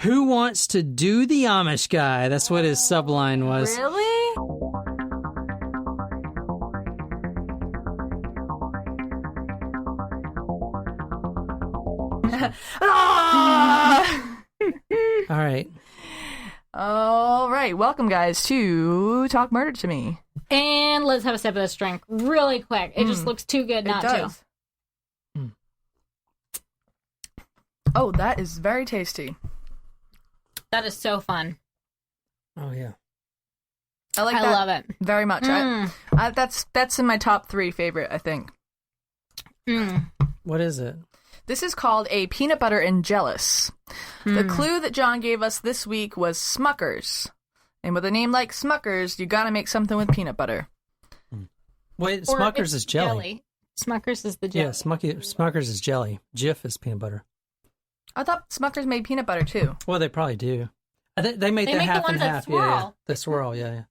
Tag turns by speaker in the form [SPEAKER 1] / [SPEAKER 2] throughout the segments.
[SPEAKER 1] Who wants to do the Amish guy? That's what his subline was.
[SPEAKER 2] Really?
[SPEAKER 1] All right.
[SPEAKER 2] All right. Welcome, guys, to Talk Murder to Me.
[SPEAKER 3] And let's have a sip of this drink really quick. It just looks too good not to.
[SPEAKER 2] Oh, that is very tasty.
[SPEAKER 3] That is so fun.
[SPEAKER 1] Oh, yeah.
[SPEAKER 2] I
[SPEAKER 3] love it.
[SPEAKER 2] Very much. That's in my top 3 favorite, I think.
[SPEAKER 1] What is it?
[SPEAKER 2] This is called a peanut butter and jealous. The clue that John gave us this week was Smuckers. And with a name like Smuckers, you gotta make something with peanut butter.
[SPEAKER 1] Wait, Smuckers is jelly.
[SPEAKER 3] Smuckers is the jelly.
[SPEAKER 1] Yeah, Smuckers is jelly. Jif is peanut butter.
[SPEAKER 2] I thought Smuckers made peanut butter too.
[SPEAKER 1] Well, they probably do. I think they make the half and half. Yeah. The swirl, yeah.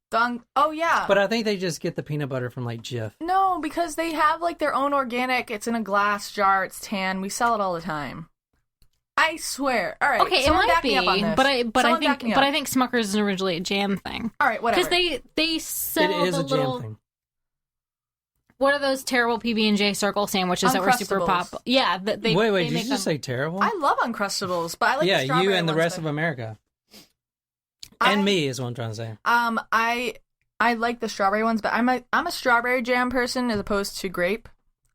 [SPEAKER 2] Oh, yeah.
[SPEAKER 1] But I think they just get the peanut butter from like Jif.
[SPEAKER 2] No, because they have like their own organic. It's in a glass jar. It's tan. We sell it all the time. I swear. All right.
[SPEAKER 3] Okay, it might be, but I think Smuckers is originally a jam thing.
[SPEAKER 2] All right, whatever.
[SPEAKER 3] Because they sell
[SPEAKER 1] it is
[SPEAKER 3] the
[SPEAKER 1] a jam
[SPEAKER 3] little
[SPEAKER 1] thing.
[SPEAKER 3] What are those terrible PB&J circle sandwiches that were super popular? Yeah,
[SPEAKER 1] wait, did you just say terrible?
[SPEAKER 2] I love Uncrustables, but I like the strawberry
[SPEAKER 1] you and the
[SPEAKER 2] ones
[SPEAKER 1] rest of America. And me is what I'm trying to say.
[SPEAKER 2] I like the strawberry ones, but I'm a strawberry jam person as opposed to grape.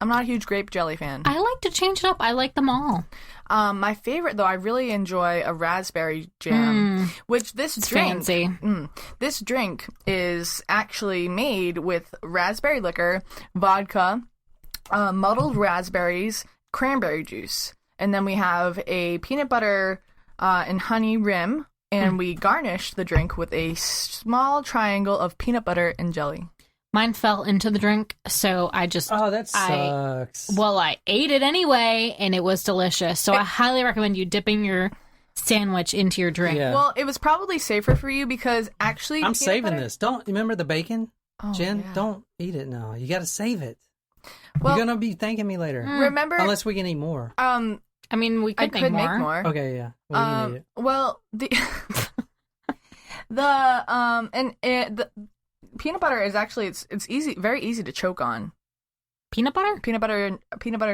[SPEAKER 2] I'm not a huge grape jelly fan.
[SPEAKER 3] I like to change it up. I like them all.
[SPEAKER 2] My favorite, though, I really enjoy a raspberry jam, which this drink is actually made with raspberry liquor, vodka, muddled raspberries, cranberry juice, and then we have a peanut butter and honey rim, and we garnish the drink with a small triangle of peanut butter and jelly.
[SPEAKER 3] Mine fell into the drink, so I just...
[SPEAKER 1] Oh, that sucks.
[SPEAKER 3] I ate it anyway, and it was delicious. So I highly recommend you dipping your sandwich into your drink.
[SPEAKER 2] Yeah. Well, it was probably safer for you because actually...
[SPEAKER 1] I'm saving this. Don't... Remember the bacon?
[SPEAKER 2] Oh,
[SPEAKER 1] Jen,
[SPEAKER 2] yeah.
[SPEAKER 1] Don't eat it now. You got to save it.
[SPEAKER 2] Well,
[SPEAKER 1] you're going to be thanking me later.
[SPEAKER 2] Remember...
[SPEAKER 1] Unless we can eat more.
[SPEAKER 3] I mean, we could make more.
[SPEAKER 1] Okay, yeah. Well, you can eat it.
[SPEAKER 2] Well, the peanut butter is actually it's easy, very easy to choke on.
[SPEAKER 3] Peanut butter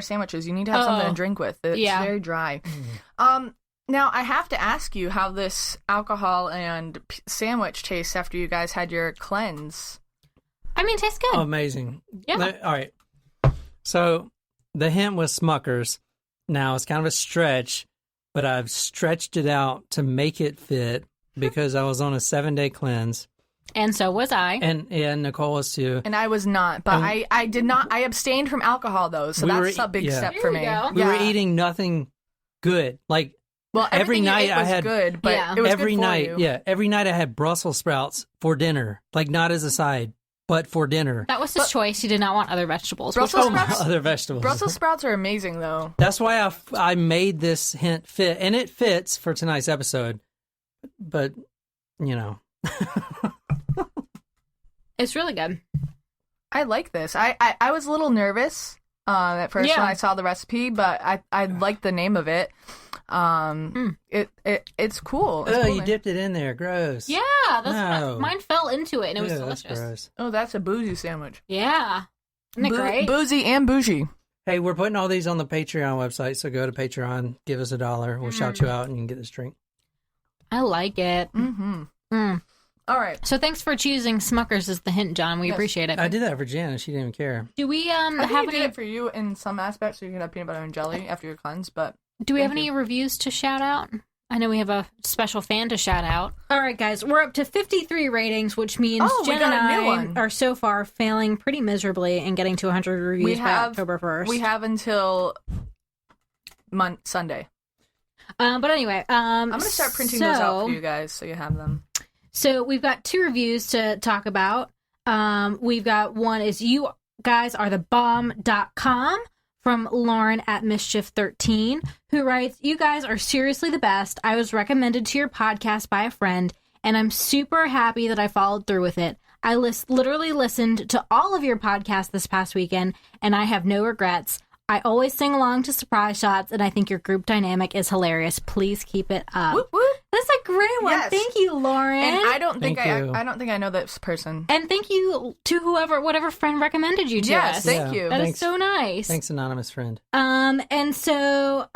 [SPEAKER 2] sandwiches. You need to have something to drink with. It's very dry. Now I have to ask you how this alcohol and sandwich tastes after you guys had your cleanse.
[SPEAKER 3] I mean, it tastes good.
[SPEAKER 1] Oh, amazing.
[SPEAKER 3] Yeah.
[SPEAKER 1] All right. So the hint was Smuckers. Now it's kind of a stretch, but I've stretched it out to make it fit because I was on a 7-day cleanse.
[SPEAKER 3] And so was I.
[SPEAKER 1] And Nicole was too.
[SPEAKER 2] And I was not, but I did not. I abstained from alcohol though, so that's a big step for me.
[SPEAKER 1] We were eating nothing good. Like every night I had
[SPEAKER 2] good, but it was
[SPEAKER 1] every
[SPEAKER 2] good for
[SPEAKER 1] night.
[SPEAKER 2] you.
[SPEAKER 1] Yeah, every night I had Brussels sprouts for dinner, like not as a side, but for dinner.
[SPEAKER 3] That was his choice. He did not want other vegetables.
[SPEAKER 1] Other vegetables.
[SPEAKER 2] Brussels sprouts are amazing though.
[SPEAKER 1] That's why I made this hint fit, and it fits for tonight's episode. But you know.
[SPEAKER 3] It's really good.
[SPEAKER 2] I like this. I was a little nervous at first when I saw the recipe, but I liked the name of it. It's cool.
[SPEAKER 1] Oh, you dipped it in there. Gross.
[SPEAKER 3] Yeah, mine fell into it and it was delicious.
[SPEAKER 1] That's gross.
[SPEAKER 2] Oh, that's a boozy sandwich.
[SPEAKER 3] Yeah. Isn't it great?
[SPEAKER 2] Boozy and bougie.
[SPEAKER 1] Hey, we're putting all these on the Patreon website, so go to Patreon, give us $1. We'll shout you out and you can get this drink.
[SPEAKER 3] I like it.
[SPEAKER 2] All right.
[SPEAKER 3] So thanks for choosing Smuckers as the hint, John. We appreciate it.
[SPEAKER 1] I did that for Jen, and she didn't even care.
[SPEAKER 3] Do we
[SPEAKER 2] I did it for you in some aspects, so you can have peanut butter and jelly after your cleanse. But
[SPEAKER 3] do we have any reviews to shout out? I know we have a special fan to shout out. All right, guys, we're up to 53 ratings, which means Jen and I are so far failing pretty miserably and getting to 100 reviews by October 1st.
[SPEAKER 2] We have until Sunday.
[SPEAKER 3] But anyway,
[SPEAKER 2] I'm going to start printing those out for you guys so you have them.
[SPEAKER 3] So we've got 2 reviews to talk about. We've got one is You Guys Are The Bomb.com from Lauren at Mischief13, who writes, "You guys are seriously the best. I was recommended to your podcast by a friend, and I'm super happy that I followed through with it. I literally listened to all of your podcasts this past weekend, and I have no regrets. I always sing along to surprise shots, and I think your group dynamic is hilarious. Please keep it up."
[SPEAKER 2] Whoop, whoop.
[SPEAKER 3] This great one.
[SPEAKER 2] Yes.
[SPEAKER 3] Thank you, Lauren.
[SPEAKER 2] And I don't think
[SPEAKER 1] Thank you.
[SPEAKER 2] I don't think I know this person.
[SPEAKER 3] And thank you to whatever friend recommended you to
[SPEAKER 2] Yes,
[SPEAKER 3] us.
[SPEAKER 2] thank you.
[SPEAKER 3] That is
[SPEAKER 1] Thanks.
[SPEAKER 3] so nice.
[SPEAKER 1] Thanks, anonymous friend.
[SPEAKER 3] And so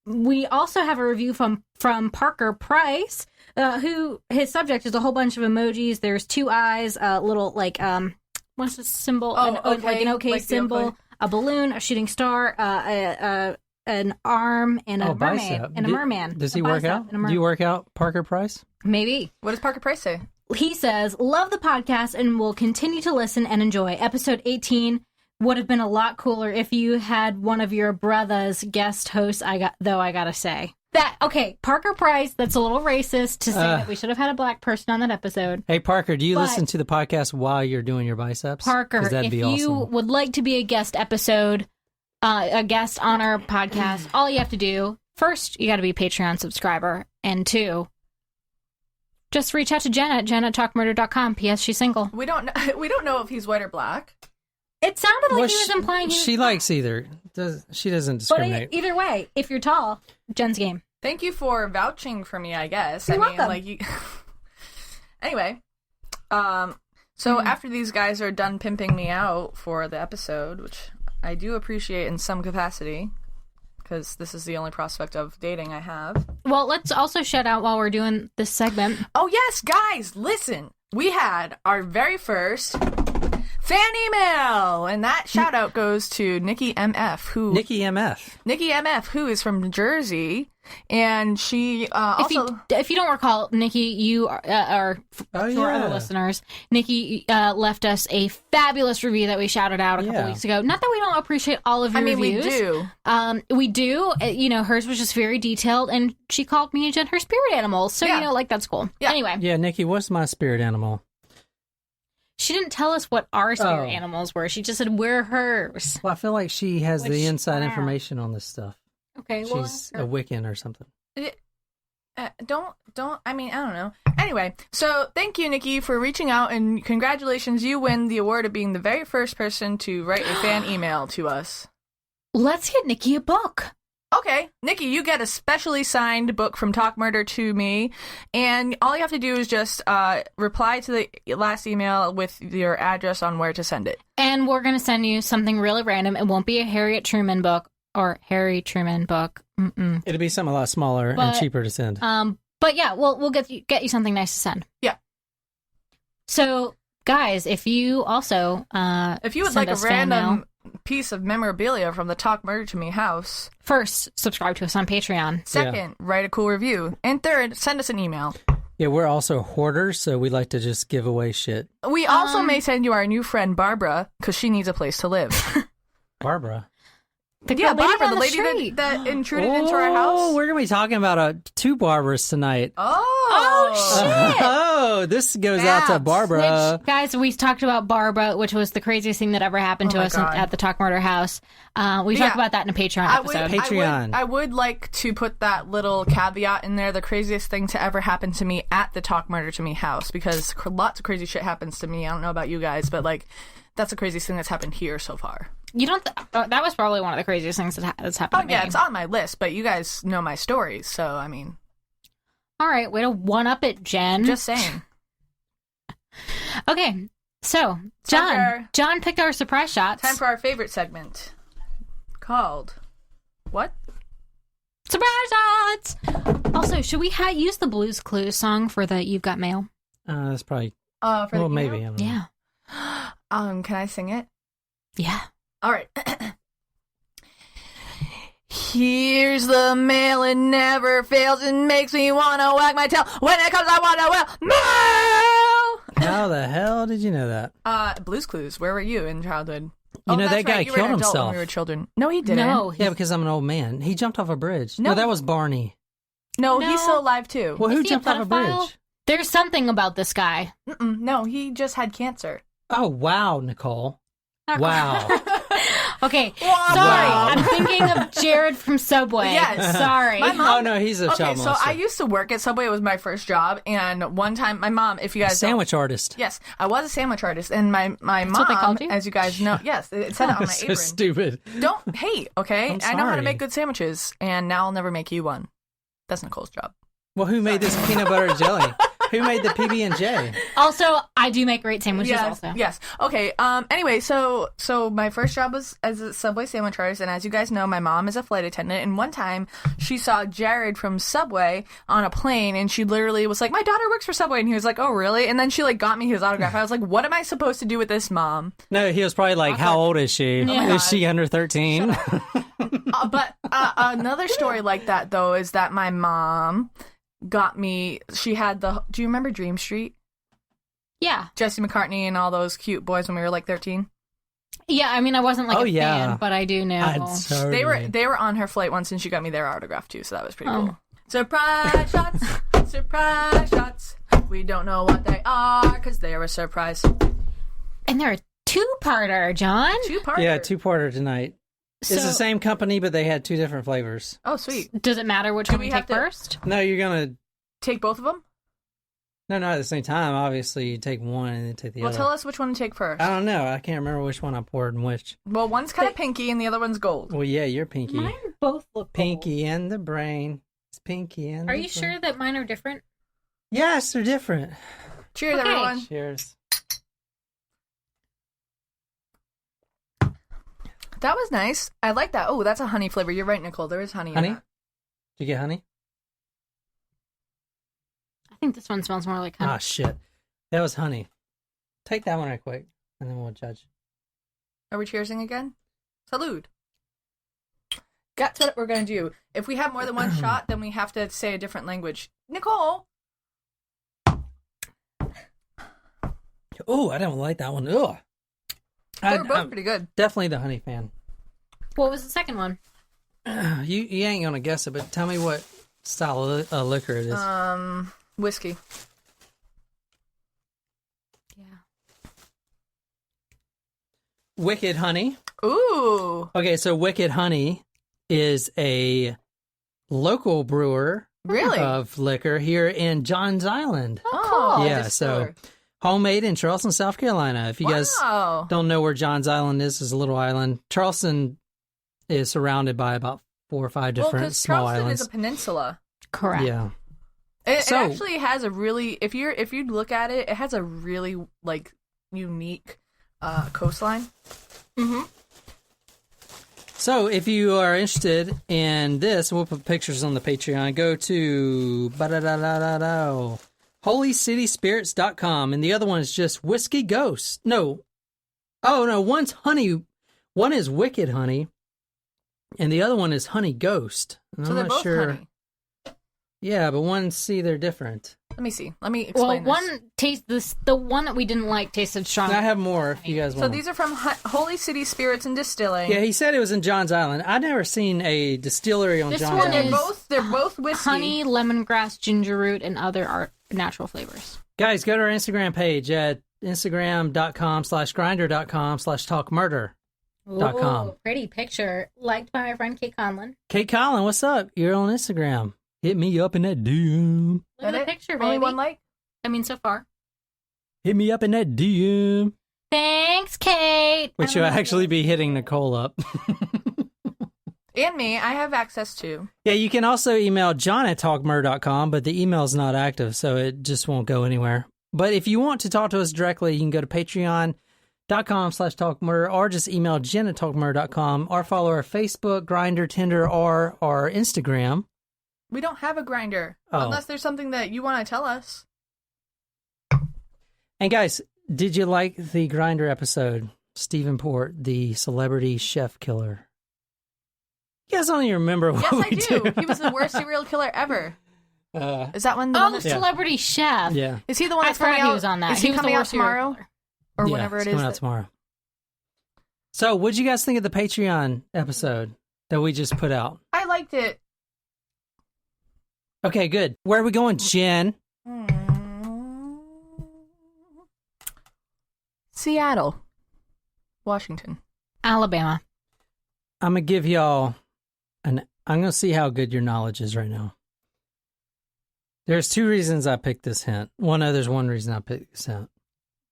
[SPEAKER 3] we also have a review from Parker Price, who his subject is a whole bunch of emojis. There's 2 eyes, a little like what's the symbol? Like an okay
[SPEAKER 2] like
[SPEAKER 3] symbol,
[SPEAKER 2] okay.
[SPEAKER 3] a balloon, a shooting star, an arm, and a mermaid,
[SPEAKER 1] bicep.
[SPEAKER 3] and a merman.
[SPEAKER 1] Does
[SPEAKER 3] A
[SPEAKER 1] he work
[SPEAKER 3] bicep
[SPEAKER 1] out?
[SPEAKER 3] and a
[SPEAKER 1] Do you work out, Parker Price?
[SPEAKER 3] Maybe.
[SPEAKER 2] What does Parker Price say?
[SPEAKER 3] He says, love the podcast and will continue to listen and enjoy. Episode 18 would have been a lot cooler if you had one of your brothers guest hosts, I gotta say. Parker Price, that's a little racist to say that we should have had a black person on that episode.
[SPEAKER 1] Hey, Parker, do you
[SPEAKER 3] But-
[SPEAKER 1] listen to the podcast while you're doing your biceps?
[SPEAKER 3] Parker,
[SPEAKER 1] 'Cause that'd
[SPEAKER 3] if
[SPEAKER 1] be
[SPEAKER 3] you
[SPEAKER 1] awesome.
[SPEAKER 3] would like to be a guest a guest on our podcast, all you have to do, first, you gotta be a Patreon subscriber, and 2, just reach out to Jen at jen@talkmurder.com. P.S. She's single.
[SPEAKER 2] We don't know if he's white or black.
[SPEAKER 3] It sounded like
[SPEAKER 1] Well,
[SPEAKER 3] he was implying he was
[SPEAKER 1] she likes either. She doesn't
[SPEAKER 3] But
[SPEAKER 1] discriminate.
[SPEAKER 3] either way, if you're tall, Jen's game.
[SPEAKER 2] Thank you for vouching for me, I guess.
[SPEAKER 3] You're
[SPEAKER 2] I mean,
[SPEAKER 3] welcome.
[SPEAKER 2] like you. Anyway, so after these guys are done pimping me out for the episode, which I do appreciate in some capacity, because this is the only prospect of dating I have.
[SPEAKER 3] Well, let's also shout out while we're doing this segment.
[SPEAKER 2] Oh yes, guys, listen. We had our very first fan email, and that shout out goes to Nikki MF,
[SPEAKER 1] Nikki MF.
[SPEAKER 2] who is from Jersey, and she also.
[SPEAKER 3] If you don't recall, Nikki, you are for our other listeners. Nikki left us a fabulous review that we shouted out a couple weeks ago. Not that we don't appreciate all of your reviews.
[SPEAKER 2] We do.
[SPEAKER 3] We do. Hers was just very detailed, and she called me and Jen her spirit animals. So that's cool.
[SPEAKER 2] Yeah.
[SPEAKER 3] Anyway,
[SPEAKER 1] Yeah, Nikki, what's my spirit animal?
[SPEAKER 3] she didn't tell us what our spirit animals were. She just said we're hers.
[SPEAKER 1] Well, I feel like she has
[SPEAKER 3] Which-
[SPEAKER 1] the inside information on this stuff.
[SPEAKER 3] Okay, well,
[SPEAKER 1] She's a Wiccan or something.
[SPEAKER 2] Don't. I mean, I don't know. Anyway, so thank you, Nikki, for reaching out, and congratulations, you win the award of being the very first person to write a fan email to us.
[SPEAKER 3] let's get Nikki a book.
[SPEAKER 2] Okay, Nikki, you get a specially signed book from Talk Murder to me, and all you have to do is just reply to the last email with your address on where to send it.
[SPEAKER 3] And we're going to send you something really random. It won't be a Harriet Truman book or Harry Truman book. Mm-mm.
[SPEAKER 1] It'll be something a lot smaller and cheaper to send.
[SPEAKER 3] But yeah, we'll get you something nice to send.
[SPEAKER 2] Yeah.
[SPEAKER 3] So, guys, if you also
[SPEAKER 2] if you would
[SPEAKER 3] send
[SPEAKER 2] like a
[SPEAKER 3] us fan mail,
[SPEAKER 2] random piece of memorabilia from the Talk Murder to Me house,
[SPEAKER 3] first, subscribe to us on Patreon.
[SPEAKER 2] second, write a cool review, and third, send us an email.
[SPEAKER 1] Yeah, we're also hoarders, so we like to just give away shit.
[SPEAKER 2] We also may send you our new friend Barbara, because she needs a place to live.
[SPEAKER 1] Barbara.
[SPEAKER 3] The
[SPEAKER 2] Yeah,
[SPEAKER 3] lady
[SPEAKER 2] Barbara,
[SPEAKER 3] down
[SPEAKER 2] the
[SPEAKER 3] street.
[SPEAKER 2] lady that intruded into our house.
[SPEAKER 1] We're going to be talking about 2 Barbaras tonight.
[SPEAKER 2] Oh,
[SPEAKER 3] shit!
[SPEAKER 1] Oh, this goes out to
[SPEAKER 2] Babs.
[SPEAKER 1] Barbara.
[SPEAKER 3] Which, guys, we talked about Barbara, which was the craziest thing that ever happened to
[SPEAKER 2] my
[SPEAKER 3] us
[SPEAKER 2] God.
[SPEAKER 3] at the Talk Murder house. We talked about that in a Patreon episode.
[SPEAKER 1] Patreon.
[SPEAKER 2] I would like to put that little caveat in there. The craziest thing to ever happen to me at the Talk Murder to Me house, because lots of crazy shit happens to me. I don't know about you guys, but like that's the craziest thing that's happened here so far.
[SPEAKER 3] You don't. That was probably one of the craziest things that's happened.
[SPEAKER 2] Oh
[SPEAKER 3] to me.
[SPEAKER 2] yeah, it's on my list, but you guys know my stories, so I mean,
[SPEAKER 3] All right, way to one up it, Jen.
[SPEAKER 2] just saying.
[SPEAKER 3] Okay, so
[SPEAKER 2] Time
[SPEAKER 3] John picked our surprise shots.
[SPEAKER 2] Time for our favorite segment, called what?
[SPEAKER 3] Surprise shots. Also, should we use the Blues Clues song for the "You've Got Mail"?
[SPEAKER 1] That's probably...
[SPEAKER 2] For the email?
[SPEAKER 1] maybe. I don't know.
[SPEAKER 3] Yeah,
[SPEAKER 2] Can I sing it?
[SPEAKER 3] yeah.
[SPEAKER 2] All right. Here's the mail, it never fails, it makes me wanna wag my tail. When it comes, I wanna mail.
[SPEAKER 1] How the hell did you know that?
[SPEAKER 2] Blues Clues. Where were you in childhood?
[SPEAKER 1] You know,
[SPEAKER 2] that's
[SPEAKER 1] that guy
[SPEAKER 2] right. You were
[SPEAKER 1] killed
[SPEAKER 2] an adult
[SPEAKER 1] himself.
[SPEAKER 2] when we were children. No, he didn't.
[SPEAKER 3] No,
[SPEAKER 1] Yeah, because I'm an old man. He jumped off a bridge.
[SPEAKER 2] No.
[SPEAKER 1] No, that was Barney.
[SPEAKER 2] No,
[SPEAKER 3] No.
[SPEAKER 2] he's still alive too.
[SPEAKER 1] Well, who
[SPEAKER 3] Is he a
[SPEAKER 1] jumped off a
[SPEAKER 3] pedophile?
[SPEAKER 1] bridge?
[SPEAKER 3] There's something about this guy.
[SPEAKER 2] No, he just had cancer.
[SPEAKER 1] Oh, wow, Nicole. Wow.
[SPEAKER 3] Okay,
[SPEAKER 2] Wow.
[SPEAKER 3] sorry.
[SPEAKER 1] Wow.
[SPEAKER 3] I'm thinking of Jared from Subway.
[SPEAKER 2] Yes.
[SPEAKER 3] Sorry.
[SPEAKER 2] My mom-
[SPEAKER 1] Oh, no, he's a
[SPEAKER 2] Okay,
[SPEAKER 1] child
[SPEAKER 2] so
[SPEAKER 1] molester.
[SPEAKER 2] I used to work at Subway. It was my first job, and one time, my mom, if you guys don't-
[SPEAKER 1] Sandwich artist.
[SPEAKER 2] yes, I was a sandwich artist, and my mom,
[SPEAKER 3] what they called you?
[SPEAKER 2] as you guys know, yes, it said it on my
[SPEAKER 1] So
[SPEAKER 2] apron.
[SPEAKER 1] stupid.
[SPEAKER 2] Don't hate, okay?
[SPEAKER 1] I'm
[SPEAKER 2] I know how to
[SPEAKER 1] sorry.
[SPEAKER 2] make good sandwiches, and now I'll never make you one. That's Nicole's job.
[SPEAKER 1] Well, who made this peanut butter jelly? Who made the PB&J?
[SPEAKER 3] Also, I do make great sandwiches also.
[SPEAKER 2] Yes. Okay. Anyway, so my first job was as a Subway sandwich artist, and as you guys know, my mom is a flight attendant. And one time, she saw Jared from Subway on a plane, and she literally was like, "My daughter works for Subway," and he was like, "Oh, really?" And then she like got me his autograph. I was like, "What am I supposed to do with this, Mom?"
[SPEAKER 1] No, he was probably like, "How old is she?
[SPEAKER 3] Yeah.
[SPEAKER 1] Is she under 13?"
[SPEAKER 2] But another story like that though is that my mom got me. She had the. Do you remember Dream Street?
[SPEAKER 3] Yeah.
[SPEAKER 2] Jesse McCartney and all those cute boys when we were like 13.
[SPEAKER 3] Yeah, I mean, I wasn't like
[SPEAKER 1] Oh,
[SPEAKER 3] a
[SPEAKER 1] yeah.
[SPEAKER 3] fan, but I do know.
[SPEAKER 2] They were on her flight once, and she got me their autograph too, so that was pretty cool. Surprise shots, surprise shots. We don't know what they are because they're a surprise.
[SPEAKER 3] And they're a two-parter, John.
[SPEAKER 2] Two-parter.
[SPEAKER 1] Yeah, two-parter tonight.
[SPEAKER 3] So,
[SPEAKER 1] It's the same company, but they had two different flavors.
[SPEAKER 2] Oh, sweet.
[SPEAKER 3] does it matter which
[SPEAKER 2] Do
[SPEAKER 3] one
[SPEAKER 2] we
[SPEAKER 3] we
[SPEAKER 2] have
[SPEAKER 3] take
[SPEAKER 2] to-
[SPEAKER 3] first?
[SPEAKER 1] No, you're gonna.
[SPEAKER 2] Take both of them?
[SPEAKER 1] No, not at the same time. Obviously, you take one and then take the
[SPEAKER 2] Well,
[SPEAKER 1] other.
[SPEAKER 2] tell us which one to take first.
[SPEAKER 1] I don't know. I can't remember which one I poured and which.
[SPEAKER 2] Well, one's kind of pinky and the other one's gold.
[SPEAKER 1] Well, yeah, you're pinky.
[SPEAKER 3] Mine both look
[SPEAKER 1] Pinky and the brain. It's pinky and.
[SPEAKER 3] Are
[SPEAKER 1] the
[SPEAKER 3] you
[SPEAKER 1] brain.
[SPEAKER 3] sure that mine are different?
[SPEAKER 1] Yes, they're different.
[SPEAKER 2] Cheers,
[SPEAKER 3] Okay.
[SPEAKER 2] everyone.
[SPEAKER 1] Cheers.
[SPEAKER 2] That was nice. I like that. Oh, that's a honey flavor. You're right, Nicole. There is honey
[SPEAKER 1] Honey?
[SPEAKER 2] in that.
[SPEAKER 1] Did you get honey?
[SPEAKER 3] I think this one smells more like honey.
[SPEAKER 1] Ah, shit. That was honey. Take that one right quick, and then we'll judge.
[SPEAKER 2] Are we cheersing again? Salud. That's what we're going to do. If we have more than one shot, then we have to say a different language. Nicole!
[SPEAKER 1] Oh, I don't like that one. Ugh.
[SPEAKER 2] They're both pretty good.
[SPEAKER 1] Definitely the honey fan.
[SPEAKER 3] What was the second one?
[SPEAKER 1] You ain't gonna guess it, but tell me what style of liquor it is.
[SPEAKER 2] Whiskey.
[SPEAKER 3] Yeah.
[SPEAKER 1] Wicked Honey.
[SPEAKER 2] Ooh.
[SPEAKER 1] Okay, so Wicked Honey is a local brewer
[SPEAKER 2] Really?
[SPEAKER 1] of liquor here in Johns Island.
[SPEAKER 2] Oh, cool.
[SPEAKER 1] Yeah, so homemade in Charleston, South Carolina. If you guys
[SPEAKER 2] Wow.
[SPEAKER 1] don't know where Johns Island is, it's a little island. Charleston is surrounded by about 4 or 5
[SPEAKER 2] Well,
[SPEAKER 1] different
[SPEAKER 2] because
[SPEAKER 1] small
[SPEAKER 2] Charleston
[SPEAKER 1] islands.
[SPEAKER 2] is a peninsula.
[SPEAKER 3] Correct.
[SPEAKER 1] Yeah.
[SPEAKER 2] It
[SPEAKER 1] So-
[SPEAKER 2] actually has a really, if you look at it, it has a really like unique coastline.
[SPEAKER 3] Mm-hmm.
[SPEAKER 1] So if you are interested in this, we'll put pictures on the Patreon. Go to holycityspirits.com, and the other one is just Whiskey Ghost. No. Oh, no, one's honey. One is Wicked Honey, and the other one is Honey Ghost. And
[SPEAKER 2] So
[SPEAKER 1] I'm
[SPEAKER 2] they're
[SPEAKER 1] not
[SPEAKER 2] both
[SPEAKER 1] sure.
[SPEAKER 2] honey.
[SPEAKER 1] Yeah, but they're different.
[SPEAKER 2] Let me see. Let me
[SPEAKER 3] Well,
[SPEAKER 2] explain this.
[SPEAKER 3] one taste this. The one that we didn't like tasted strong.
[SPEAKER 1] I have more if you guys
[SPEAKER 2] So
[SPEAKER 1] want.
[SPEAKER 2] these are from Holy City Spirits and Distilling.
[SPEAKER 1] Yeah, he said it was in Johns Island. I've never seen a distillery on
[SPEAKER 3] This
[SPEAKER 1] Johns
[SPEAKER 3] one
[SPEAKER 1] Island.
[SPEAKER 3] is-
[SPEAKER 2] They're both whiskey.
[SPEAKER 3] Honey, lemongrass, ginger root, and other natural flavors.
[SPEAKER 1] Guys, go to our Instagram page at instagram.com/grinder.com/talkmurder. .com.
[SPEAKER 3] Ooh, pretty picture. Liked by my friend Kate Conlon.
[SPEAKER 1] Kate Collin, what's up? You're on Instagram. Hit me up in that DM.
[SPEAKER 3] Look at the picture, baby.
[SPEAKER 2] Only one like.
[SPEAKER 3] I mean, so far.
[SPEAKER 1] Hit me up in that DM.
[SPEAKER 3] Thanks, Kate.
[SPEAKER 1] Which you'll actually be hitting Nicole up.
[SPEAKER 2] And me, I have access to.
[SPEAKER 1] Yeah, you can also email John at talkmurder.com, but the email's not active, so it just won't go anywhere. But if you want to talk to us directly, you can go to patreon.com/talkmurder or just email Jen at talkmurder.com or follow our Facebook, Grindr, Tinder, or our Instagram.
[SPEAKER 2] We don't have a grinder.
[SPEAKER 1] Oh.
[SPEAKER 2] Unless there's something that you want to tell us.
[SPEAKER 1] And guys, did you like the Grindr episode? Stephen Port, the celebrity chef killer. You guys don't even remember what
[SPEAKER 2] Yes,
[SPEAKER 1] we
[SPEAKER 2] I do. He was the worst serial killer ever. Is that one? The one
[SPEAKER 3] Oh,
[SPEAKER 2] that's,
[SPEAKER 3] Celebrity Chef.
[SPEAKER 1] Yeah.
[SPEAKER 2] Is he the one
[SPEAKER 3] I
[SPEAKER 2] that's coming
[SPEAKER 3] forgot he
[SPEAKER 2] out?
[SPEAKER 3] was on that.
[SPEAKER 2] Is he
[SPEAKER 3] He was the
[SPEAKER 2] coming out
[SPEAKER 3] worst serial
[SPEAKER 2] tomorrow?
[SPEAKER 3] killer.
[SPEAKER 2] Or
[SPEAKER 1] Yeah,
[SPEAKER 2] whenever
[SPEAKER 1] it's
[SPEAKER 2] it is.
[SPEAKER 1] coming out tomorrow. So, what'd you guys think of the Patreon episode that we just put out?
[SPEAKER 2] I liked it.
[SPEAKER 1] Okay, good. Where are we going, Jen?
[SPEAKER 2] Seattle. Washington.
[SPEAKER 3] Alabama.
[SPEAKER 1] I'm going to give y'all I'm going to see how good your knowledge is right now. There's 2 reasons I picked this hint. There's one reason I picked this hint.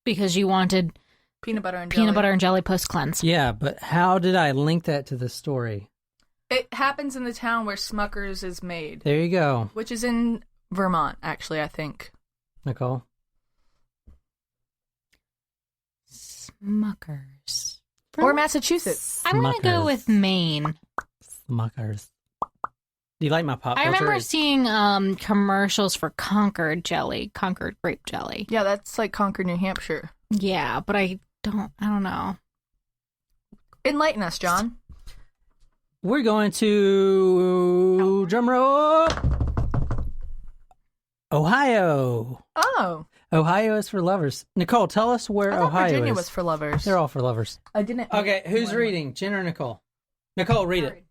[SPEAKER 3] Because you wanted
[SPEAKER 2] Peanut butter and jelly.
[SPEAKER 3] peanut butter and jelly post cleanse.
[SPEAKER 1] Yeah, but how did I link that to the story?
[SPEAKER 2] It happens in the town where Smucker's is made,
[SPEAKER 1] There you go.
[SPEAKER 2] which is in Vermont, actually, I think.
[SPEAKER 1] Nicole?
[SPEAKER 3] Smuckers.
[SPEAKER 2] Or Massachusetts.
[SPEAKER 3] I'm going to go with Maine.
[SPEAKER 1] Smuckers. Do you like my pop culture?
[SPEAKER 3] I remember seeing commercials for Concord grape jelly.
[SPEAKER 2] Yeah, that's like Concord, New Hampshire.
[SPEAKER 3] Yeah, but I don't know.
[SPEAKER 2] Enlighten us, John.
[SPEAKER 1] We're going to drumroll. Ohio.
[SPEAKER 2] Oh.
[SPEAKER 1] Ohio is for lovers. Nicole, tell us where
[SPEAKER 2] I thought
[SPEAKER 1] Ohio
[SPEAKER 2] Virginia
[SPEAKER 1] is.
[SPEAKER 2] was for lovers.
[SPEAKER 1] They're all for lovers.
[SPEAKER 2] I didn't.
[SPEAKER 1] Okay, who's reading? Jen or Nicole? Nicole, read it.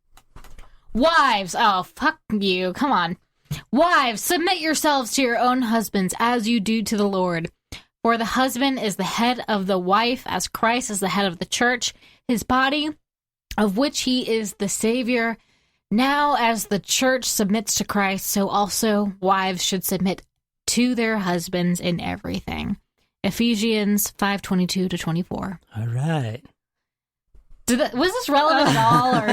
[SPEAKER 3] Wives. Oh, fuck you. Come on. Wives, submit yourselves to your own husbands as you do to the Lord. For the husband is the head of the wife, as Christ is the head of the church, his body, of which he is the Savior. Now, as the church submits to Christ, so also wives should submit to their husbands in everything. Ephesians 5:22-24.
[SPEAKER 1] All right.
[SPEAKER 3] Was this relevant at all, or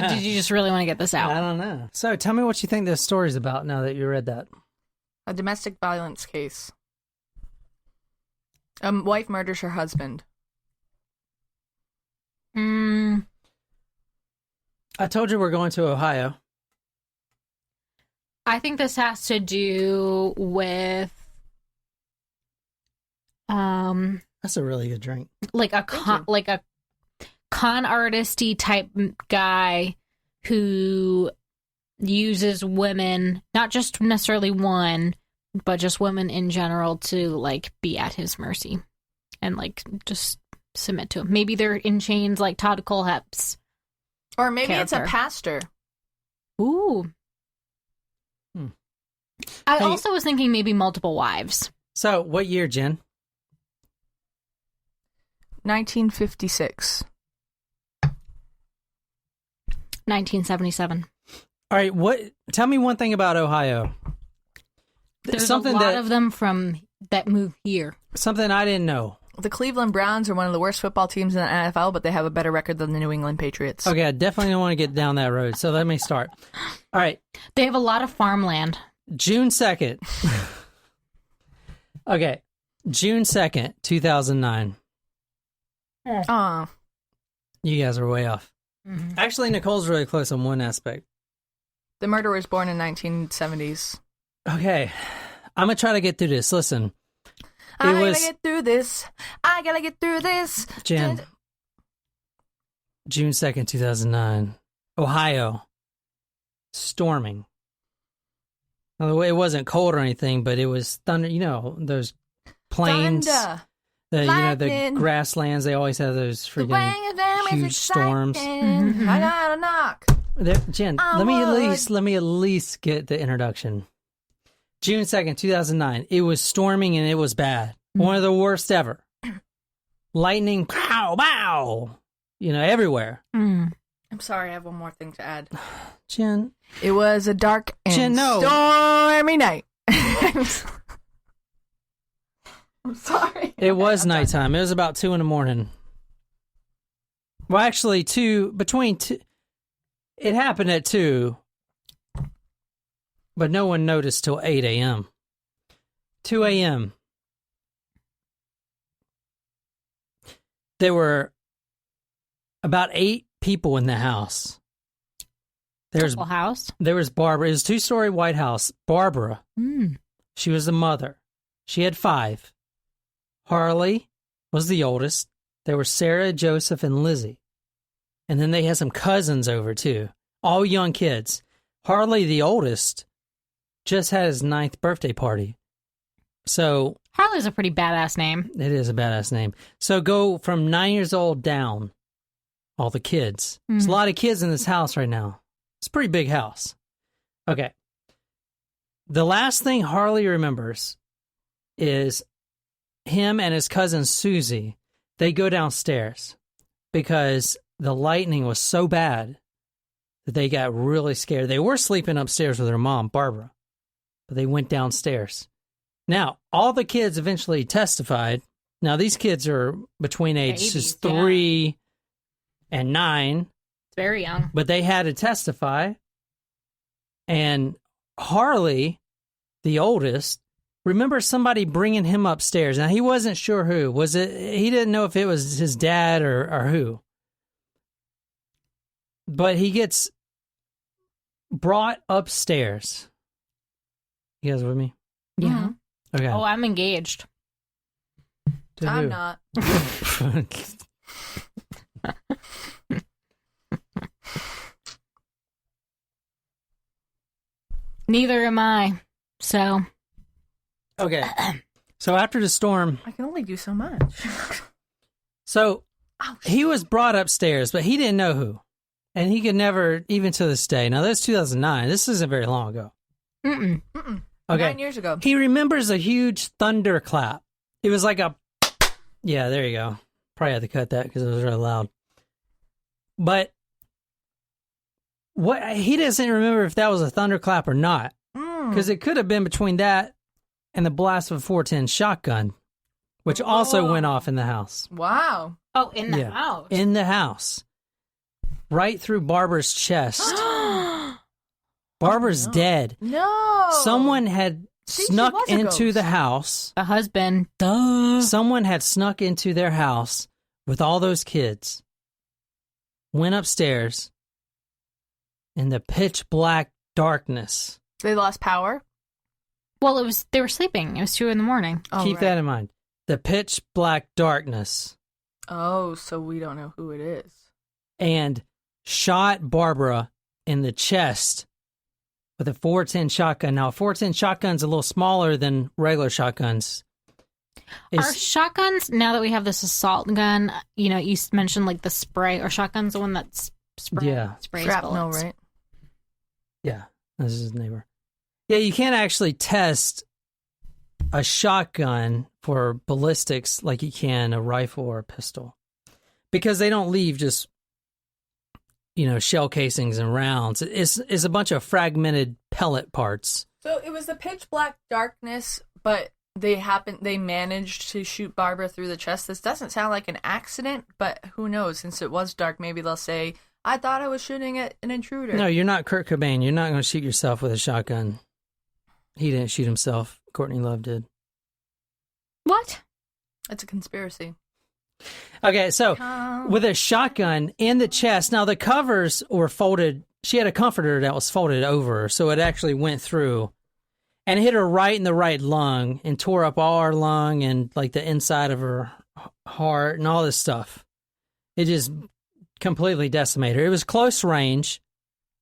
[SPEAKER 3] did you just really want to get this out?
[SPEAKER 1] I don't know. So tell me what you think this story's about now that you read that.
[SPEAKER 2] A domestic violence case. A wife murders her husband.
[SPEAKER 1] I told you we're going to Ohio.
[SPEAKER 3] I think this has to do with
[SPEAKER 1] That's a really good drink.
[SPEAKER 3] like a con artisty type guy who uses women, not just necessarily one, but just women in general, to like be at his mercy and like just submit to him. Maybe they're in chains like Todd Colehep's.
[SPEAKER 2] Or maybe it's a
[SPEAKER 3] Character.
[SPEAKER 2] pastor.
[SPEAKER 3] Ooh. I also was thinking maybe multiple wives.
[SPEAKER 1] So what year, Jen?
[SPEAKER 2] 1956.
[SPEAKER 3] 1977.
[SPEAKER 1] All right, tell me one thing about Ohio.
[SPEAKER 3] There's
[SPEAKER 1] something
[SPEAKER 3] a lot
[SPEAKER 1] that
[SPEAKER 3] of them from that move here.
[SPEAKER 1] something I didn't know.
[SPEAKER 2] The Cleveland Browns are one of the worst football teams in the NFL, but they have a better record than the New England Patriots.
[SPEAKER 1] Okay, I definitely don't want to get down that road. So let me start. All right,
[SPEAKER 3] They have a lot of farmland.
[SPEAKER 1] June 2nd. Okay, June 2nd, 2009.
[SPEAKER 2] Oh.
[SPEAKER 1] You guys are way off.
[SPEAKER 3] Mm-hmm.
[SPEAKER 1] Actually, Nicole's really close on one aspect.
[SPEAKER 2] The murderer was born in 1970s.
[SPEAKER 1] Okay, I'm going to try to get through this. Listen.
[SPEAKER 2] I gotta get through this. I gotta get through this.
[SPEAKER 1] Jen. June 2nd, 2009. Ohio. Storming. By the way, it wasn't cold or anything, but it was thunder. You know, those plains.
[SPEAKER 2] Thunder.
[SPEAKER 1] The
[SPEAKER 2] Lightning.
[SPEAKER 1] grasslands, they always have those
[SPEAKER 2] The
[SPEAKER 1] freaking
[SPEAKER 2] bang of them is
[SPEAKER 1] huge storms.
[SPEAKER 2] exciting.
[SPEAKER 3] Mhm.
[SPEAKER 2] I gotta knock.
[SPEAKER 1] Jen,
[SPEAKER 2] I
[SPEAKER 1] let
[SPEAKER 2] would.
[SPEAKER 1] me at least get the introduction. June 2nd, 2009. It was storming and it was bad. One of the worst ever. Lightning, pow, pow. Everywhere.
[SPEAKER 3] Mm.
[SPEAKER 2] I'm sorry, I have one more thing to add.
[SPEAKER 1] Jen.
[SPEAKER 2] It was a dark and
[SPEAKER 1] Jen, no.
[SPEAKER 2] stormy night. I'm sorry.
[SPEAKER 1] It was nighttime. It was about 2 a.m. Well, actually, between 2. It happened at 2, but no one noticed till 8 a.m. 2 a.m. There were about 8 people in the house.
[SPEAKER 3] Couple house.
[SPEAKER 1] There was Barbara. It was a 2-story white house. Barbara.
[SPEAKER 3] Mm.
[SPEAKER 1] She was the mother. She had 5. Harley was the oldest. There were Sarah, Joseph, and Lizzie. And then they had some cousins over, too. All young kids. Harley, the oldest, just had his 9th birthday party. So...
[SPEAKER 3] Harley's a pretty badass name.
[SPEAKER 1] It is a badass name. So go from 9 years old down. All the kids. There's a lot of kids in this house right now. It's a pretty big house. Okay. The last thing Harley remembers is him and his cousin Susie. They go downstairs because the lightning was so bad that they got really scared. They were sleeping upstairs with their mom, Barbara, but they went downstairs. Now, all the kids eventually testified. Now, these kids are between ages 3 and 9.
[SPEAKER 3] It's very young.
[SPEAKER 1] But they had to testify. And Harley the oldest, remembers somebody bringing him upstairs. Now, he wasn't sure who. He didn't know if it was his dad or who. But he gets brought upstairs. You guys with me?
[SPEAKER 3] Yeah.
[SPEAKER 1] Okay.
[SPEAKER 3] Oh, I'm engaged.
[SPEAKER 1] To
[SPEAKER 2] I'm
[SPEAKER 1] who?
[SPEAKER 2] not.
[SPEAKER 3] Neither am I. So.
[SPEAKER 1] Okay. So after the storm,
[SPEAKER 2] I can only do so much.
[SPEAKER 1] so
[SPEAKER 2] Ouch.
[SPEAKER 1] he was brought upstairs, but he didn't know who. And he could never, even to this day. Now, that's 2009. This isn't very long ago.
[SPEAKER 3] Mm-mm.
[SPEAKER 1] Okay.
[SPEAKER 2] 9 years ago.
[SPEAKER 1] He remembers a huge thunderclap. It was like a... Yeah, there you go. Probably had to cut that because it was really loud. But he doesn't remember if that was a thunderclap or not. Because it could have been between that and the blast of a 410 shotgun, which also went off in the house.
[SPEAKER 2] Wow.
[SPEAKER 3] Oh, in the house.
[SPEAKER 1] In the house. Right through Barbara's chest. Barbara's dead.
[SPEAKER 2] No.
[SPEAKER 1] Someone had snuck
[SPEAKER 2] she was a
[SPEAKER 1] into
[SPEAKER 2] ghost.
[SPEAKER 1] the house.
[SPEAKER 3] A husband. Duh.
[SPEAKER 1] Someone had snuck into their house with all those kids, went upstairs in the pitch black darkness.
[SPEAKER 2] They lost power?
[SPEAKER 3] Well, they were sleeping. It was 2 a.m.
[SPEAKER 2] Oh,
[SPEAKER 1] Keep that in mind. The pitch black darkness.
[SPEAKER 2] Oh, so we don't know who it is.
[SPEAKER 1] And shot Barbara in the chest with a 410 shotgun. Now, a 410 shotgun's a little smaller than regular shotguns.
[SPEAKER 3] Are shotguns, now that we have this assault gun, you mentioned like the spray, or shotgun's the one that's sprays
[SPEAKER 2] Shrapnel,
[SPEAKER 3] bullets.
[SPEAKER 2] right?
[SPEAKER 1] Yeah, this is his neighbor. Yeah, you can't actually test a shotgun for ballistics like you can a rifle or a pistol, because they don't leave just, shell casings and rounds. It's a bunch of fragmented pellet parts.
[SPEAKER 2] So it was the pitch black darkness, but they managed to shoot Barbara through the chest. This doesn't sound like an accident, but who knows? Since it was dark, maybe they'll say, I thought I was shooting at an intruder.
[SPEAKER 1] No, you're not Kurt Cobain. You're not going to shoot yourself with a shotgun. He didn't shoot himself. Courtney Love did.
[SPEAKER 3] What?
[SPEAKER 2] It's a conspiracy.
[SPEAKER 1] Okay, so with a shotgun in the chest, now the covers were folded. She had a comforter that was folded over, so it actually went through and hit her right in the right lung and tore up all her lung and like the inside of her heart and all this stuff. It just completely decimated her. It was close range,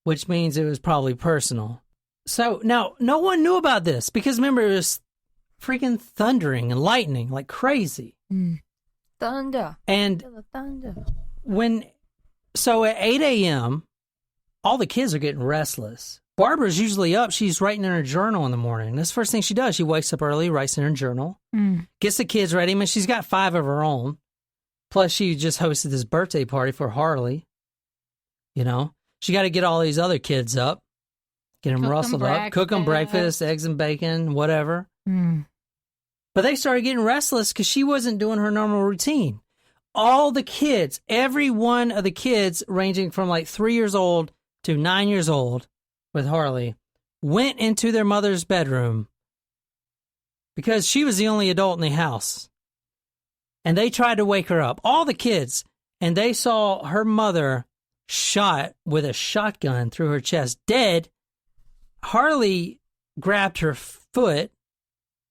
[SPEAKER 1] which means it was probably personal. So now no one knew about this because remember, it was freaking thundering and lightning like crazy.
[SPEAKER 2] Thunder.
[SPEAKER 1] And
[SPEAKER 2] Thunder.
[SPEAKER 1] So at 8 a.m., all the kids are getting restless. Barbara's usually up. She's writing in her journal in the morning. That's the first thing she does. She wakes up early, writes in her journal, gets the kids ready. I mean, she's got 5 of her own. Plus, she just hosted this birthday party for Harley. She got to get all these other kids up, get them rustled up, cook them breakfast, eggs and bacon, whatever. But they started getting restless because she wasn't doing her normal routine. All the kids, every one of the kids ranging from like 3 years old to 9 years old with Harley, went into their mother's bedroom because she was the only adult in the house. And they tried to wake her up, all the kids, and they saw her mother shot with a shotgun through her chest, dead. Harley grabbed her foot,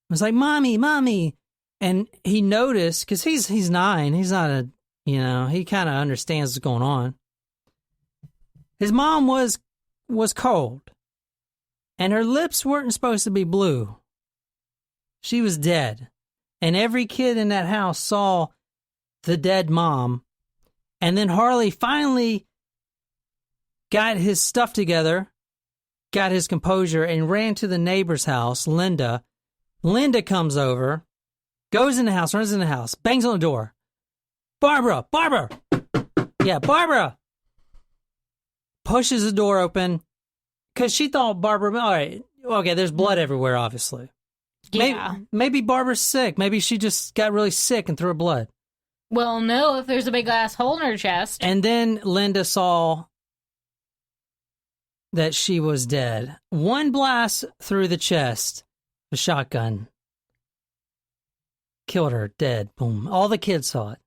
[SPEAKER 1] was like, "Mommy, Mommy." And he noticed, because he's 9, he's not he kind of understands what's going on. His mom was cold, and her lips weren't supposed to be blue. She was dead. And every kid in that house saw the dead mom. And then Harley finally got his stuff together, got his composure, and ran to the neighbor's house, Linda. Linda comes over, goes in the house, runs in the house, bangs on the door. Barbara! Barbara! Yeah, Barbara! Pushes the door open because she thought Barbara, all right, okay, there's blood everywhere, obviously.
[SPEAKER 3] Yeah.
[SPEAKER 1] Maybe Barbara's sick. Maybe she just got really sick and threw her blood.
[SPEAKER 3] Well, no, if there's a big ass hole in her chest.
[SPEAKER 1] And then Linda saw that she was dead. One blast through the chest, The shotgun. Killed her, dead. Boom. All the kids saw it.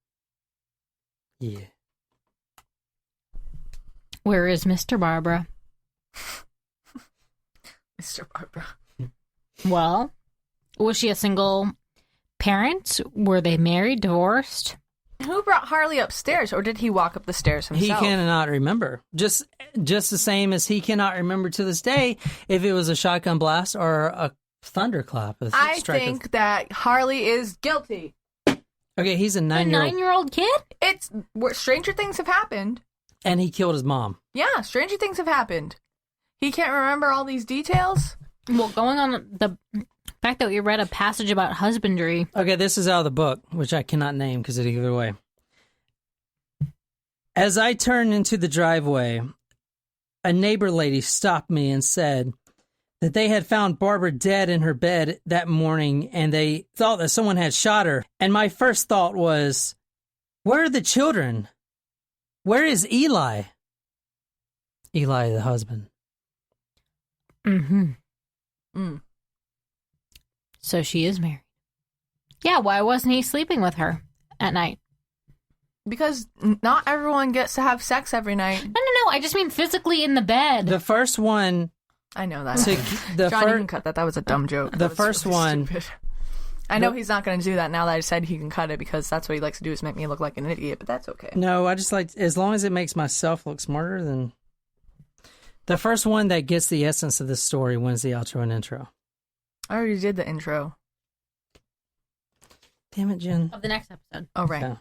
[SPEAKER 1] Yeah.
[SPEAKER 3] Where is Mr. Barbara?
[SPEAKER 2] Mr. Barbara.
[SPEAKER 3] Well, was she a single parent? Were they married, divorced?
[SPEAKER 2] Who brought Harley upstairs, or did he walk up the stairs himself?
[SPEAKER 1] He cannot remember. Just the same as he cannot remember to this day if it was a shotgun blast or a thunderclap.
[SPEAKER 2] I think that Harley is guilty.
[SPEAKER 1] Okay, he's a
[SPEAKER 3] A
[SPEAKER 1] 9-year-old.
[SPEAKER 3] 9-year-old kid?
[SPEAKER 2] It's stranger things have happened.
[SPEAKER 1] And he killed his mom.
[SPEAKER 2] Yeah, stranger things have happened. He can't remember all these details.
[SPEAKER 3] Well, going on the fact that we read a passage about husbandry.
[SPEAKER 1] Okay, this is out of the book, which I cannot name because it either way. As I turned into the driveway, a neighbor lady stopped me and said that they had found Barbara dead in her bed that morning and they thought that someone had shot her. And my first thought was, where are the children? Where is Eli? Eli, the husband.
[SPEAKER 3] Mm-hmm.
[SPEAKER 2] Mm.
[SPEAKER 3] So she is married. Yeah, why wasn't he sleeping with her at night?
[SPEAKER 2] Because not everyone gets to have sex every night.
[SPEAKER 3] No. I just mean physically in the bed.
[SPEAKER 1] The first one...
[SPEAKER 2] I know that.
[SPEAKER 1] John,
[SPEAKER 2] you can cut that. That was a dumb joke.
[SPEAKER 1] The
[SPEAKER 2] That was
[SPEAKER 1] first
[SPEAKER 2] really
[SPEAKER 1] one...
[SPEAKER 2] stupid. I know he's not going to do that now that I said he can cut it because that's what he likes to do is make me look like an idiot, but that's okay.
[SPEAKER 1] No, I just like, as long as it makes myself look smarter, then... The first one that gets the essence of the story wins the outro and intro.
[SPEAKER 2] I already did the intro.
[SPEAKER 1] Damn it, Jen.
[SPEAKER 3] Of the next episode.
[SPEAKER 2] Oh, right.
[SPEAKER 1] Yeah.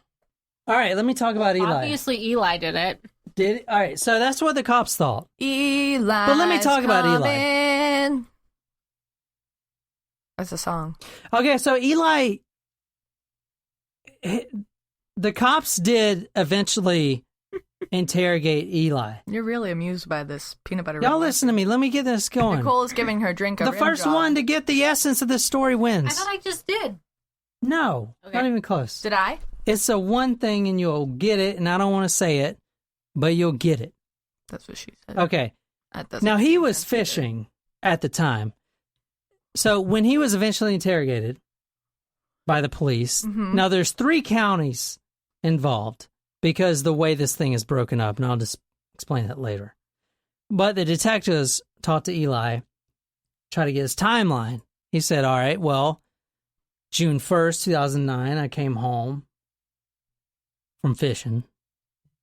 [SPEAKER 1] All right, let me talk about Eli.
[SPEAKER 3] Obviously, Eli did it.
[SPEAKER 1] All right, so that's what the cops thought.
[SPEAKER 2] Eli.
[SPEAKER 1] But let me talk about Eli.
[SPEAKER 2] That's a song.
[SPEAKER 1] Okay, so Eli, the cops did eventually interrogate Eli.
[SPEAKER 2] You're really amused by this peanut butter.
[SPEAKER 1] Y'all listen to me. Let me get this going.
[SPEAKER 2] Nicole is giving her drink.
[SPEAKER 1] The first one to get the essence of the story
[SPEAKER 3] I
[SPEAKER 1] wins.
[SPEAKER 3] thought I just did.
[SPEAKER 1] No,
[SPEAKER 3] Okay.
[SPEAKER 1] not even close.
[SPEAKER 2] Did I?
[SPEAKER 1] It's a one thing and you'll get it, and I don't want to say it, but you'll get it.
[SPEAKER 2] That's what she said.
[SPEAKER 1] Okay.
[SPEAKER 2] That doesn't
[SPEAKER 1] Now, he
[SPEAKER 2] make
[SPEAKER 1] was
[SPEAKER 2] sense either.
[SPEAKER 1] fishing at the time. So when he was eventually interrogated by the police,
[SPEAKER 2] Mhm.
[SPEAKER 1] now there's 3 counties involved because the way this thing is broken up, and I'll just explain that later. But the detectives talked to Eli, try to get his timeline. He said, all right, well, June 1st, 2009, I came home from fishing.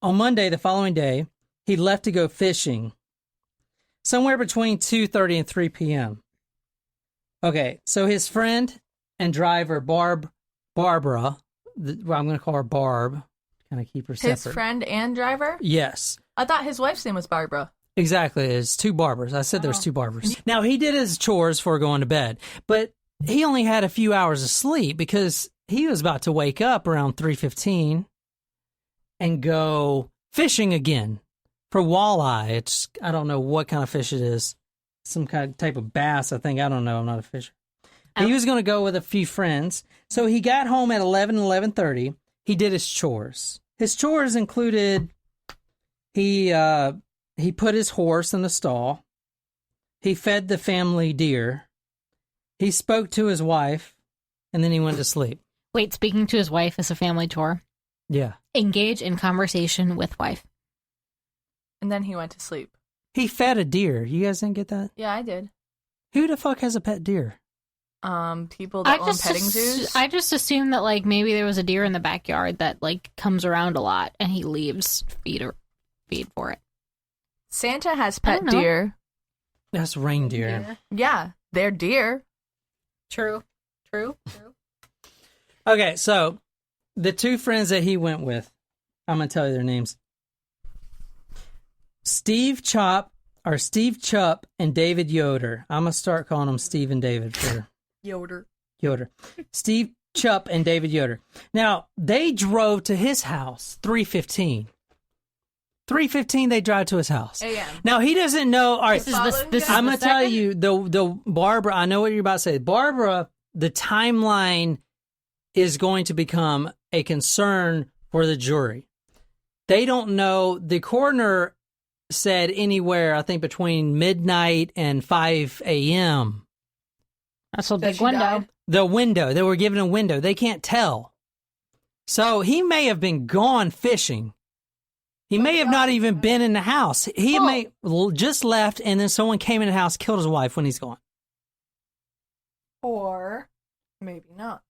[SPEAKER 1] On Monday, the following day, he left to go fishing somewhere between 2:30 and 3 p.m. Okay, so his friend and driver, Barbara, I'm going to call her Barb, kind of keep her separate.
[SPEAKER 2] His friend and driver?
[SPEAKER 1] Yes,
[SPEAKER 2] I thought his wife's name was Barbara.
[SPEAKER 1] exactly. It's 2 Barbers. I said there's 2 Barbers. Now, he did his chores before going to bed, but he only had a few hours of sleep because he was about to wake up around 3:15 and go fishing again for walleye. It's, I don't know what kind of fish it is. Some kind of type of bass, I think. I don't know. I'm not a fisher. But he was going to go with a few friends. So he got home at 11:30. He did his chores. His chores included he put his horse in the stall. He fed the family deer. He spoke to his wife, and then he went to sleep.
[SPEAKER 3] Wait, speaking to his wife is a family chore.
[SPEAKER 1] Yeah.
[SPEAKER 3] Engage in conversation with wife.
[SPEAKER 2] And then he went to sleep.
[SPEAKER 1] He fed a deer. You guys didn't get that?
[SPEAKER 2] Yeah, I did.
[SPEAKER 1] Who the fuck has a pet deer?
[SPEAKER 2] People that own petting zoos.
[SPEAKER 3] I just assumed that like maybe there was a deer in the backyard that like comes around a lot and he leaves feed for it.
[SPEAKER 2] Santa has
[SPEAKER 3] I
[SPEAKER 2] pet
[SPEAKER 3] don't know.
[SPEAKER 2] deer.
[SPEAKER 1] That's reindeer.
[SPEAKER 2] Yeah, they're deer.
[SPEAKER 3] True.
[SPEAKER 1] Okay, so the 2 friends that he went with, I'm going to tell you their names. Steve Chupp and David Yoder. I'm going to start calling them Steve and David for
[SPEAKER 2] Yoder.
[SPEAKER 1] Steve Chupp and David Yoder. Now, they drove to his house 3:15. 3:15 they drive to his house.
[SPEAKER 2] AM.
[SPEAKER 1] Now, he doesn't know. All right,
[SPEAKER 3] This is
[SPEAKER 1] I'm
[SPEAKER 3] the
[SPEAKER 1] going to tell
[SPEAKER 3] second?
[SPEAKER 1] you, the Barbara, I know what you're about to say. Barbara, the timeline is going to become a concern for the jury. They don't know. The coroner said anywhere, I think, between midnight and 5 a.m.
[SPEAKER 3] That's a
[SPEAKER 2] That
[SPEAKER 3] big
[SPEAKER 2] she
[SPEAKER 3] window.
[SPEAKER 2] died?
[SPEAKER 1] The window. They were given a window. They can't tell. So he may have been gone fishing. He may have not even been in the house. He may just left, and then someone came in the house, killed his wife when he's gone.
[SPEAKER 2] Or maybe not.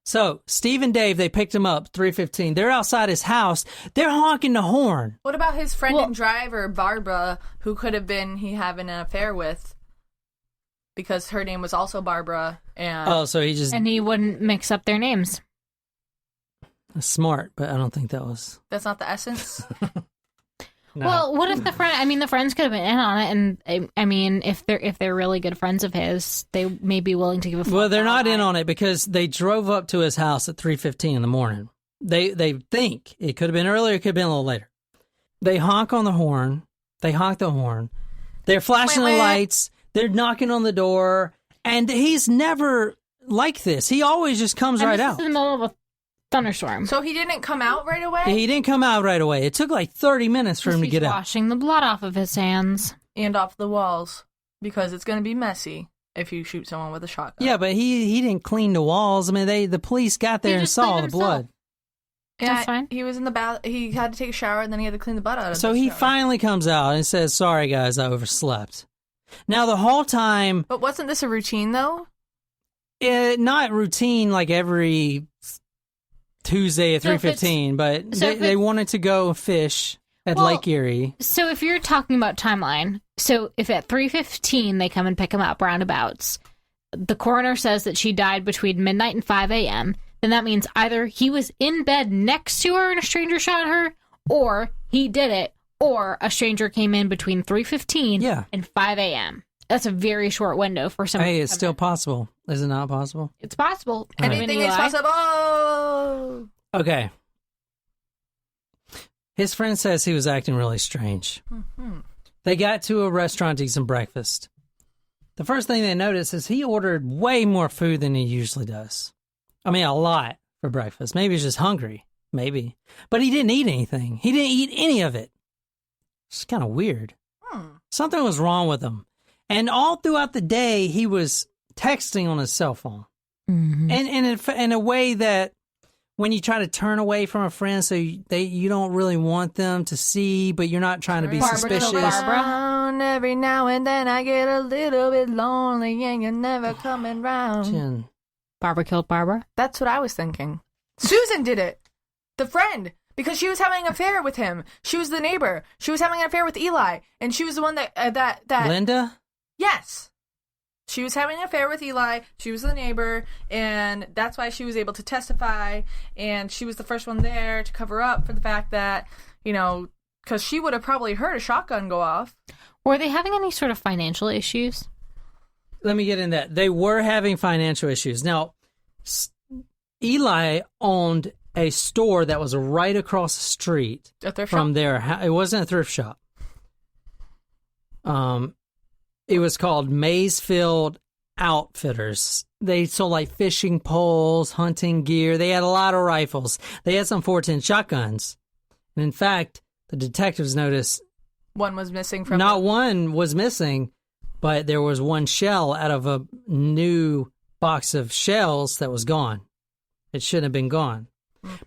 [SPEAKER 1] So Steve and Dave, they picked him up 3:15. They're outside his house. They're honking the horn.
[SPEAKER 2] What about his friend and driver, Barbara, who could have been he having an affair with? Because her name was also Barbara. And
[SPEAKER 1] So he just
[SPEAKER 3] And he wouldn't mix up their names.
[SPEAKER 1] smart, but I don't think that was.
[SPEAKER 2] that's not the essence.
[SPEAKER 1] No.
[SPEAKER 3] Well, what if the friends could have been in on it, and I mean, if they're really good friends of his, they may be willing to give a fuck.
[SPEAKER 1] Well, they're not in on it because they drove up to his house at 3:15 in the morning. They think it could have been earlier, it could have been a little later. They honk on the horn. They honk the horn. They're flashing the lights. They're knocking on the door, and he's never like this. He always just comes right out.
[SPEAKER 3] In the middle of a thunderstorm.
[SPEAKER 2] So he didn't come out right away?
[SPEAKER 1] He didn't come out right away. It took like 30 minutes for him to get out.
[SPEAKER 3] Washing the blood off of his hands.
[SPEAKER 2] And off the walls. Because it's going to be messy if you shoot someone with a shotgun.
[SPEAKER 1] Yeah, but he didn't clean the walls. I mean, the police got there and
[SPEAKER 3] just
[SPEAKER 1] saw
[SPEAKER 3] cleaned
[SPEAKER 1] the blood.
[SPEAKER 3] That's fine.
[SPEAKER 2] He was in the bath. He had to take a shower, and then he had to clean the butt out of
[SPEAKER 1] So
[SPEAKER 2] the
[SPEAKER 1] he
[SPEAKER 2] shower.
[SPEAKER 1] finally comes out and says, "Sorry, guys, I overslept." Now, the whole time,
[SPEAKER 2] But wasn't this a routine, though?
[SPEAKER 1] not routine like every Tuesday at
[SPEAKER 3] So if it's-
[SPEAKER 1] 3:15, but
[SPEAKER 3] so if
[SPEAKER 1] they
[SPEAKER 3] it's-
[SPEAKER 1] wanted to go fish at
[SPEAKER 3] Well,
[SPEAKER 1] Lake Erie.
[SPEAKER 3] So if you're talking about timeline, so if at 3:15 they come and pick him up roundabouts, the coroner says that she died between midnight and 5 a.m., then that means either he was in bed next to her and a stranger shot her, or he did it, or a stranger came in between 3:15 and 5 a.m. That's a very short window for somebody.
[SPEAKER 1] Hey, it's still possible. Is it not possible?
[SPEAKER 3] It's possible.
[SPEAKER 2] Anything is possible.
[SPEAKER 1] Okay. His friend says he was acting really strange.
[SPEAKER 2] Mm-hmm.
[SPEAKER 1] They got to a restaurant to eat some breakfast. The first thing they noticed is he ordered way more food than he usually does. I mean, a lot for breakfast. Maybe he's just hungry. Maybe. But he didn't eat anything. He didn't eat any of it. It's kind of weird. Something was wrong with him. And all throughout the day, he was texting on his cell phone.
[SPEAKER 3] Mm-hmm.
[SPEAKER 1] And in a way that when you try to turn away from a friend so you don't really want them to see, but you're not trying to be
[SPEAKER 3] Barbara
[SPEAKER 1] suspicious.
[SPEAKER 3] killed Barbara.
[SPEAKER 2] Every now and then I get a little bit lonely and you're never coming round.
[SPEAKER 1] Jen.
[SPEAKER 3] Barbara killed Barbara?
[SPEAKER 2] That's what I was thinking. Susan did it. The friend. Because she was having an affair with him. She was the neighbor. She was having an affair with Eli. And she was the one that
[SPEAKER 1] Linda?
[SPEAKER 2] Yes. She was having an affair with Eli. She was the neighbor. And that's why she was able to testify. And she was the first one there to cover up for the fact that, because she would have probably heard a shotgun go off.
[SPEAKER 3] Were they having any sort of financial issues?
[SPEAKER 1] Let me get in that. They were having financial issues. Now, Eli owned a store that was right across the street
[SPEAKER 2] A thrift
[SPEAKER 1] from
[SPEAKER 2] shop?
[SPEAKER 1] there. It wasn't a thrift shop. It was called Maysfield Outfitters. They sold like fishing poles, hunting gear. They had a lot of rifles. They had some 410 shotguns. And in fact, the detectives noticed
[SPEAKER 2] One was missing from
[SPEAKER 1] not one was missing, but there was one shell out of a new box of shells that was gone. It shouldn't have been gone.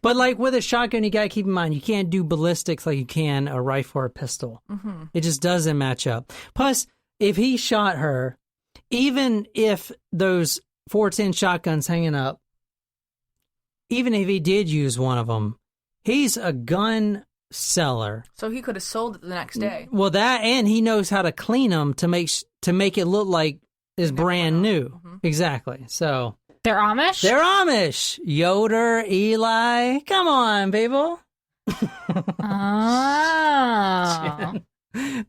[SPEAKER 1] But like with a shotgun, you got to keep in mind, you can't do ballistics like you can a rifle or a pistol.
[SPEAKER 2] Mm-hmm.
[SPEAKER 1] It just doesn't match up. Plus, if he shot her, even if those 410 shotguns hanging up, even if he did use one of them, he's a gun seller.
[SPEAKER 2] So he could have sold it the next day.
[SPEAKER 1] Well, that, and he knows how to clean them to make it look like it's brand new.
[SPEAKER 2] Mm-hmm.
[SPEAKER 1] Exactly. So
[SPEAKER 3] They're Amish?
[SPEAKER 1] they're Amish. Yoder, Eli. Come on, people.
[SPEAKER 3] Oh.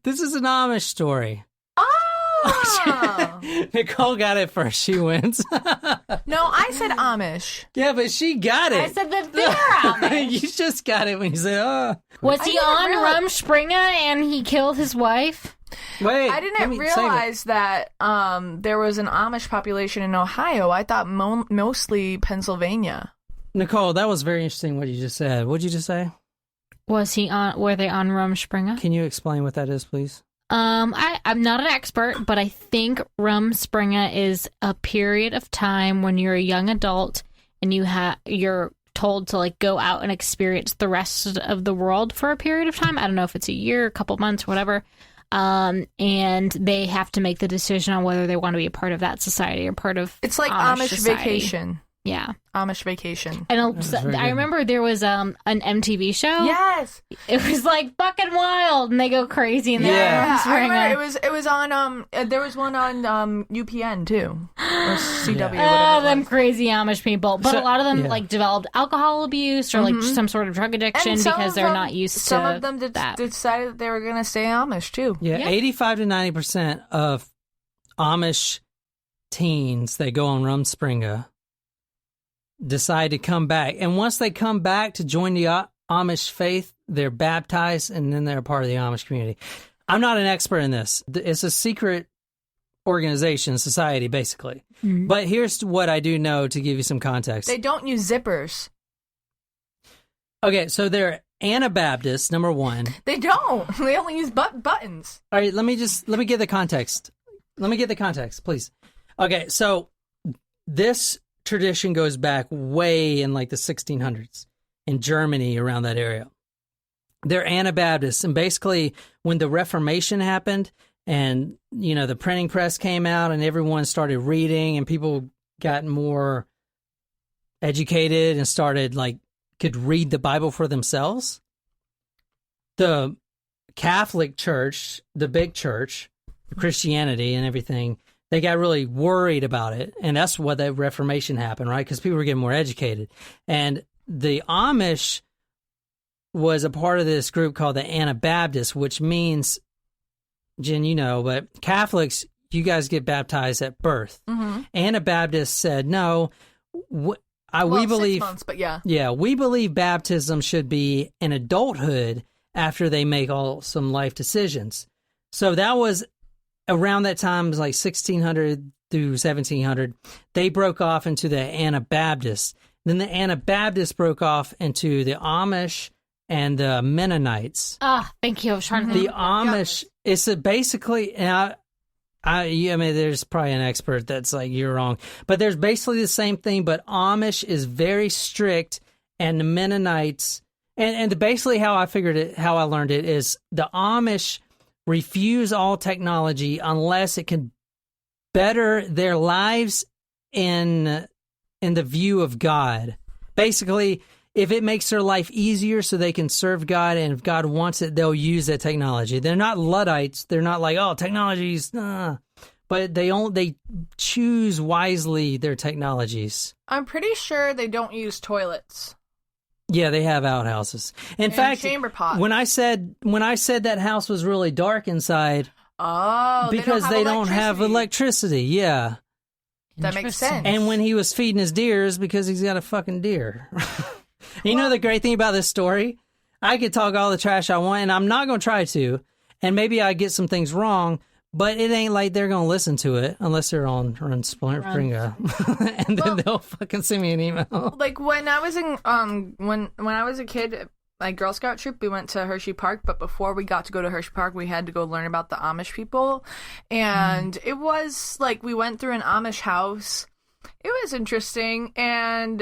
[SPEAKER 1] This is an Amish story.
[SPEAKER 2] Oh!
[SPEAKER 1] Nicole got it first. She wins.
[SPEAKER 2] No, I said Amish.
[SPEAKER 1] Yeah, but she got it.
[SPEAKER 3] I said that they're Amish.
[SPEAKER 1] You just got it when you said, oh.
[SPEAKER 3] Was
[SPEAKER 2] I
[SPEAKER 3] he
[SPEAKER 2] didn't
[SPEAKER 3] on
[SPEAKER 2] realize-
[SPEAKER 3] Rumspringa and he killed his wife?
[SPEAKER 1] Wait.
[SPEAKER 2] I
[SPEAKER 1] let
[SPEAKER 2] didn't
[SPEAKER 1] me save it.
[SPEAKER 2] realize that there was an Amish population in Ohio. I thought mostly Pennsylvania.
[SPEAKER 1] Nicole, that was very interesting what you just said. What'd you just say?
[SPEAKER 3] Were they on Rumspringa?
[SPEAKER 1] Can you explain what that is, please?
[SPEAKER 3] I'm not an expert, but I think Rumspringa is a period of time when you're a young adult and you're told to like go out and experience the rest of the world for a period of time. I don't know if it's a year, a couple months, whatever. And they have to make the decision on whether they want to be a part of that society or part of
[SPEAKER 2] It's like Amish Vacation.
[SPEAKER 3] Yeah.
[SPEAKER 2] Amish Vacation.
[SPEAKER 3] And I remember there was an MTV show.
[SPEAKER 2] Yes.
[SPEAKER 3] It was like fucking wild and they go crazy and
[SPEAKER 2] yeah. I remember it was on there was one on UPN too. Or CW or whatever.
[SPEAKER 3] Them crazy Amish people. But a lot of them like developed alcohol abuse or like some sort of drug addiction because they're not used to
[SPEAKER 2] some of them decided that they were going to stay Amish too.
[SPEAKER 1] Yeah, 85 to 90% of Amish teens that go on Rumspringa decide to come back. And once they come back to join the Amish faith, they're baptized and then they're a part of the Amish community. I'm not an expert in this. It's a secret organization, society, basically. Mm-hmm. But here's what I do know to give you some context.
[SPEAKER 2] They don't use zippers.
[SPEAKER 1] Okay, so they're Anabaptists, number one.
[SPEAKER 2] They don't. They only use buttons.
[SPEAKER 1] All right, let me get the context. Let me get the context, please. Okay, so this tradition goes back way in like the 1600s in Germany, around that area. They're Anabaptists, and basically when the Reformation happened and, you know, the printing press came out and everyone started reading and people got more educated and started could read the Bible for themselves, the Catholic Church, the big church, Christianity and everything, they got really worried about it, and that's what the Reformation happened, right? Because people were getting more educated. And the Amish was a part of this group called the Anabaptists, which means, Jen, you know, but Catholics, you guys get baptized at birth. Mm-hmm. Anabaptists said, no, we believe
[SPEAKER 2] 6 months, but yeah.
[SPEAKER 1] Yeah, we believe baptism should be in adulthood after they make some life decisions. So that was around that time, it was like 1600 through 1700, they broke off into the Anabaptists. Then the Anabaptists broke off into the Amish and the Mennonites.
[SPEAKER 3] Thank you. I was trying to think.
[SPEAKER 1] The Amish, it's basically, and I mean, there's probably an expert that's like, you're wrong. But there's basically the same thing, but Amish is very strict, and the Mennonites, and basically how I learned it is the Amish refuse all technology unless it can better their lives in the view of God. Basically, if it makes their life easier so they can serve God, and if God wants it, they'll use that technology. They're not Luddites. They're not like, oh, technology's, but they choose wisely their technologies.
[SPEAKER 2] I'm pretty sure they don't use toilets.
[SPEAKER 1] Yeah, they have outhouses. In fact,
[SPEAKER 2] chamber pots.
[SPEAKER 1] When I said that house was really dark inside, because they don't have electricity. Yeah,
[SPEAKER 2] that makes sense.
[SPEAKER 1] And when he was feeding his deers, because he's got a fucking deer. You know the great thing about this story? I could talk all the trash I want, and I'm not going to try to. And maybe I get some things wrong, but it ain't like they're going to listen to it unless they're on RedRumspringa. And then they'll fucking send me an email.
[SPEAKER 2] Like when I was in when I was a kid, like Girl Scout troop, we went to Hershey Park, but before we got to go to Hershey Park, we had to go learn about the Amish people. And it was like we went through an Amish house. It was interesting, and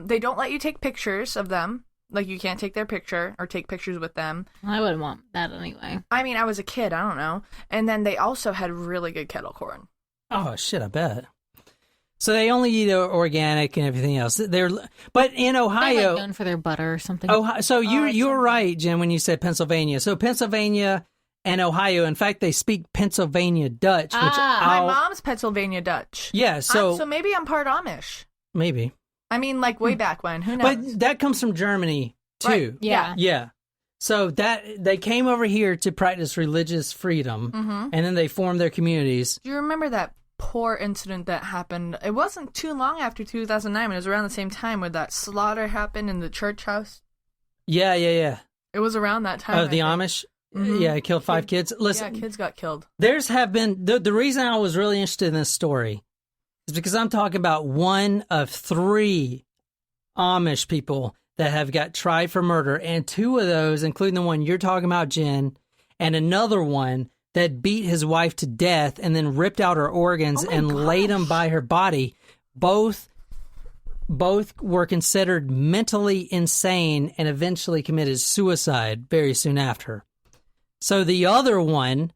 [SPEAKER 2] they don't let you take pictures of them. Like, you can't take their picture or take pictures with them.
[SPEAKER 3] I wouldn't want that anyway.
[SPEAKER 2] I mean, I was a kid. I don't know. And then they also had really good kettle corn.
[SPEAKER 1] Oh, shit, I bet. So they only eat organic and everything else. But in Ohio...
[SPEAKER 3] They're known for their butter or something.
[SPEAKER 1] So you were right, Jen, when you said Pennsylvania. So Pennsylvania and Ohio, in fact, they speak Pennsylvania Dutch. Which
[SPEAKER 2] my mom's Pennsylvania Dutch.
[SPEAKER 1] Yeah,
[SPEAKER 2] so maybe I'm part Amish.
[SPEAKER 1] Maybe.
[SPEAKER 2] I mean, like way back when. Who knows?
[SPEAKER 1] But that comes from Germany, too.
[SPEAKER 2] Right. Yeah.
[SPEAKER 1] Yeah. So they came over here to practice religious freedom, and then they formed their communities.
[SPEAKER 2] Do you remember that poor incident that happened? It wasn't too long after 2009, but it was around the same time where that slaughter happened in the church house.
[SPEAKER 1] Yeah.
[SPEAKER 2] It was around that time.
[SPEAKER 1] Oh, the Amish? Mm-hmm. Yeah, it killed 5 kids. Listen,
[SPEAKER 2] kids got killed.
[SPEAKER 1] There's have been... The reason I was really interested in this story is because I'm talking about one of 3 Amish people that have got tried for murder, and 2 of those, including the one you're talking about, Jen, and another one that beat his wife to death and then ripped out her organs and laid them by her body. Both were considered mentally insane and eventually committed suicide very soon after. So the other one,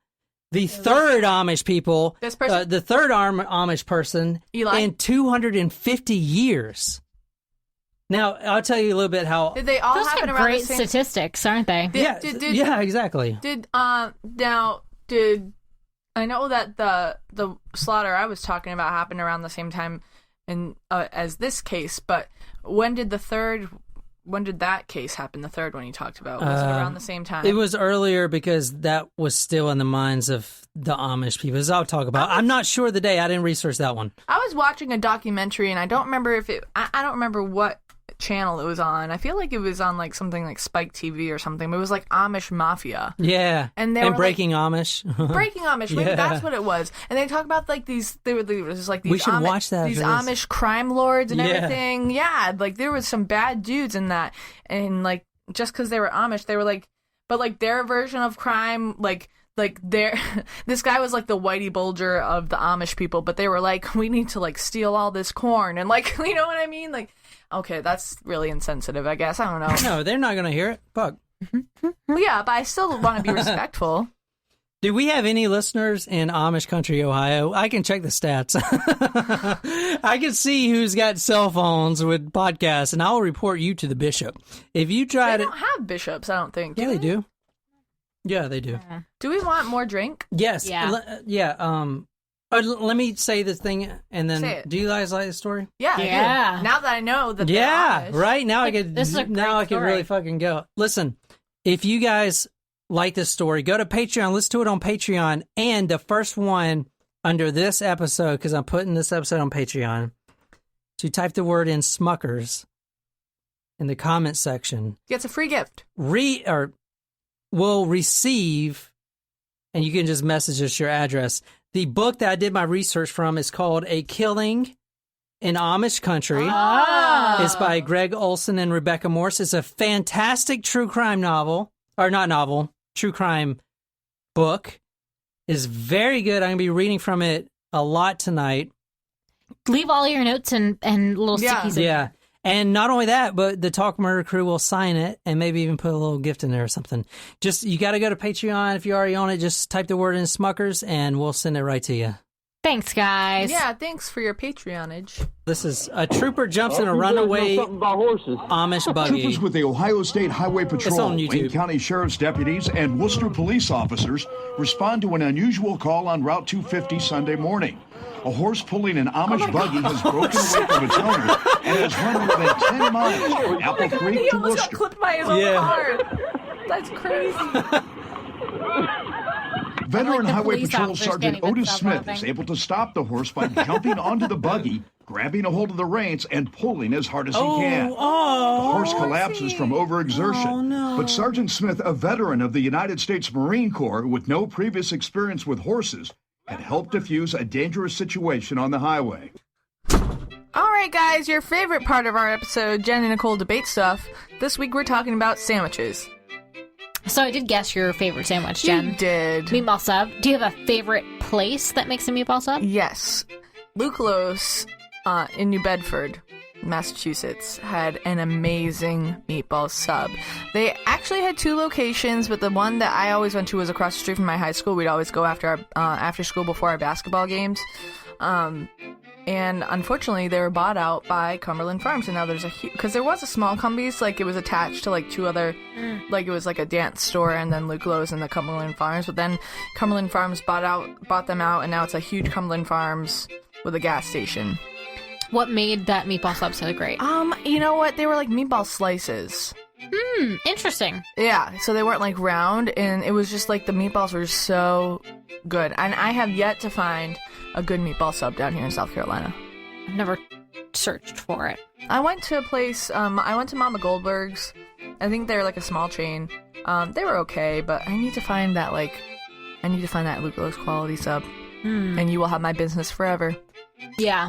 [SPEAKER 1] the third Amish people, the third Amish person,
[SPEAKER 2] Eli?
[SPEAKER 1] in 250 years. Now, I'll tell you a little bit how...
[SPEAKER 2] Did they all
[SPEAKER 3] Those
[SPEAKER 2] happen
[SPEAKER 3] are
[SPEAKER 2] around
[SPEAKER 3] great
[SPEAKER 2] the same...
[SPEAKER 3] statistics, aren't they?
[SPEAKER 1] Yeah, exactly.
[SPEAKER 2] Did I know that the slaughter I was talking about happened around the same time as this case, but when did that case happen, the third one you talked about? Was it around the same time?
[SPEAKER 1] It was earlier because that was still in the minds of the Amish people, as I'll talk about. I'm not sure the day. I didn't research that one.
[SPEAKER 2] I was watching a documentary, and I don't remember I don't remember what channel it was on. I feel like it was on like something like Spike TV or something, but it was like Amish Mafia.
[SPEAKER 1] Yeah.
[SPEAKER 2] And
[SPEAKER 1] Breaking Amish.
[SPEAKER 2] Breaking Amish, maybe that's what it was. And they talk about like there was like these
[SPEAKER 1] we should watch that.
[SPEAKER 2] These Amish crime lords and everything. Yeah, like there was some bad dudes in that. And like just because they were Amish, they were like, but like their version of crime, like this guy was like the Whitey Bulger of the Amish people, but they were like, we need to like steal all this corn and like, you know what I mean? Like, okay, that's really insensitive, I guess. I don't know.
[SPEAKER 1] No, they're not going to hear it. Fuck.
[SPEAKER 2] Well, yeah, but I still want to be respectful.
[SPEAKER 1] Do we have any listeners in Amish country, Ohio? I can check the stats. I can see who's got cell phones with podcasts, and I'll report you to the bishop. If you try
[SPEAKER 2] They don't have bishops, I don't think.
[SPEAKER 1] Yeah, they do. Yeah, they do.
[SPEAKER 2] Do we want more drink?
[SPEAKER 1] Yes.
[SPEAKER 3] Yeah.
[SPEAKER 1] Let me say this thing, and then
[SPEAKER 2] Say it.
[SPEAKER 1] do you guys like the story?
[SPEAKER 2] Yeah. I do. Now that I know that they're Amish.
[SPEAKER 1] Right now I could.
[SPEAKER 3] This is a great
[SPEAKER 1] now I can
[SPEAKER 3] story.
[SPEAKER 1] really fucking go. Listen, if you guys like this story, go to Patreon. Listen to it on Patreon, and the first one under this episode, because I'm putting this episode on Patreon, to type the word in Smuckers in the comment section.
[SPEAKER 2] Gets a free gift.
[SPEAKER 1] Will receive, and you can just message us your address. The book that I did my research from is called A Killing in Amish Country.
[SPEAKER 3] Oh.
[SPEAKER 1] It's by Greg Olson and Rebecca Morse. It's a fantastic true crime novel, or not novel, true crime book. It's very good. I'm going to be reading from it a lot tonight.
[SPEAKER 3] Leave all your notes and little stickies in
[SPEAKER 1] Yeah. And not only that, but the Talk Murder crew will sign it and maybe even put a little gift in there or something. Just, you got to go to Patreon. If you're already on it, just type the word in Smuckers and we'll send it right to you.
[SPEAKER 3] Thanks, guys.
[SPEAKER 2] Yeah, thanks for your Patreonage.
[SPEAKER 1] This is a trooper jumps in a runaway Amish buggy.
[SPEAKER 4] Troopers with the Ohio State Highway Patrol,
[SPEAKER 1] on YouTube.
[SPEAKER 4] Wayne County Sheriff's deputies, and Worcester police officers respond to an unusual call on Route 250 Sunday morning. A horse pulling an Amish buggy has broken away from its owner and has run more than 10 miles from Apple Creek
[SPEAKER 2] He
[SPEAKER 4] to
[SPEAKER 2] almost got
[SPEAKER 4] Worcester.
[SPEAKER 2] clipped by his own car. That's crazy.
[SPEAKER 4] Veteran
[SPEAKER 3] the
[SPEAKER 4] Highway
[SPEAKER 3] police
[SPEAKER 4] Patrol
[SPEAKER 3] officers
[SPEAKER 4] Sergeant
[SPEAKER 3] can't even
[SPEAKER 4] Otis
[SPEAKER 3] stop
[SPEAKER 4] Smith is
[SPEAKER 3] laughing.
[SPEAKER 4] able to stop the horse by jumping onto the buggy, grabbing a hold of the reins, and pulling as hard as he can. The horse collapses from overexertion.
[SPEAKER 1] Oh, no.
[SPEAKER 4] But Sergeant Smith, a veteran of the United States Marine Corps with no previous experience with horses, had helped defuse a dangerous situation on the highway.
[SPEAKER 2] All right, guys, your favorite part of our episode, Jen and Nicole debate stuff. This week we're talking about sandwiches.
[SPEAKER 3] So I did guess your favorite sandwich, Jen.
[SPEAKER 2] You did.
[SPEAKER 3] Meatball sub. Do you have a favorite place that makes a meatball sub?
[SPEAKER 2] Yes. Lukelos in New Bedford, Massachusetts, had an amazing meatball sub. They actually had two locations, but the one that I always went to was across the street from my high school. We'd always go after school before our basketball games. And unfortunately, they were bought out by Cumberland Farms, and now there's because there was a small Cumbies, like it was attached to like two other, like it was like a dance store, and then Lukelos and the Cumberland Farms. But then Cumberland Farms bought them out, and now it's a huge Cumberland Farms with a gas station.
[SPEAKER 3] What made that meatball sub so great?
[SPEAKER 2] You know what? They were like meatball slices.
[SPEAKER 3] Interesting.
[SPEAKER 2] Yeah, so they weren't like round, and it was just like the meatballs were so good. And I have yet to find a good meatball sub down here in South Carolina.
[SPEAKER 3] I've never searched for it.
[SPEAKER 2] I went to a place, I went to Mama Goldberg's. I think they're like a small chain. They were okay, but I need to find that Lukelos quality sub. And you will have my business forever.
[SPEAKER 3] Yeah,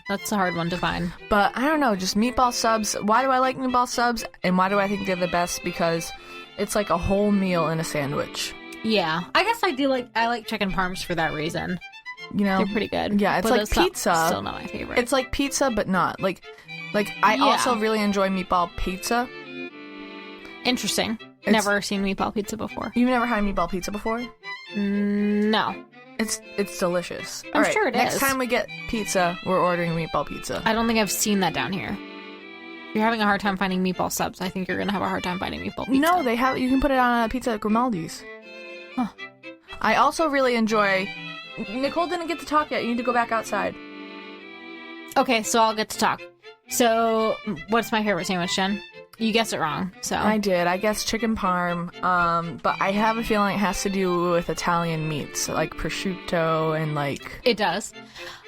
[SPEAKER 3] that's a hard one to find.
[SPEAKER 2] But I don't know, just meatball subs. Why do I like meatball subs? And why do I think they're the best? Because it's like a whole meal in a sandwich.
[SPEAKER 3] Yeah, I guess I like chicken parms for that reason.
[SPEAKER 2] You know,
[SPEAKER 3] They're pretty good.
[SPEAKER 2] Yeah, it's
[SPEAKER 3] but
[SPEAKER 2] like pizza.
[SPEAKER 3] Still not my favorite.
[SPEAKER 2] It's like pizza, but not I also really enjoy meatball pizza.
[SPEAKER 3] Interesting. Never seen meatball pizza before.
[SPEAKER 2] You've never had meatball pizza before?
[SPEAKER 3] No.
[SPEAKER 2] It's delicious.
[SPEAKER 3] I'm sure it is.
[SPEAKER 2] Next time we get pizza, we're ordering meatball pizza.
[SPEAKER 3] I don't think I've seen that down here. If you're having a hard time finding meatball subs, I think you're gonna have a hard time finding meatball pizza.
[SPEAKER 2] No, they have. You can put it on a pizza at Grimaldi's.
[SPEAKER 3] Huh.
[SPEAKER 2] I also really enjoy. Nicole didn't get to talk yet. You need to go back outside.
[SPEAKER 3] Okay, so I'll get to talk. So, what's my favorite sandwich, Jen? You guessed it wrong, so.
[SPEAKER 2] I did. I guess chicken parm, but I have a feeling it has to do with Italian meats, like prosciutto and like...
[SPEAKER 3] It does.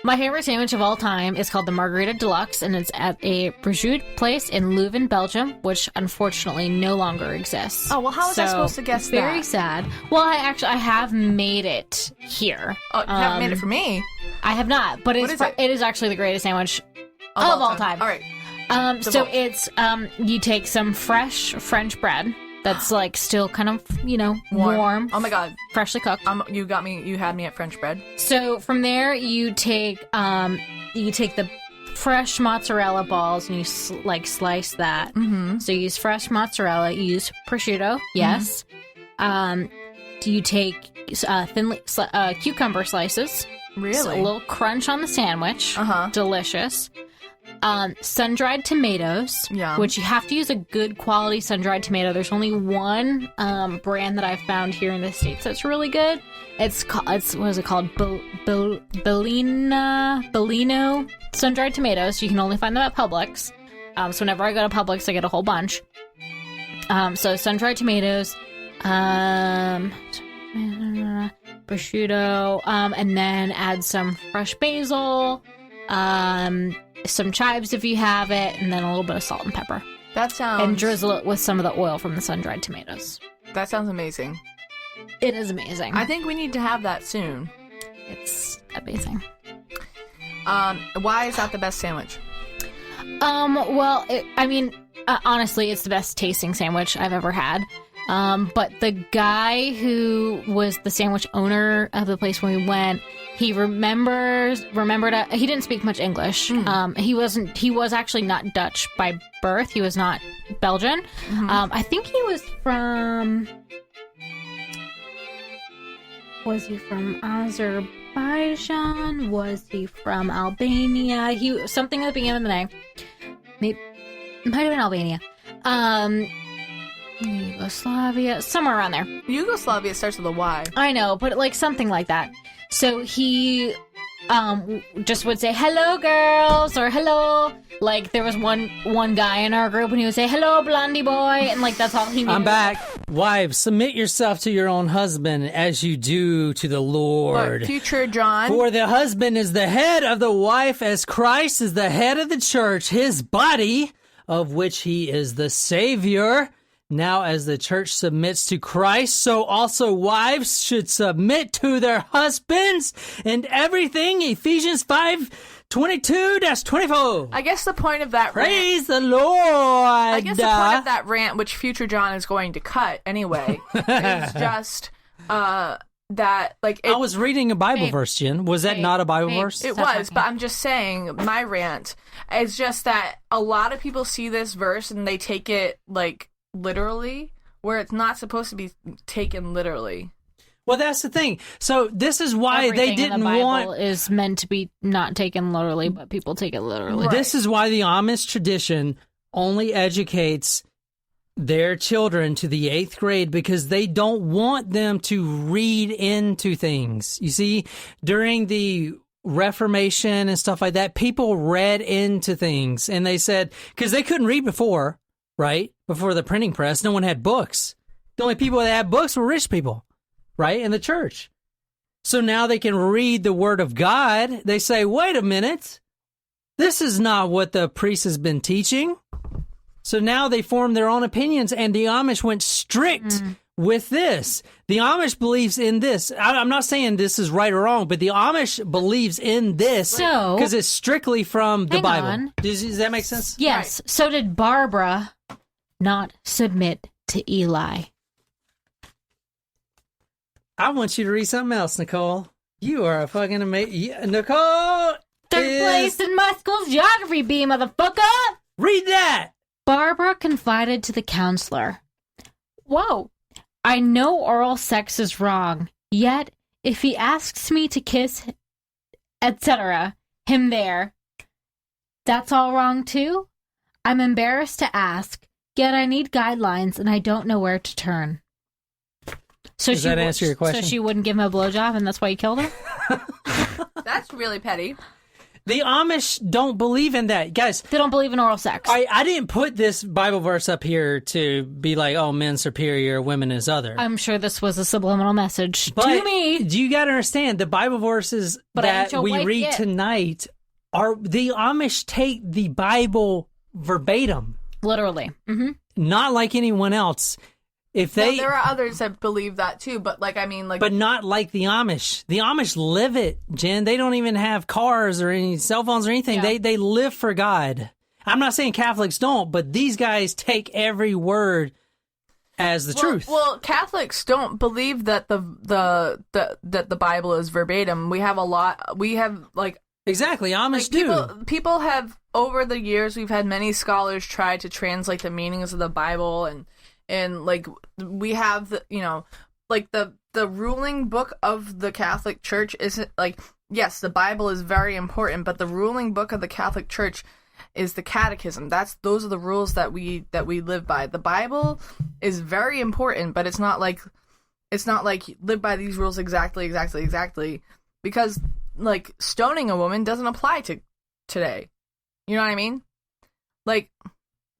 [SPEAKER 3] My favorite sandwich of all time is called the Margarita Deluxe, and it's at a prosciutto place in Leuven, Belgium, which unfortunately no longer exists.
[SPEAKER 2] Oh, well, how was I supposed to guess that?
[SPEAKER 3] Very sad. Well, I have made it here.
[SPEAKER 2] Oh, you haven't made it for me?
[SPEAKER 3] I have not, but it is actually the greatest sandwich of all time.
[SPEAKER 2] All right.
[SPEAKER 3] So it's you take some fresh French bread that's like still kind of, warm.
[SPEAKER 2] Oh my god,
[SPEAKER 3] freshly cooked.
[SPEAKER 2] You had me at French bread.
[SPEAKER 3] So from there you take the fresh mozzarella balls and you slice that. Mm-hmm. So you use fresh mozzarella, you use prosciutto, yes. Mm-hmm. You take thinly cucumber slices.
[SPEAKER 2] Really?
[SPEAKER 3] So a little crunch on the sandwich. Delicious. Sun-dried tomatoes, which you have to use a good quality sun-dried tomato. There's only one brand that I've found here in the States that's really good. It's what is it called? Bellino sun-dried tomatoes. You can only find them at Publix. So whenever I go to Publix, I get a whole bunch. So sun-dried tomatoes, prosciutto, and then add some fresh basil, some chives if you have it, and then a little bit of salt and pepper. And drizzle it with some of the oil from the sun-dried tomatoes.
[SPEAKER 2] That sounds amazing.
[SPEAKER 3] It is amazing.
[SPEAKER 2] I think we need to have that soon.
[SPEAKER 3] It's amazing.
[SPEAKER 2] Why is that the best sandwich?
[SPEAKER 3] Well, honestly, it's the best tasting sandwich I've ever had. But the guy who was the sandwich owner of the place when we went, he remembered, he didn't speak much English. He was actually not Dutch by birth. He was not Belgian. Mm-hmm. I think he was from Azerbaijan? Was he from Albania? Something at the beginning of the name. Maybe, it might have been Albania. Yugoslavia, somewhere around there.
[SPEAKER 2] Yugoslavia starts with a Y.
[SPEAKER 3] I know, but like something like that. So he just would say, "Hello, girls," or "Hello." Like there was one guy in our group, and he would say, "Hello, blondie boy," and like that's all he knew.
[SPEAKER 1] I'm back. Wives, submit yourself to your own husband as you do to the Lord.
[SPEAKER 2] But future John.
[SPEAKER 1] For the husband is the head of the wife, as Christ is the head of the church, his body, of which he is the Savior. Now, as the church submits to Christ, so also wives should submit to their husbands and everything. Ephesians 5:22-24.
[SPEAKER 2] I guess the point of that
[SPEAKER 1] Praise the Lord.
[SPEAKER 2] I guess the point of that rant, which future John is going to cut anyway, is just that like
[SPEAKER 1] I was reading a Bible verse, Jen. Was that not a Bible verse?
[SPEAKER 2] It was, but I'm just saying my rant is just that a lot of people see this verse and they take it like literally, where it's not supposed to be taken literally.
[SPEAKER 1] Well, that's the thing. So this is why
[SPEAKER 3] everything
[SPEAKER 1] they didn't
[SPEAKER 3] in the Bible
[SPEAKER 1] want
[SPEAKER 3] is meant to be not taken literally, but people take it literally.
[SPEAKER 2] Right.
[SPEAKER 1] This is why the Amish tradition only educates their children to the 8th grade, because they don't want them to read into things. You see, during the Reformation and stuff like that, people read into things, and they said, because they couldn't read before, right? Before the printing press, no one had books. The only people that had books were rich people, right? In the church. So now they can read the Word of God. They say, wait a minute. This is not what the priest has been teaching. So now they form their own opinions, and the Amish went strict with this. The Amish believes in this. I'm not saying this is right or wrong, but the Amish believes in this because it's strictly from the Bible. Does that make sense?
[SPEAKER 3] Yes. Right. So did Barbara not submit to Eli?
[SPEAKER 1] I want you to read something else, Nicole. You are a fucking amazing... Nicole!
[SPEAKER 3] Third place in my school's geography bee, motherfucker!
[SPEAKER 1] Read that!
[SPEAKER 3] Barbara confided to the counselor. Whoa, I know oral sex is wrong, yet if he asks me to kiss, etc., him there, that's all wrong too? I'm embarrassed to ask, yet I need guidelines and I don't know where to turn. So
[SPEAKER 1] Does that answer your question?
[SPEAKER 3] So she wouldn't give him a blowjob and that's why you killed her?
[SPEAKER 2] That's really petty.
[SPEAKER 1] The Amish don't believe in that. Guys,
[SPEAKER 3] They don't believe in oral sex.
[SPEAKER 1] I didn't put this Bible verse up here to be like, oh, men's superior, women is other.
[SPEAKER 3] I'm sure this was a subliminal message
[SPEAKER 1] But
[SPEAKER 3] to me.
[SPEAKER 1] you got to understand, the Bible verses
[SPEAKER 3] But I ain't
[SPEAKER 1] that
[SPEAKER 3] your
[SPEAKER 1] we
[SPEAKER 3] wife
[SPEAKER 1] read
[SPEAKER 3] yet.
[SPEAKER 1] tonight are the Amish take the Bible verbatim,
[SPEAKER 3] Literally. Mm-hmm.
[SPEAKER 1] not like anyone else. If
[SPEAKER 2] No,
[SPEAKER 1] they,
[SPEAKER 2] there are others that believe that too, but like I mean, like
[SPEAKER 1] but not like the Amish. The Amish live it, Jen. They don't even have cars or any cell phones or anything.
[SPEAKER 3] Yeah.
[SPEAKER 1] They live for God. I'm not saying Catholics don't, but these guys take every word as the truth.
[SPEAKER 2] Well, Catholics don't believe that the Bible is verbatim. We have like
[SPEAKER 1] Exactly, Amish do.
[SPEAKER 2] people have over the years. We've had many scholars try to translate the meanings of the Bible, and like we have like the ruling book of the Catholic Church isn't like, yes, the Bible is very important, but the ruling book of the Catholic Church is the Catechism. Those are the rules that we live by. The Bible is very important, but it's not like live by these rules exactly, because like stoning a woman doesn't apply to today. You know what I mean? Like,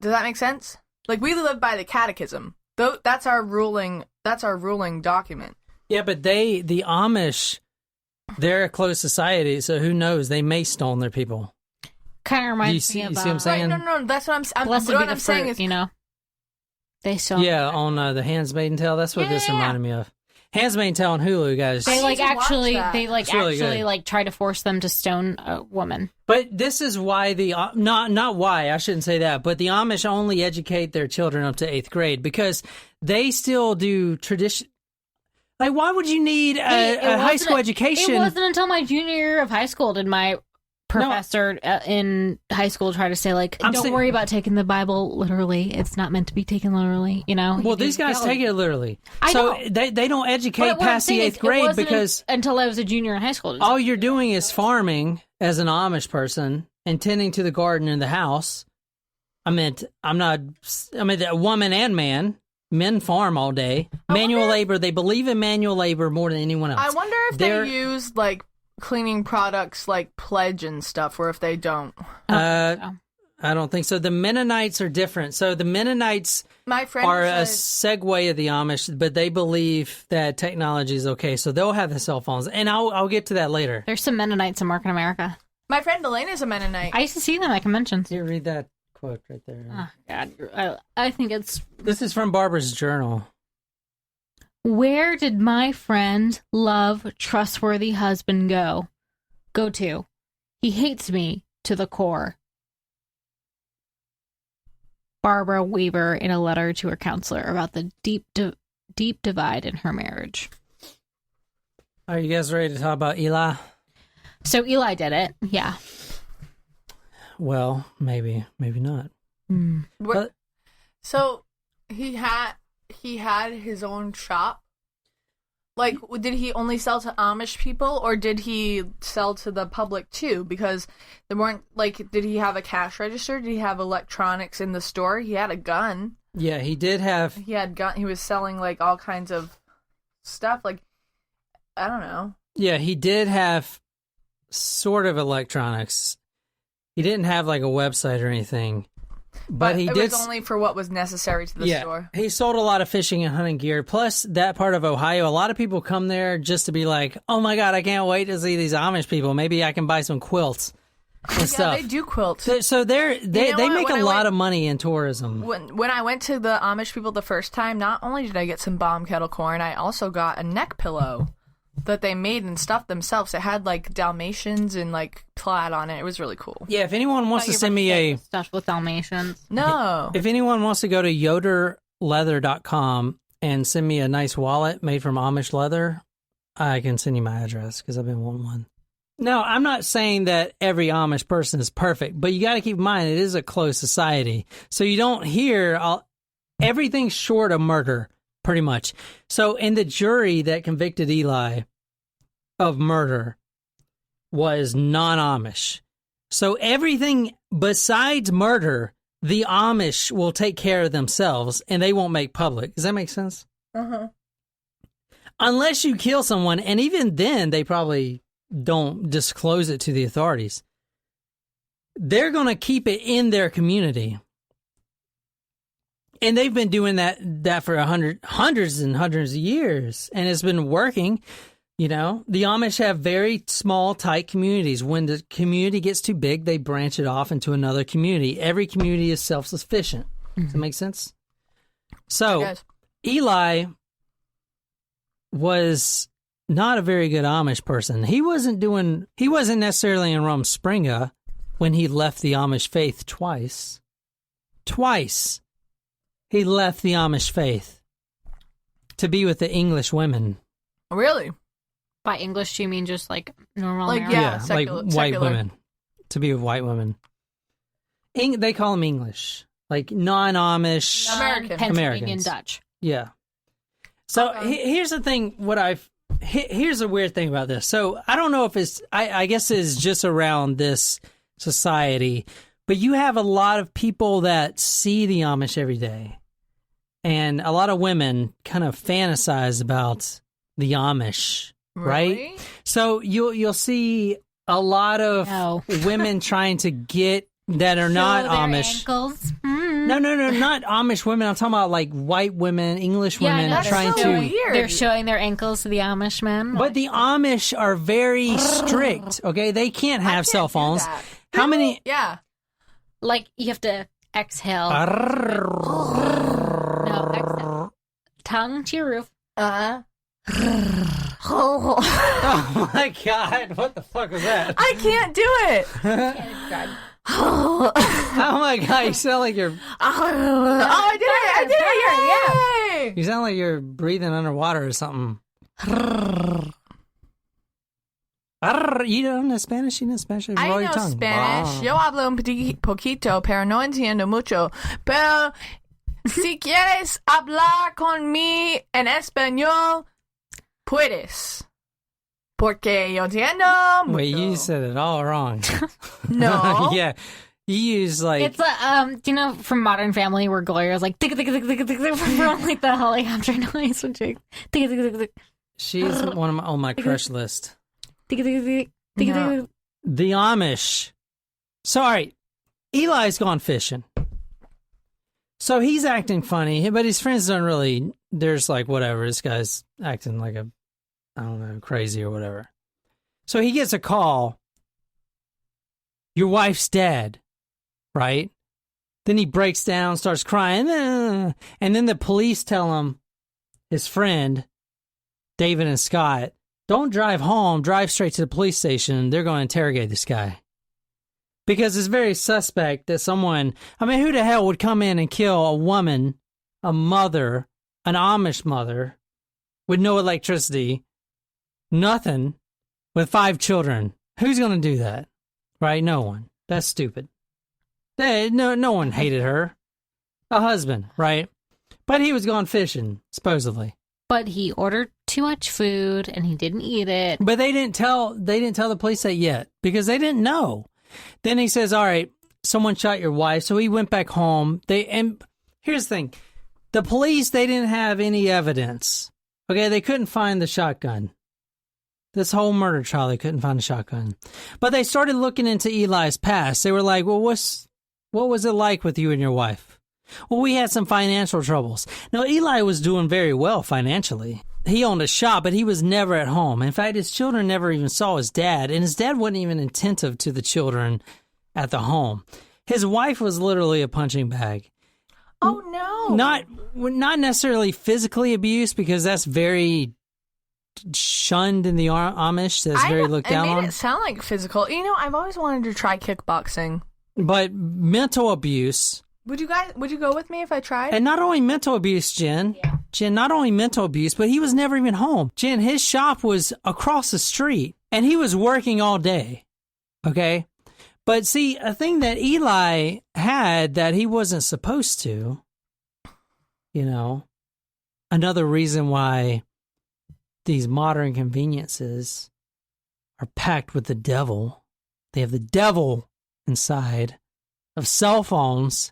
[SPEAKER 2] does that make sense? Like, we live by the Catechism. That's our ruling document.
[SPEAKER 1] Yeah, but the Amish, they're a closed society, so who knows? They may stone their people.
[SPEAKER 3] Kind of reminds
[SPEAKER 1] You see
[SPEAKER 3] me of
[SPEAKER 1] what I'm saying?
[SPEAKER 2] Right, no, that's what I'm
[SPEAKER 3] Blessed
[SPEAKER 2] what
[SPEAKER 3] be the
[SPEAKER 2] I'm saying
[SPEAKER 3] fruit,
[SPEAKER 2] is,
[SPEAKER 3] you know. They still
[SPEAKER 1] Yeah, on the Handmaid's Tale. That's what this
[SPEAKER 2] Yeah.
[SPEAKER 1] reminded me of. Handmaid's Tale on Hulu, guys.
[SPEAKER 3] They
[SPEAKER 2] I
[SPEAKER 3] like
[SPEAKER 2] need to watch
[SPEAKER 3] actually
[SPEAKER 2] that.
[SPEAKER 3] they like
[SPEAKER 1] It's really
[SPEAKER 3] actually
[SPEAKER 1] good.
[SPEAKER 3] like try to force them to stone a woman.
[SPEAKER 1] But this is why not why, I shouldn't say that, but the Amish only educate their children up to 8th grade because they still do tradition. Like, why would you need
[SPEAKER 3] Hey,
[SPEAKER 1] a high
[SPEAKER 3] wasn't-
[SPEAKER 1] school education?
[SPEAKER 3] It wasn't until my junior year of high school did my professor in high school try to say like,
[SPEAKER 1] I'm
[SPEAKER 3] don't
[SPEAKER 1] saying-
[SPEAKER 3] worry about taking the Bible literally. It's not meant to be taken literally. You know.
[SPEAKER 1] Well, these guys take it literally.
[SPEAKER 3] I
[SPEAKER 1] so
[SPEAKER 3] know.
[SPEAKER 1] they don't educate
[SPEAKER 3] But what I'm
[SPEAKER 1] past the
[SPEAKER 3] saying is,
[SPEAKER 1] 8th
[SPEAKER 3] it
[SPEAKER 1] grade
[SPEAKER 3] wasn't
[SPEAKER 1] because
[SPEAKER 3] until I was a junior in high school.
[SPEAKER 1] all you're doing is farming as an Amish person and tending to the garden in the house. I mean, a woman and man. Men farm all day. Manual labor. They believe in manual labor more than anyone else.
[SPEAKER 2] I wonder if
[SPEAKER 1] They're-
[SPEAKER 2] they use like cleaning products like Pledge and stuff, or if they don't.
[SPEAKER 1] I don't think so. The Mennonites are different. So the Mennonites
[SPEAKER 2] My friend
[SPEAKER 1] are a
[SPEAKER 2] said,
[SPEAKER 1] segue of the Amish, but they believe that technology is okay. So they'll have the cell phones, and I'll get to that later.
[SPEAKER 3] There's some Mennonites in Market America.
[SPEAKER 2] my friend Elaine is a Mennonite.
[SPEAKER 3] I used to see them at conventions.
[SPEAKER 1] Here, read that quote right there.
[SPEAKER 3] Oh, God, I think it's.
[SPEAKER 1] This is from Barbara's journal.
[SPEAKER 3] Where did my friend, love, trustworthy husband go to? He hates me to the core. Barbara Weaver in a letter to her counselor about the deep divide in her marriage.
[SPEAKER 1] Are you guys ready to talk about Eli?
[SPEAKER 3] So Eli did it. Yeah.
[SPEAKER 1] Well, maybe not.
[SPEAKER 2] What- so he had his own shop. Like, did he only sell to Amish people, or did he sell to the public too? Because there weren't like, did he have a cash register? Did he have electronics in the store? He had a gun.
[SPEAKER 1] Yeah, he did have.
[SPEAKER 2] He had gun. He was selling like all kinds of stuff. Like, I don't know.
[SPEAKER 1] Yeah, he did have sort of electronics. He didn't have like a website or anything, but he
[SPEAKER 2] it
[SPEAKER 1] did.
[SPEAKER 2] was only for what was necessary to the store.
[SPEAKER 1] He sold a lot of fishing and hunting gear. Plus, that part of Ohio, a lot of people come there just to be like, "Oh my God, I can't wait to see these Amish people. Maybe I can buy some quilts and
[SPEAKER 2] Yeah,
[SPEAKER 1] stuff."
[SPEAKER 2] they do quilt.
[SPEAKER 1] So they
[SPEAKER 2] know what?
[SPEAKER 1] make
[SPEAKER 2] When
[SPEAKER 1] a
[SPEAKER 2] I
[SPEAKER 1] lot
[SPEAKER 2] went-
[SPEAKER 1] of money in tourism.
[SPEAKER 2] When I went to the Amish people the first time, not only did I get some bomb kettle corn, I also got a neck pillow that they made and stuffed themselves. It had like Dalmatians and like plaid on it. It was really cool.
[SPEAKER 1] Yeah, if anyone wants to send me a,
[SPEAKER 3] stuff with Dalmatians.
[SPEAKER 2] No.
[SPEAKER 1] if anyone wants to go to yoderleather.com and send me a nice wallet made from Amish leather, I can send you my address because I've been wanting one. No, I'm not saying that every Amish person is perfect, but you got to keep in mind it is a closed society. So you don't hear everything short of murder, pretty much. So in the jury that convicted Eli of murder was non-Amish. So everything besides murder, the Amish will take care of themselves and they won't make public. Does that make sense?
[SPEAKER 2] Uh-huh.
[SPEAKER 1] Unless you kill someone, and even then they probably don't disclose it to the authorities. They're going to keep it in their community. And they've been doing that for hundreds and hundreds of years, and it's been working. You know, the Amish have very small, tight communities. When the community gets too big, they branch it off into another community. Every community is self-sufficient. Does that make sense? So, Eli was not a very good Amish person. He wasn't necessarily in RedRumspringa when he left the Amish faith twice. Twice he left the Amish faith to be with the English women.
[SPEAKER 2] Really?
[SPEAKER 3] By English, do you mean just like normal?
[SPEAKER 2] Like,
[SPEAKER 3] American?
[SPEAKER 2] yeah, secular,
[SPEAKER 1] like white women. To be with white women. They call them English. Like non-Amish.
[SPEAKER 2] American.
[SPEAKER 3] Pennsylvanian
[SPEAKER 1] Americans.
[SPEAKER 3] Dutch.
[SPEAKER 1] Yeah. So here's the thing. Here's a weird thing about this. So I don't know if it's. I guess it's just around this society, but you have a lot of people that see the Amish every day, and a lot of women kind of fantasize about the Amish, right?
[SPEAKER 2] Really?
[SPEAKER 1] So you'll see a lot of women trying to get that are not Amish.
[SPEAKER 3] Ankles.
[SPEAKER 1] No, not Amish women. I'm talking about like white women, English women trying
[SPEAKER 2] so
[SPEAKER 1] to.
[SPEAKER 2] weird.
[SPEAKER 3] They're showing their ankles to the Amish men.
[SPEAKER 1] But the Amish are very strict. Okay, they can't have cell phones. How many?
[SPEAKER 2] Yeah.
[SPEAKER 3] Like you have to exhale. No, exhale. Tongue to your roof.
[SPEAKER 1] Oh my God! What the fuck was that?
[SPEAKER 2] I can't do it.
[SPEAKER 1] Oh my God! You sound like you're.
[SPEAKER 2] I did it! Yay!
[SPEAKER 1] You sound like you're breathing underwater or something. You don't know Spanish? You know Spanish?
[SPEAKER 2] I
[SPEAKER 1] Roll your
[SPEAKER 2] know
[SPEAKER 1] tongue.
[SPEAKER 2] Spanish.
[SPEAKER 1] Wow.
[SPEAKER 2] Yo hablo un poquito, pero no entiendo mucho. Pero si quieres hablar con mí en español, puedes. Porque yo entiendo mucho.
[SPEAKER 1] Wait, you said it all wrong.
[SPEAKER 2] No.
[SPEAKER 1] Yeah. You use like.
[SPEAKER 3] It's do you know from Modern Family where Gloria's like tick tick tick tick tick tick from like the helicopter noise when she tick tick tick tick.
[SPEAKER 1] She's one of my on my crush list.
[SPEAKER 3] Tick tick tick tick tick.
[SPEAKER 1] The Amish. Sorry, Eli's gone fishing. So he's acting funny, but his friends don't really. There's like whatever. This guy's acting like I don't know, crazy or whatever. So he gets a call. Your wife's dead, right? Then he breaks down, starts crying, and then the police tell him, his friend, David and Scott, don't drive home, drive straight to the police station. They're going to interrogate this guy. Because it's very suspect that someone, I mean, who the hell would come in and kill a woman, a mother, an Amish mother, with no electricity, nothing, with 5 children? Who's going to do that? Right? No one. That's stupid. No one hated her. A husband, right? But he was gone fishing, supposedly.
[SPEAKER 3] But he ordered too much food and he didn't eat it.
[SPEAKER 1] But they didn't tell the police that yet because they didn't know. Then he says, all right, someone shot your wife. So he went back home. And here's the thing. The police, they didn't have any evidence. Okay, they couldn't find the shotgun. This whole murder trial, they couldn't find a shotgun. But they started looking into Eli's past. They were like, well, what was it like with you and your wife? Well, we had some financial troubles. Now, Eli was doing very well financially. He owned a shop, but he was never at home. In fact, his children never even saw his dad, and his dad wasn't even attentive to the children at the home. His wife was literally a punching bag.
[SPEAKER 2] Oh, no.
[SPEAKER 1] Not necessarily physically abused, because that's very shunned in the Amish. That's very looked down on.
[SPEAKER 2] It made it sound like physical. You know, I've always wanted to try kickboxing.
[SPEAKER 1] But mental abuse,
[SPEAKER 2] Would you go with me if I tried?
[SPEAKER 1] And not only mental abuse, Jen. Yeah. Jen, not only mental abuse, but he was never even home. Jen, his shop was across the street, and he was working all day. Okay? But see, a thing that Eli had that he wasn't supposed to, another reason why these modern conveniences are packed with the devil. They have the devil inside of cell phones.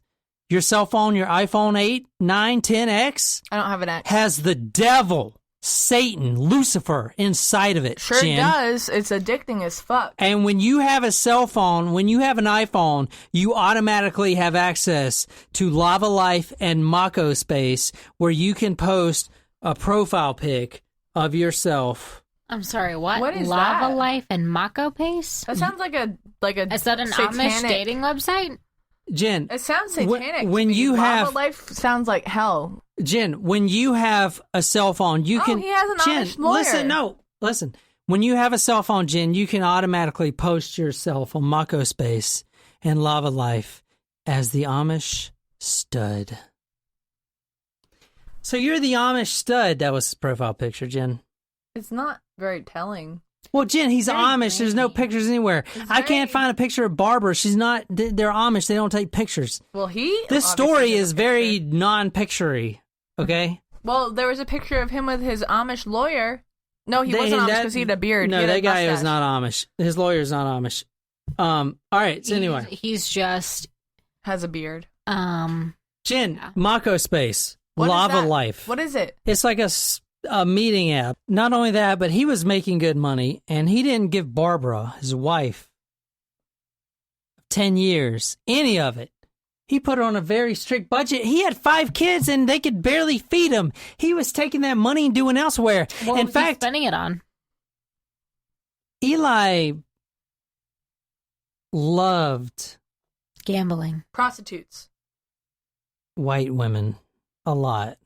[SPEAKER 1] Your cell phone, your iPhone 8, 9, 10X.
[SPEAKER 2] I don't have an X.
[SPEAKER 1] Has the devil, Satan, Lucifer inside of it.
[SPEAKER 2] Sure
[SPEAKER 1] Jen.
[SPEAKER 2] It does. It's addicting as fuck.
[SPEAKER 1] And when you have a cell phone, when you have an iPhone, you automatically have access to Lava Life and Mako Space, where you can post a profile pic of yourself.
[SPEAKER 3] I'm sorry, what?
[SPEAKER 2] What is
[SPEAKER 3] Lava
[SPEAKER 2] that?
[SPEAKER 3] Life and Mako Pace?
[SPEAKER 2] That sounds like a
[SPEAKER 3] Is that an
[SPEAKER 2] satanic...
[SPEAKER 3] Amish dating website?
[SPEAKER 1] Jen,
[SPEAKER 2] It sounds satanic.
[SPEAKER 1] when you
[SPEAKER 2] Lava
[SPEAKER 1] have
[SPEAKER 2] Life sounds like hell.
[SPEAKER 1] Jen, when you have a cell phone, you can.
[SPEAKER 2] He has an
[SPEAKER 1] Jen,
[SPEAKER 2] Amish lawyer.
[SPEAKER 1] listen. When you have a cell phone, Jen, you can automatically post yourself on Mako Space and Lava Life as the Amish Stud. So you're the Amish Stud. That was his profile picture, Jen.
[SPEAKER 2] It's not very telling.
[SPEAKER 1] Well, Jen, he's
[SPEAKER 3] Very
[SPEAKER 1] Amish. There's no
[SPEAKER 3] grainy.
[SPEAKER 1] pictures anywhere. I can't find a picture of Barbara. She's not. They're Amish. They don't take pictures.
[SPEAKER 2] Well,
[SPEAKER 1] This story is very non-picture-y. Okay.
[SPEAKER 2] Well, there was a picture of him with his Amish lawyer. No, he wasn't Amish because he had a beard.
[SPEAKER 1] No,
[SPEAKER 2] He had
[SPEAKER 1] that
[SPEAKER 2] a
[SPEAKER 1] guy was
[SPEAKER 2] mustache.
[SPEAKER 1] not Amish. His lawyer's not Amish. All right. So anyway,
[SPEAKER 3] He's just
[SPEAKER 2] Has a beard.
[SPEAKER 1] Jen,
[SPEAKER 3] Yeah.
[SPEAKER 1] Mako Space,
[SPEAKER 2] What is
[SPEAKER 1] Lava
[SPEAKER 2] that?
[SPEAKER 1] Life.
[SPEAKER 2] What is it?
[SPEAKER 1] It's like a meeting app. Not only that, but he was making good money, and he didn't give Barbara, his wife, 10 years, any of it. He put her on a very strict budget. He had 5 kids, and they could barely feed him. He was taking that money and doing elsewhere.
[SPEAKER 3] what
[SPEAKER 1] In
[SPEAKER 3] was he
[SPEAKER 1] fact,
[SPEAKER 3] spending it on?
[SPEAKER 1] Eli loved
[SPEAKER 3] Gambling.
[SPEAKER 2] Prostitutes.
[SPEAKER 1] white women a lot.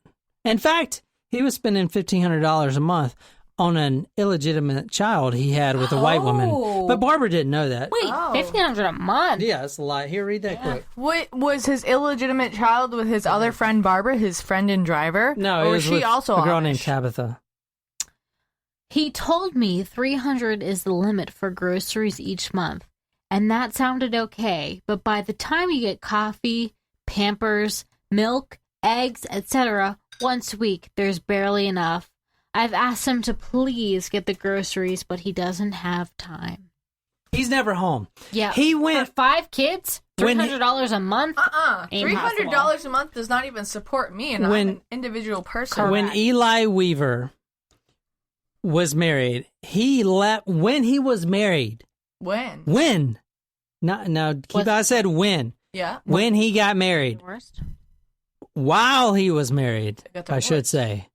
[SPEAKER 1] In fact, he was spending $1,500 a month on an illegitimate child he had with a white woman.
[SPEAKER 2] Oh.
[SPEAKER 1] But Barbara didn't know that.
[SPEAKER 3] Wait,
[SPEAKER 2] Oh.
[SPEAKER 3] $1,500 a month?
[SPEAKER 1] Yeah, that's a lie. Here, read that quick.
[SPEAKER 2] What was his illegitimate child with his other friend Barbara, his friend and driver?
[SPEAKER 1] No,
[SPEAKER 2] or
[SPEAKER 1] it was
[SPEAKER 2] she
[SPEAKER 1] with
[SPEAKER 2] also
[SPEAKER 1] a girl
[SPEAKER 2] Amish?
[SPEAKER 1] named Tabitha.
[SPEAKER 3] He told me 300 is the limit for groceries each month, and that sounded okay, but by the time you get coffee, Pampers, milk, eggs, etc., once a week, there's barely enough. I've asked him to please get the groceries, but he doesn't have time.
[SPEAKER 1] He's never home.
[SPEAKER 3] Yeah.
[SPEAKER 1] He
[SPEAKER 3] For
[SPEAKER 1] went
[SPEAKER 3] 5 kids?
[SPEAKER 1] when he-
[SPEAKER 3] $300 a month? Ain't
[SPEAKER 2] $300 a month does not even support me, and
[SPEAKER 1] When-
[SPEAKER 2] I'm an individual person.
[SPEAKER 3] Correct.
[SPEAKER 1] when Eli Weaver was married. He left when he was married.
[SPEAKER 2] When?
[SPEAKER 1] When? Not now. Keep I said when.
[SPEAKER 2] Yeah.
[SPEAKER 1] When he got married.
[SPEAKER 3] Divorced?
[SPEAKER 1] While he was married,
[SPEAKER 2] They got
[SPEAKER 1] I should
[SPEAKER 2] divorced.
[SPEAKER 1] say.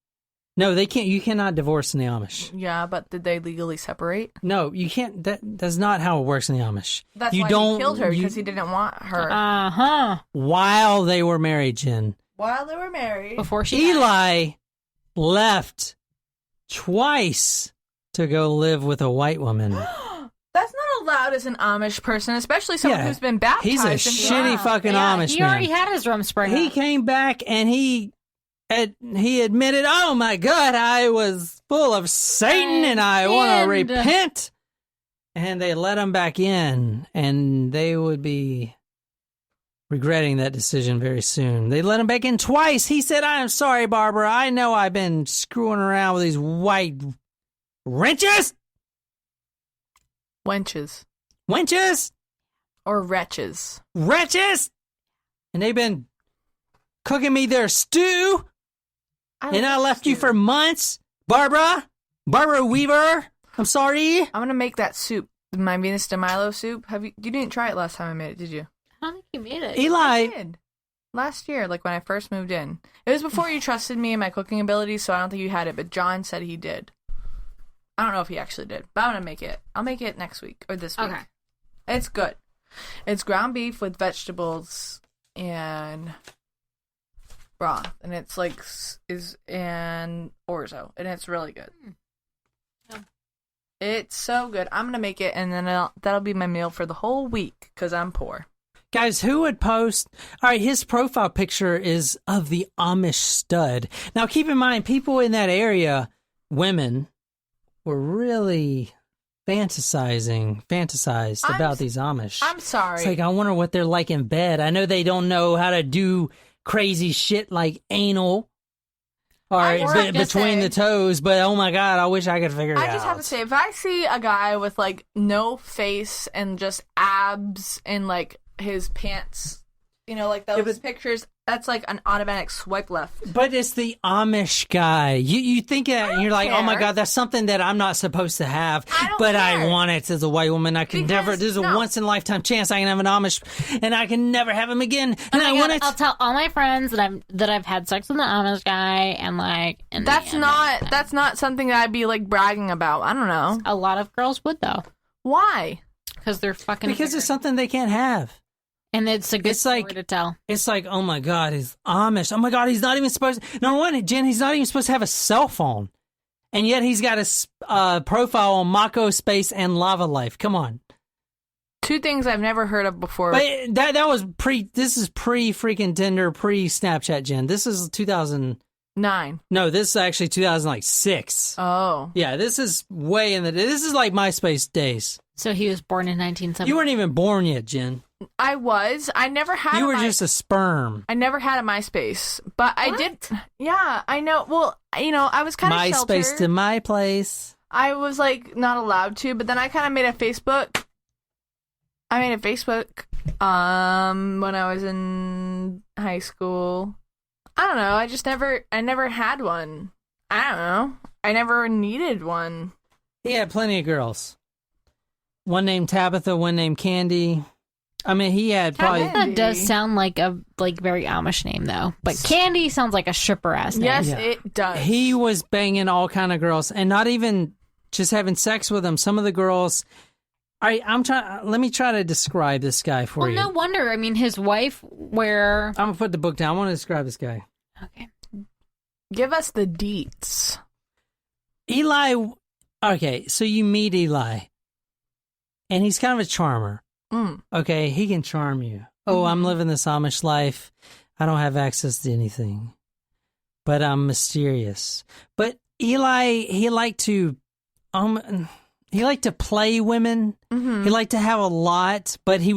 [SPEAKER 1] No, they can't. You cannot divorce in the Amish.
[SPEAKER 2] Yeah, but did they legally separate?
[SPEAKER 1] No, you can't. That's not how it works in the Amish.
[SPEAKER 2] That's
[SPEAKER 1] you
[SPEAKER 2] why
[SPEAKER 1] don't,
[SPEAKER 2] he killed her,
[SPEAKER 1] you-
[SPEAKER 2] because he didn't want her.
[SPEAKER 3] Uh-huh.
[SPEAKER 1] While they were married, Jen.
[SPEAKER 2] While they were married.
[SPEAKER 3] Before she died.
[SPEAKER 1] Eli left twice to go live with a white woman.
[SPEAKER 2] That's not allowed as an Amish person, especially someone
[SPEAKER 1] Yeah,
[SPEAKER 2] who's been baptized.
[SPEAKER 1] He's a
[SPEAKER 2] into
[SPEAKER 1] shitty
[SPEAKER 2] Islam.
[SPEAKER 1] fucking
[SPEAKER 3] Yeah,
[SPEAKER 1] Amish
[SPEAKER 3] he
[SPEAKER 1] man.
[SPEAKER 3] already had his Rumspringa.
[SPEAKER 1] He came back and he admitted, "Oh my God, I was full of Satan and I want to
[SPEAKER 3] And-
[SPEAKER 1] repent." And they let him back in, and they would be regretting that decision very soon. They let him back in twice. He said, "I am sorry, Barbara. I know I've been screwing around with these white wrenches,
[SPEAKER 2] Wenches.
[SPEAKER 1] wenches,
[SPEAKER 2] Or wretches.
[SPEAKER 1] wretches, and they've been cooking me their stew." And I left you for months, Barbara Weaver. I'm sorry.
[SPEAKER 2] I'm gonna make that soup. My Venus de Milo soup. You didn't try it last time I made it, did you?
[SPEAKER 3] I don't think he made it.
[SPEAKER 1] Eli,
[SPEAKER 2] I did. Last year, like when I first moved in. It was before you trusted me and my cooking abilities, so I don't think you had it, but John said he did. I don't know if he actually did, but I'm gonna make it. I'll make it next week or this week.
[SPEAKER 3] Okay.
[SPEAKER 2] It's good. It's ground beef with vegetables and broth, and it's like and orzo, and it's really good.
[SPEAKER 3] Yeah.
[SPEAKER 2] It's so good. I'm gonna make it, and then that'll be my meal for the whole week because I'm poor.
[SPEAKER 1] Guys, who would post? All right, his profile picture is of the Amish Stud. Now, keep in mind, people in that area, women, were really fantasized about these Amish.
[SPEAKER 2] I'm sorry.
[SPEAKER 1] It's like, I wonder what they're like in bed. I know they don't know how to do crazy shit like anal or between the toes, but oh my God, I wish I could figure it out.
[SPEAKER 2] I just have to say, if I see a guy with like no face and just abs and like his pants, like those pictures, that's like an automatic swipe left.
[SPEAKER 1] But it's the Amish guy. You think that and you're like,
[SPEAKER 2] care.
[SPEAKER 1] oh my God, that's something that I'm not supposed to have, but I want it as a white woman. I can never, this is a once in a lifetime chance I can have an Amish and I can never have him again. And I want it.
[SPEAKER 3] I'll tell all my friends that I've had sex with an Amish guy and like,
[SPEAKER 2] that's not something that I'd be like bragging about. I don't know.
[SPEAKER 3] A lot of girls would though.
[SPEAKER 2] Why?
[SPEAKER 3] Because they're fucking
[SPEAKER 1] Because it's something they can't have.
[SPEAKER 3] And it's a good story to tell.
[SPEAKER 1] It's like, oh my God, he's Amish. Oh my God, he's not even supposed to. Number one, Jen, he's not even supposed to have a cell phone. And yet he's got a profile on Mako Space and Lava Life. Come on.
[SPEAKER 2] Two things I've never heard of before.
[SPEAKER 1] But that was this is pre-freaking Tinder, pre-Snapchat, Jen. This is 2009. No, this is actually 2006.
[SPEAKER 2] Oh.
[SPEAKER 1] Yeah, this is way in this is like MySpace days.
[SPEAKER 3] So he was born in 1970.
[SPEAKER 1] You weren't even born yet, Jen.
[SPEAKER 2] I was. I never had.
[SPEAKER 1] You were just a sperm.
[SPEAKER 2] I never had a MySpace, but I did. Yeah, I know. Well, I was kind of
[SPEAKER 1] MySpace
[SPEAKER 2] sheltered.
[SPEAKER 1] to my place.
[SPEAKER 2] I was like not allowed to, but then I kind of made a Facebook. I made a Facebook when I was in high school. I don't know. I never had one. I don't know. I never needed one.
[SPEAKER 1] He had plenty of girls. One named Tabitha, one named Candy. I mean, he had probably...
[SPEAKER 3] Tabitha does sound like a very Amish name, though. But Candy sounds like a stripper-ass name.
[SPEAKER 2] Yes, it does.
[SPEAKER 1] He was banging all kind of girls, and not even just having sex with them. Some of the girls... All right, let me try to describe this guy for you.
[SPEAKER 3] Well, no wonder. I mean, his wife, where...
[SPEAKER 1] I'm going to put the book down. I want to describe this guy.
[SPEAKER 3] Okay.
[SPEAKER 2] Give us the deets.
[SPEAKER 1] Eli... Okay, so you meet Eli. And he's kind of a charmer. Okay, he can charm you. Oh, I'm living this Amish life. I don't have access to anything. But I'm mysterious. But Eli, he liked to play women. Mm-hmm. He liked to have a lot, but he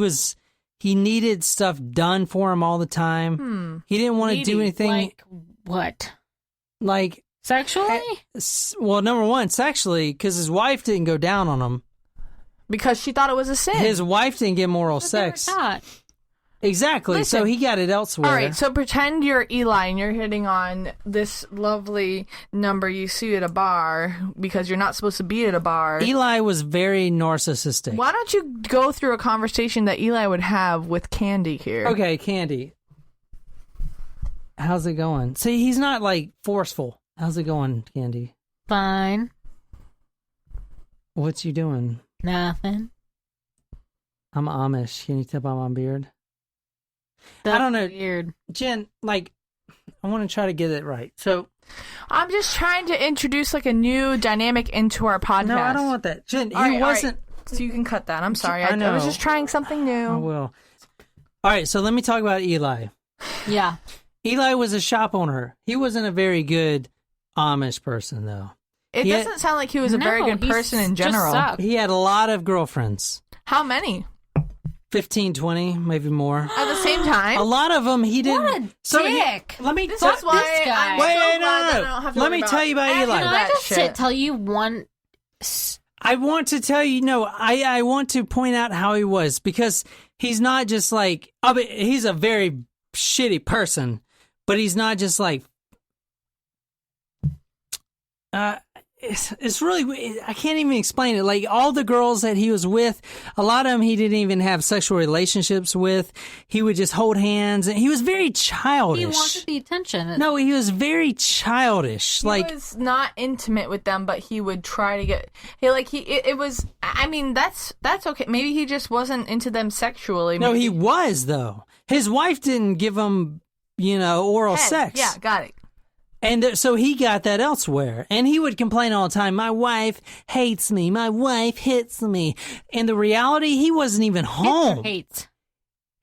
[SPEAKER 1] needed stuff done for him all the time. He didn't want to do anything.
[SPEAKER 3] Like what?
[SPEAKER 1] Like
[SPEAKER 3] sexually?
[SPEAKER 1] Well, number one, sexually, because his wife didn't go down on him.
[SPEAKER 2] Because she thought it was a sin.
[SPEAKER 1] His wife didn't get moral sex. Exactly.
[SPEAKER 2] Listen,
[SPEAKER 1] so he got it elsewhere.
[SPEAKER 2] All right. So pretend you're Eli and you're hitting on this lovely number you see at a bar because you're not supposed to be at a bar.
[SPEAKER 1] Eli was very narcissistic.
[SPEAKER 2] Why don't you go through a conversation that Eli would have with Candy here?
[SPEAKER 1] Okay, Candy. How's it going? See, he's not like forceful. How's it going, Candy?
[SPEAKER 3] Fine.
[SPEAKER 1] What's you doing?
[SPEAKER 3] Nothing.
[SPEAKER 1] I'm Amish. Can you tip on my beard?
[SPEAKER 3] That's
[SPEAKER 1] I don't know.
[SPEAKER 3] Weird.
[SPEAKER 1] Jen, like, I want to try to get it right. So,
[SPEAKER 2] I'm just trying to introduce like a new dynamic into our podcast.
[SPEAKER 1] No, I don't want that. Jen,
[SPEAKER 2] all
[SPEAKER 1] he
[SPEAKER 2] right,
[SPEAKER 1] wasn't.
[SPEAKER 2] Right. So you can cut that. I'm sorry.
[SPEAKER 1] I know.
[SPEAKER 2] I was just trying something new.
[SPEAKER 1] I will. All right, so let me talk about Eli.
[SPEAKER 3] Yeah.
[SPEAKER 1] Eli was a shop owner. He wasn't a very good Amish person, though.
[SPEAKER 2] It doesn't sound like he was a very good person in general.
[SPEAKER 1] He had a lot of girlfriends.
[SPEAKER 2] How many?
[SPEAKER 1] 15, 20, maybe more.
[SPEAKER 2] At the same time?
[SPEAKER 1] A lot of them he didn't.
[SPEAKER 3] What a dick.
[SPEAKER 1] Let me
[SPEAKER 2] this is why
[SPEAKER 3] this guy.
[SPEAKER 2] I'm
[SPEAKER 1] Wait,
[SPEAKER 2] so
[SPEAKER 1] no,
[SPEAKER 2] glad
[SPEAKER 1] no,
[SPEAKER 2] that
[SPEAKER 1] no.
[SPEAKER 2] I don't have to
[SPEAKER 1] Let
[SPEAKER 2] worry
[SPEAKER 1] me tell you about Eli.
[SPEAKER 3] Can I just tell you one...
[SPEAKER 1] I want to tell you, no, I want to point out how he was, because he's not just like, I mean, he's a very shitty person, but he's not just like, it's really, I can't even explain it. Like, all the girls that he was with, a lot of them he didn't even have sexual relationships with. He would just hold hands, and he was very childish.
[SPEAKER 3] He wanted the attention.
[SPEAKER 1] No, he was very childish.
[SPEAKER 2] He was not intimate with them, but he would try to get. It was. I mean, that's okay. Maybe he just wasn't into them sexually.
[SPEAKER 1] No, he was though. His wife didn't give him, oral sex.
[SPEAKER 2] Yeah, got it.
[SPEAKER 1] And so he got that elsewhere. And he would complain all the time, my wife hates me, my wife hits me. And the reality, he wasn't even home.
[SPEAKER 3] Hates.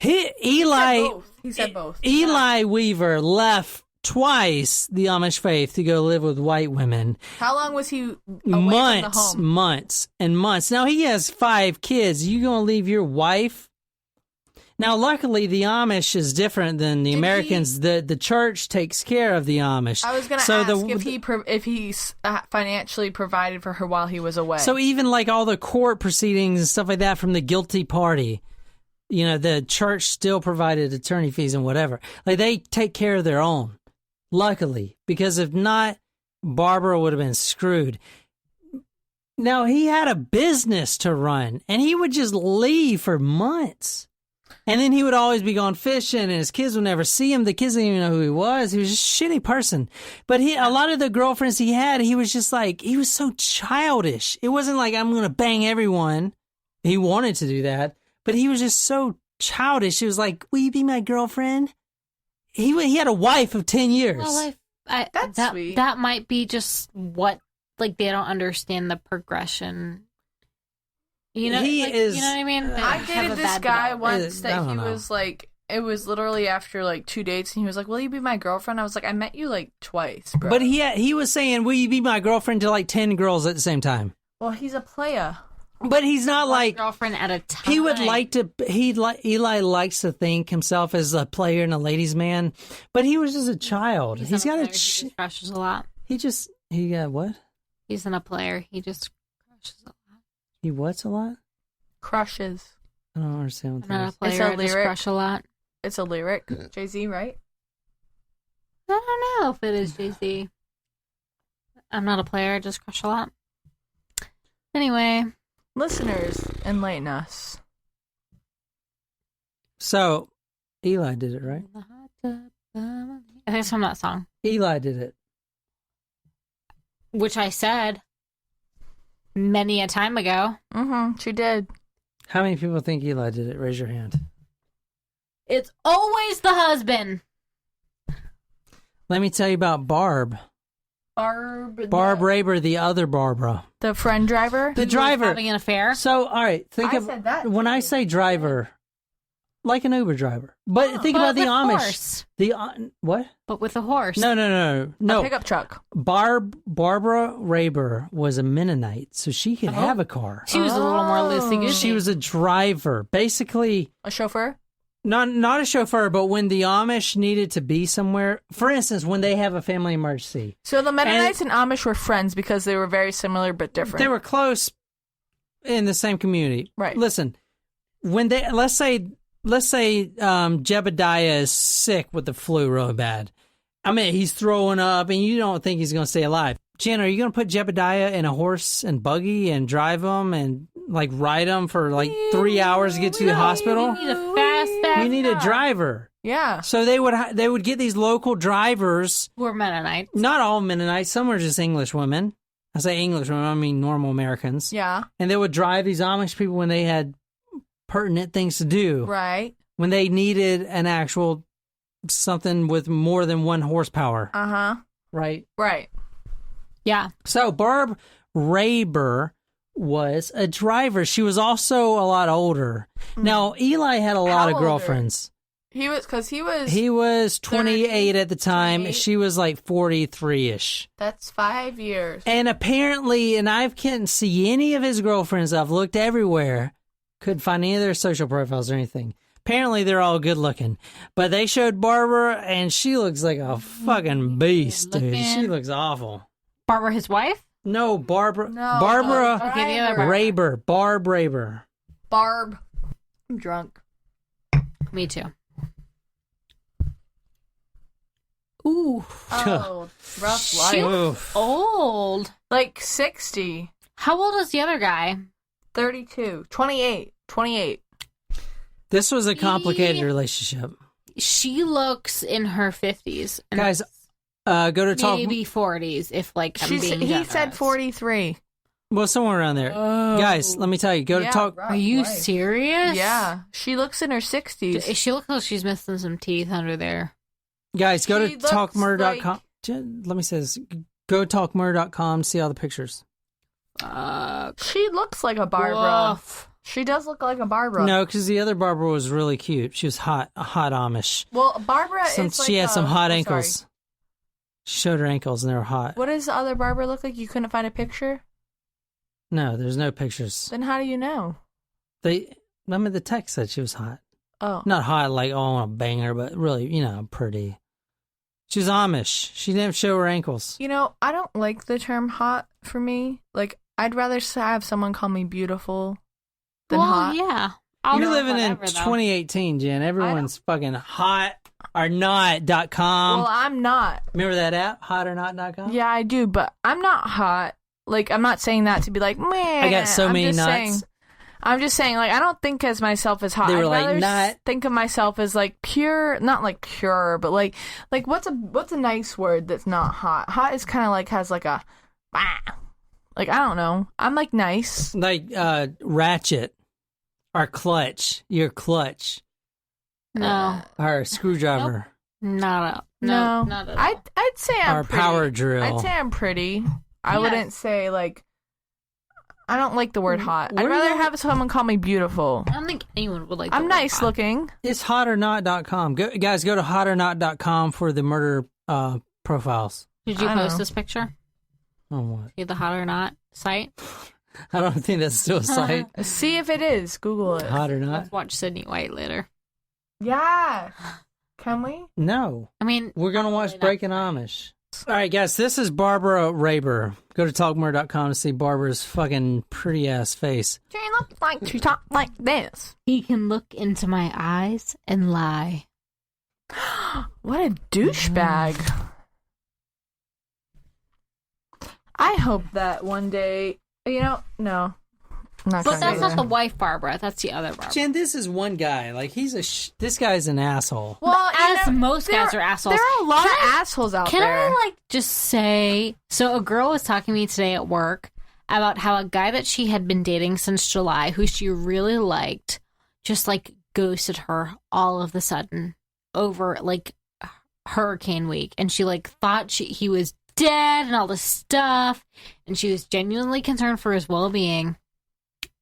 [SPEAKER 1] Eli
[SPEAKER 2] He said both.
[SPEAKER 1] Eli Weaver left twice the Amish faith to go live with white women.
[SPEAKER 2] How long was he away from the home?
[SPEAKER 1] Months and months. Now he has 5 kids. You gonna leave your wife? Now, luckily, the Amish is different than the Americans. The church takes care of the Amish.
[SPEAKER 2] I was going to ask if he financially provided for her while he was away.
[SPEAKER 1] So even like all the court proceedings and stuff like that from the guilty party, the church still provided attorney fees and whatever. Like they take care of their own, luckily, because if not, Barbara would have been screwed. Now, he had a business to run, and he would just leave for months. And then he would always be gone fishing, and his kids would never see him. The kids didn't even know who he was. He was just a shitty person. But a lot of the girlfriends he had, he was just like, he was so childish. It wasn't like, I'm going to bang everyone. He wanted to do that. But he was just so childish. It was like, will you be my girlfriend? He had a wife of 10 years.
[SPEAKER 3] Well,
[SPEAKER 2] That's sweet.
[SPEAKER 3] That might be just what, like, they don't understand the progression. You know,
[SPEAKER 1] you know
[SPEAKER 3] what I mean?
[SPEAKER 2] I dated this guy once that he
[SPEAKER 1] know.
[SPEAKER 2] was like, it was literally after like 2 dates, and he was like, will you be my girlfriend? I was like, I met you like twice, bro.
[SPEAKER 1] But he was saying, will you be my girlfriend to like 10 girls at the same time?
[SPEAKER 2] Well, he's a playa.
[SPEAKER 1] But he's not like
[SPEAKER 3] girlfriend at a time.
[SPEAKER 1] he would like to. Eli likes to think himself as a player and a ladies' man, but he was just a child. He's got
[SPEAKER 3] He just crushes a lot.
[SPEAKER 1] He got what?
[SPEAKER 3] He's not a player. He just crushes a lot.
[SPEAKER 1] He what's a lot?
[SPEAKER 2] Crushes.
[SPEAKER 1] I don't understand what
[SPEAKER 3] I'm
[SPEAKER 1] that
[SPEAKER 3] not
[SPEAKER 1] is.
[SPEAKER 3] a player.
[SPEAKER 2] It's a
[SPEAKER 3] I just
[SPEAKER 2] lyric.
[SPEAKER 3] crush a lot.
[SPEAKER 2] It's a lyric. Jay-Z, right?
[SPEAKER 3] I don't know if it is Jay-Z. I'm not a player. I just crush a lot. Anyway.
[SPEAKER 2] Listeners, enlighten us.
[SPEAKER 1] So, Eli did it, right?
[SPEAKER 3] I think it's from that song.
[SPEAKER 1] Eli did it.
[SPEAKER 3] Which I said many a time ago.
[SPEAKER 2] Mm-hmm. She did.
[SPEAKER 1] How many people think Eli did it? Raise your hand.
[SPEAKER 3] It's always the husband.
[SPEAKER 1] Let me tell you about Barb.
[SPEAKER 2] Barb
[SPEAKER 1] Raber, the other Barbara.
[SPEAKER 2] the friend driver.
[SPEAKER 1] The driver.
[SPEAKER 3] Having an affair.
[SPEAKER 1] So, all right,
[SPEAKER 2] said that
[SPEAKER 1] when I say driver, like an Uber driver. But think about the
[SPEAKER 3] with
[SPEAKER 1] Amish.
[SPEAKER 3] Horse.
[SPEAKER 1] What?
[SPEAKER 3] But with a horse.
[SPEAKER 2] A
[SPEAKER 1] No.
[SPEAKER 2] pickup truck.
[SPEAKER 1] Barbara Raber was a Mennonite, so she could have a car.
[SPEAKER 3] She was a little more loosey goosey.
[SPEAKER 1] She was a driver, basically.
[SPEAKER 2] A chauffeur.
[SPEAKER 1] Not a chauffeur, but when the Amish needed to be somewhere, for instance, when they have a family emergency,
[SPEAKER 2] So the Mennonites and Amish were friends because they were very similar but different.
[SPEAKER 1] they were close in the same community.
[SPEAKER 2] Right.
[SPEAKER 1] Listen, when they let's say Jebediah is sick with the flu really bad. I mean, he's throwing up, and you don't think he's going to stay alive. Jen, are you going to put Jebediah in a horse and buggy and drive him and like ride him for like 3 hours to get to the hospital?
[SPEAKER 3] You need a fast
[SPEAKER 1] You need a driver.
[SPEAKER 2] Yeah.
[SPEAKER 1] So they would get these local drivers.
[SPEAKER 3] Who are Mennonites.
[SPEAKER 1] Not all Mennonites. Some are just English women. I say English women, I mean normal Americans.
[SPEAKER 2] Yeah.
[SPEAKER 1] And they would drive these Amish people when they had pertinent things to do.
[SPEAKER 2] Right.
[SPEAKER 1] When they needed an actual something with more than 1 horsepower.
[SPEAKER 2] Uh-huh.
[SPEAKER 1] Right?
[SPEAKER 2] Right.
[SPEAKER 3] Yeah.
[SPEAKER 1] So Barb Raber was a driver. She was also a lot older. Now, Eli had a lot of
[SPEAKER 2] older?
[SPEAKER 1] girlfriends.
[SPEAKER 2] He was
[SPEAKER 1] He was 28 at the time.
[SPEAKER 2] 28.
[SPEAKER 1] She was like 43-ish.
[SPEAKER 2] That's 5 years.
[SPEAKER 1] And apparently, and I can't see any of his girlfriends. I've looked everywhere. Couldn't find any of their social profiles or anything. Apparently, they're all good looking. But they showed Barbara, and she looks like a fucking beast, dude.
[SPEAKER 3] Looking.
[SPEAKER 1] She looks awful.
[SPEAKER 3] Barbara, his wife?
[SPEAKER 1] No, Barbara.
[SPEAKER 2] No,
[SPEAKER 1] Barbara
[SPEAKER 3] Okay, the other Barbara.
[SPEAKER 1] Raber. Barb Raber.
[SPEAKER 2] Barb. I'm drunk.
[SPEAKER 3] Me too. Ooh.
[SPEAKER 2] Oh, rough life.
[SPEAKER 1] Oof.
[SPEAKER 3] Old.
[SPEAKER 2] Like 60.
[SPEAKER 3] How old is the other guy?
[SPEAKER 2] 32. 28. 28.
[SPEAKER 1] This was a complicated relationship.
[SPEAKER 3] She looks in her 50s. And
[SPEAKER 1] Guys, go to talk.
[SPEAKER 3] maybe 40s if like I'm being
[SPEAKER 2] He said
[SPEAKER 3] generous.
[SPEAKER 2] 43.
[SPEAKER 1] Well, somewhere around there.
[SPEAKER 3] Oh.
[SPEAKER 1] Guys, let me tell you. Go to
[SPEAKER 2] Yeah,
[SPEAKER 1] talk.
[SPEAKER 2] rough
[SPEAKER 3] Are you
[SPEAKER 2] life.
[SPEAKER 3] serious?
[SPEAKER 2] Yeah. She looks in her 60s.
[SPEAKER 3] She looks like she's missing some teeth under there.
[SPEAKER 1] Guys, go
[SPEAKER 2] She
[SPEAKER 1] to
[SPEAKER 2] looks
[SPEAKER 1] talkmurder.com. Let me say this. Go to talkmurder.com. See all the pictures.
[SPEAKER 2] She looks like a Barbara.
[SPEAKER 3] Woof.
[SPEAKER 2] She does look like a Barbara.
[SPEAKER 1] No, because the other Barbara was really cute. She was hot, a hot Amish.
[SPEAKER 2] Well, Barbara is
[SPEAKER 1] she had some hot ankles.
[SPEAKER 2] Sorry.
[SPEAKER 1] She showed her ankles and they were hot.
[SPEAKER 2] What does the other Barbara look like? You couldn't find a picture?
[SPEAKER 1] No, there's no pictures.
[SPEAKER 2] Then how do you know?
[SPEAKER 1] The text said she was hot.
[SPEAKER 2] Oh.
[SPEAKER 1] Not hot like, oh, I want to bang her, but really, pretty. She was Amish. She didn't show her ankles.
[SPEAKER 2] I don't like the term hot for me. Like, I'd rather have someone call me beautiful than hot.
[SPEAKER 3] Yeah.
[SPEAKER 1] You're living in 2018, Jen. Everyone's fucking hot or not.com.
[SPEAKER 2] Well, I'm not.
[SPEAKER 1] Remember that app, hotornot.com?
[SPEAKER 2] Yeah, I do, but I'm not hot. Like, I'm not saying that to be like, man.
[SPEAKER 1] I got so many nuts.
[SPEAKER 2] I'm just saying, like, I don't think as myself as hot.
[SPEAKER 1] They were
[SPEAKER 2] I'd
[SPEAKER 1] like,
[SPEAKER 2] rather
[SPEAKER 1] not.
[SPEAKER 2] think of myself as like pure, not like pure, but like what's a nice word that's not hot? Hot is kind of like has like a, like, I don't know. I'm like nice.
[SPEAKER 1] Like ratchet or clutch. You're clutch.
[SPEAKER 3] No.
[SPEAKER 1] Or screwdriver.
[SPEAKER 3] Not at all.
[SPEAKER 2] I'd say I'm
[SPEAKER 1] or
[SPEAKER 2] pretty.
[SPEAKER 1] power drill.
[SPEAKER 2] I'd say I'm pretty. I wouldn't say like. I don't like the word hot. I'd rather have someone call me beautiful.
[SPEAKER 3] I don't think anyone would like the
[SPEAKER 2] I'm
[SPEAKER 3] word
[SPEAKER 2] nice
[SPEAKER 3] hot.
[SPEAKER 2] looking.
[SPEAKER 1] It's hotornot.com. Guys, go to hotornot.com for the murder profiles.
[SPEAKER 3] Did you
[SPEAKER 2] I don't
[SPEAKER 3] post
[SPEAKER 2] know.
[SPEAKER 3] this picture?
[SPEAKER 1] Oh, what?
[SPEAKER 3] The Hot or Not site?
[SPEAKER 1] I don't think that's still a site.
[SPEAKER 2] See if it is. Google it.
[SPEAKER 1] Hot or not?
[SPEAKER 3] Let's watch Sydney White later.
[SPEAKER 2] Yeah. Can we?
[SPEAKER 1] No.
[SPEAKER 3] I mean,
[SPEAKER 1] We're going to watch
[SPEAKER 3] probably
[SPEAKER 1] Breaking Amish. All right, guys, this is Barbara Raber. Go to talkmurder.com to see Barbara's fucking pretty-ass face.
[SPEAKER 2] She looks like she talks like this.
[SPEAKER 3] He can look into my eyes and lie.
[SPEAKER 2] What a douchebag. I hope that one day, no. I'm not
[SPEAKER 3] But
[SPEAKER 2] gonna
[SPEAKER 3] that's
[SPEAKER 2] do
[SPEAKER 3] not
[SPEAKER 2] that.
[SPEAKER 3] the wife Barbara. That's the other Barbara.
[SPEAKER 1] Jen, this is one guy. Like, this guy's an asshole.
[SPEAKER 2] Well,
[SPEAKER 3] As most guys are assholes.
[SPEAKER 2] There are a lot of assholes out
[SPEAKER 3] Can
[SPEAKER 2] there.
[SPEAKER 3] I just say? So a girl was talking to me today at work about how a guy that she had been dating since July, who she really liked, just like ghosted her all of the sudden over like Hurricane Week, and she like thought he was dead and all this stuff, and she was genuinely concerned for his well-being.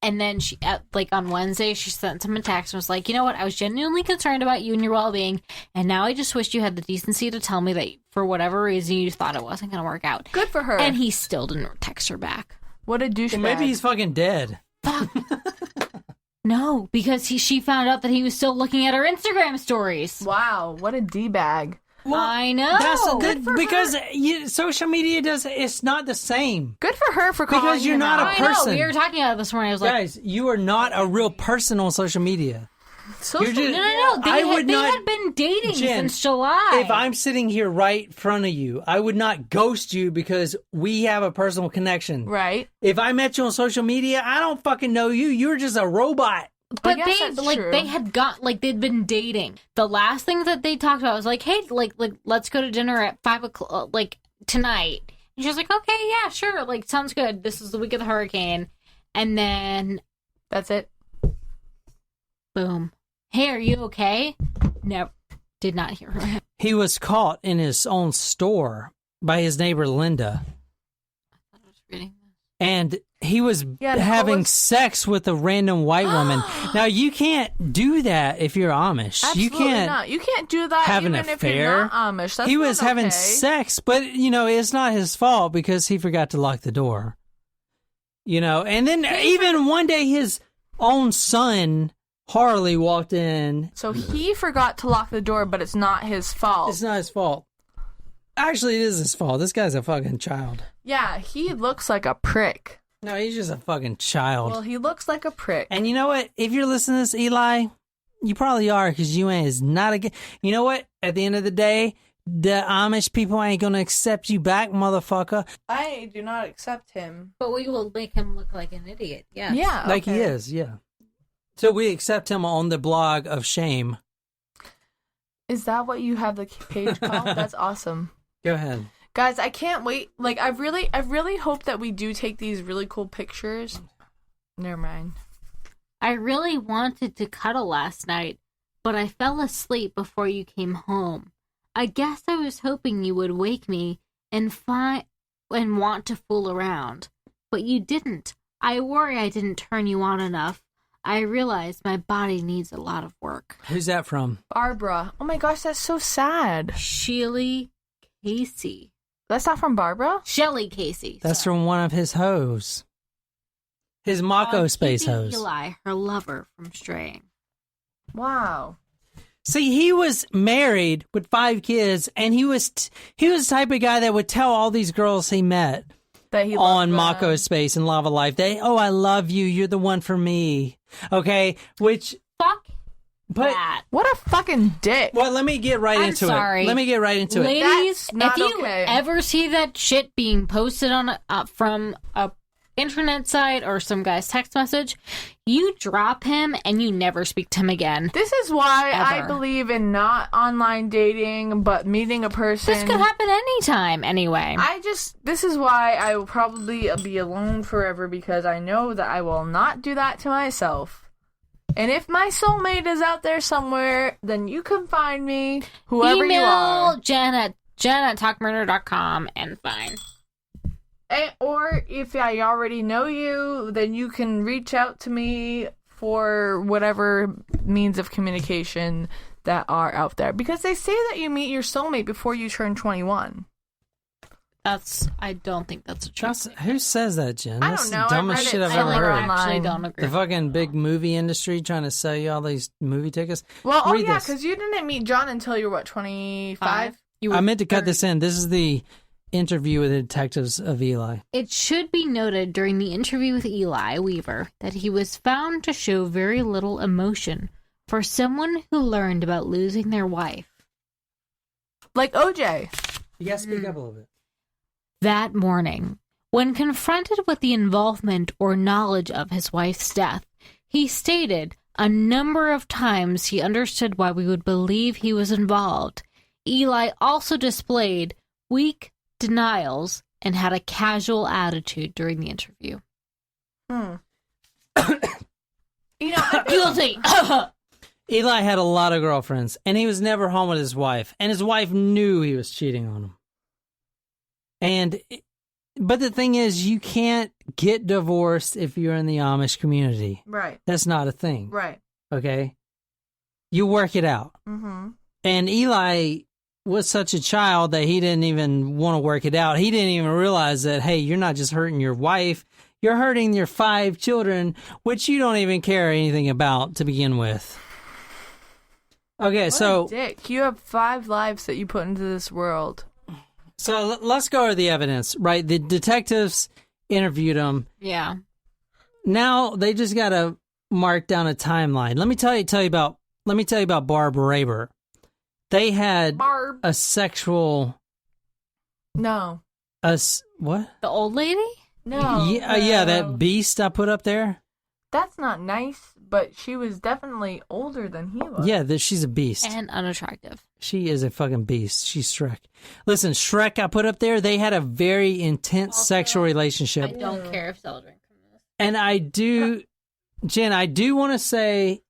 [SPEAKER 3] And then she, like on Wednesday, she sent him a text and was like, you know what? I was genuinely concerned about you and your well-being, and now I just wish you had the decency to tell me that for whatever reason you thought it wasn't going to work out.
[SPEAKER 2] Good for her.
[SPEAKER 3] And he still didn't text her back.
[SPEAKER 2] What a douchebag.
[SPEAKER 1] Well, maybe he's fucking dead.
[SPEAKER 3] No, because she found out that he was still looking at her Instagram stories.
[SPEAKER 2] Wow, what a D-bag.
[SPEAKER 1] Well,
[SPEAKER 3] I know.
[SPEAKER 1] That's
[SPEAKER 2] Good for
[SPEAKER 1] because social media it's not the same.
[SPEAKER 2] Good for her for calling
[SPEAKER 1] Because you're
[SPEAKER 2] him
[SPEAKER 1] not
[SPEAKER 2] out.
[SPEAKER 1] a
[SPEAKER 3] I know.
[SPEAKER 1] person.
[SPEAKER 3] We were talking about it this morning. I was like,
[SPEAKER 1] Guys, you are not a real person on social media.
[SPEAKER 2] Social
[SPEAKER 1] You're just-
[SPEAKER 3] no. They
[SPEAKER 1] not-
[SPEAKER 3] had been dating
[SPEAKER 1] Jen,
[SPEAKER 3] since July.
[SPEAKER 1] If I'm sitting here right in front of you, I would not ghost you because we have a personal connection.
[SPEAKER 2] Right.
[SPEAKER 1] If I met you on social media, I don't fucking know you. You're just a robot.
[SPEAKER 3] But
[SPEAKER 2] guess that's true.
[SPEAKER 3] they had they'd been dating. The last thing that they talked about was like, hey, like let's go to dinner at 5 o'clock, like tonight. And she was like, okay, yeah, sure, like sounds good. This is the week of the hurricane, and then
[SPEAKER 2] That's it.
[SPEAKER 3] boom. Hey, are you okay? No, did not hear from him.
[SPEAKER 1] He was caught in his own store by his neighbor Linda,
[SPEAKER 3] I was reading.
[SPEAKER 1] and he was
[SPEAKER 2] Yeah,
[SPEAKER 1] having
[SPEAKER 2] Nicholas-
[SPEAKER 1] sex with a random white woman. Now you can't do that if you're Amish.
[SPEAKER 2] Absolutely
[SPEAKER 1] you can't
[SPEAKER 2] not. You can't do that
[SPEAKER 1] have an
[SPEAKER 2] even if you're
[SPEAKER 1] affair.
[SPEAKER 2] not Amish. That's
[SPEAKER 1] he
[SPEAKER 2] not
[SPEAKER 1] was having
[SPEAKER 2] okay.
[SPEAKER 1] sex, but it's not his fault because he forgot to lock the door. And then even one day his own son Harley walked in.
[SPEAKER 2] So he forgot to lock the door, but it's not his fault.
[SPEAKER 1] It's not his fault. Actually, it is his fault. This guy's a fucking child.
[SPEAKER 2] Yeah, he looks like a prick.
[SPEAKER 1] No, he's just a fucking child.
[SPEAKER 2] Well, he looks like a prick.
[SPEAKER 1] And you know what? If you're listening to this, Eli, you probably are because you is not a good. You know what? At the end of the day, the Amish people ain't going to accept you back, motherfucker.
[SPEAKER 2] I do not accept him.
[SPEAKER 3] But we will make him look like an idiot. Yeah.
[SPEAKER 2] Yeah.
[SPEAKER 1] Like he
[SPEAKER 2] okay.
[SPEAKER 1] is, yeah. So we accept him on the blog of shame.
[SPEAKER 2] Is that what you have the page called? That's awesome.
[SPEAKER 1] Go ahead.
[SPEAKER 2] Guys, I can't wait. Like, I really hope that we do take these really cool pictures. Never mind.
[SPEAKER 3] I really wanted to cuddle last night, but I fell asleep before you came home. I guess I was hoping you would wake me and want to fool around, but you didn't. I worry I didn't turn you on enough. I realized my body needs a lot of work.
[SPEAKER 1] Who's that from?
[SPEAKER 2] Barbara. Oh my gosh, that's so sad.
[SPEAKER 3] Shelly Casey.
[SPEAKER 2] That's not from Barbara?
[SPEAKER 3] Shelly Casey.
[SPEAKER 1] That's
[SPEAKER 3] sorry.
[SPEAKER 1] from one of his hoes. His Mako
[SPEAKER 3] On
[SPEAKER 1] space
[SPEAKER 3] keeping
[SPEAKER 1] hoes.
[SPEAKER 3] Eli, her lover, from straying.
[SPEAKER 2] Wow.
[SPEAKER 1] See, he was married with 5 kids, and he was the type of guy that would tell all these girls he met
[SPEAKER 2] That he
[SPEAKER 1] on
[SPEAKER 2] loved them.
[SPEAKER 1] Mako Space and Lava Life, I love you. You're the one for me. Okay, which
[SPEAKER 3] Fuck
[SPEAKER 1] but
[SPEAKER 3] that.
[SPEAKER 2] What a fucking dick.
[SPEAKER 1] well, let me get right
[SPEAKER 3] I'm
[SPEAKER 1] into
[SPEAKER 3] sorry.
[SPEAKER 1] it. Let me get right into it.
[SPEAKER 3] Ladies,
[SPEAKER 2] That's not
[SPEAKER 3] if you
[SPEAKER 2] okay.
[SPEAKER 3] ever see that shit being posted on from a internet site or some guy's text message, you drop him and you never speak to him again.
[SPEAKER 2] This is why I
[SPEAKER 3] Ever.
[SPEAKER 2] believe in not online dating, but meeting a person.
[SPEAKER 3] This could happen anytime, anyway.
[SPEAKER 2] This is why I will probably be alone forever, because I know that I will not do that to myself. And if my soulmate is out there somewhere, then you can find me, whoever you are.
[SPEAKER 3] Email Jen at talkmurder.com and fine.
[SPEAKER 2] Or if I already know you, then you can reach out to me for whatever means of communication that are out there. Because they say that you meet your soulmate before you turn 21.
[SPEAKER 3] I don't think that's a truth.
[SPEAKER 1] Who says that, Jen?
[SPEAKER 2] I
[SPEAKER 1] That's
[SPEAKER 2] don't know.
[SPEAKER 1] the
[SPEAKER 2] I
[SPEAKER 1] dumbest
[SPEAKER 2] read
[SPEAKER 1] shit
[SPEAKER 2] it
[SPEAKER 1] I've ever
[SPEAKER 2] somewhere
[SPEAKER 1] heard.
[SPEAKER 2] online.
[SPEAKER 3] actually don't agree.
[SPEAKER 1] The fucking big movie industry trying to sell you all these movie tickets.
[SPEAKER 2] Well, oh
[SPEAKER 1] Read
[SPEAKER 2] yeah,
[SPEAKER 1] this.
[SPEAKER 2] because you didn't meet John until you were, what, 25?
[SPEAKER 3] You
[SPEAKER 1] I
[SPEAKER 3] were
[SPEAKER 1] meant to cut
[SPEAKER 3] 30.
[SPEAKER 1] this in. This is the interview with the detectives of Eli.
[SPEAKER 3] It should be noted during the interview with Eli Weaver that he was found to show very little emotion for someone who learned about losing their wife.
[SPEAKER 2] Like OJ.
[SPEAKER 1] You gotta speak up a little bit.
[SPEAKER 3] That morning, when confronted with the involvement or knowledge of his wife's death, he stated a number of times he understood why we would believe he was involved. Eli also displayed weak denials and had a casual attitude during the interview. Guilty.
[SPEAKER 1] Eli had a lot of girlfriends, and he was never home with his wife, and his wife knew he was cheating on him. But the thing is, you can't get divorced if you're in the Amish community.
[SPEAKER 2] Right.
[SPEAKER 1] That's not a thing.
[SPEAKER 2] Right.
[SPEAKER 1] Okay? You work it out.
[SPEAKER 2] Mm-hmm.
[SPEAKER 1] And Eli was such a child that he didn't even want to work it out. He didn't even realize that, hey, you're not just hurting your wife, you're hurting your 5 children, which you don't even care anything about to begin with. Okay,
[SPEAKER 2] What a dick. You have 5 lives that you put into this world.
[SPEAKER 1] So let's go over the evidence, right? The detectives interviewed him.
[SPEAKER 3] Yeah.
[SPEAKER 1] Now they just got to mark down a timeline. Let me tell you about Barb Raber. They had
[SPEAKER 2] Barb.
[SPEAKER 1] a sexual
[SPEAKER 2] No.
[SPEAKER 1] what?
[SPEAKER 3] The old lady?
[SPEAKER 2] No.
[SPEAKER 1] Yeah, that beast I put up there.
[SPEAKER 2] That's not nice, but she was definitely older than he was.
[SPEAKER 1] Yeah, she's a beast.
[SPEAKER 3] And unattractive.
[SPEAKER 1] She is a fucking beast. She's Shrek. Listen, Shrek I put up there, they had a very intense sexual relationship.
[SPEAKER 3] I don't care if Zelda drank from this.
[SPEAKER 1] And I do, Jen, I do want to say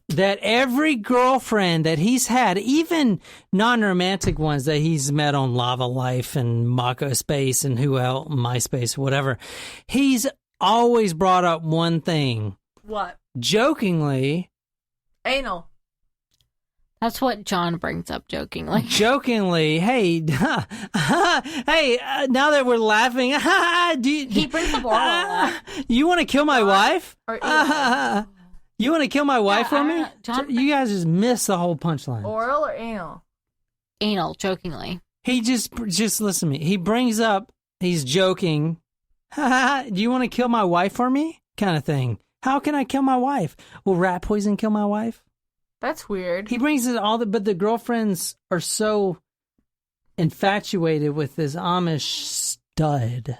[SPEAKER 1] that every girlfriend that he's had, even non-romantic ones that he's met on Lava Life and Mako Space and who else, MySpace, whatever, he's always brought up one thing.
[SPEAKER 2] What?
[SPEAKER 1] Jokingly.
[SPEAKER 2] Anal.
[SPEAKER 3] That's what John brings up jokingly.
[SPEAKER 1] Jokingly, hey, hey, now that we're laughing,
[SPEAKER 3] He brings up oral a lot.
[SPEAKER 1] you want to kill my wife?
[SPEAKER 2] Or
[SPEAKER 1] You want to kill my wife for me?
[SPEAKER 3] John-
[SPEAKER 1] You guys just missed the whole punchline.
[SPEAKER 2] oral or anal?
[SPEAKER 3] Anal, jokingly.
[SPEAKER 1] He just listen to me. He brings up, he's joking. Do you want to kill my wife for me? Kind of thing. How can I kill my wife? Will rat poison kill my wife?
[SPEAKER 2] That's weird.
[SPEAKER 1] He brings it all, but the girlfriends are so infatuated with this Amish Stud.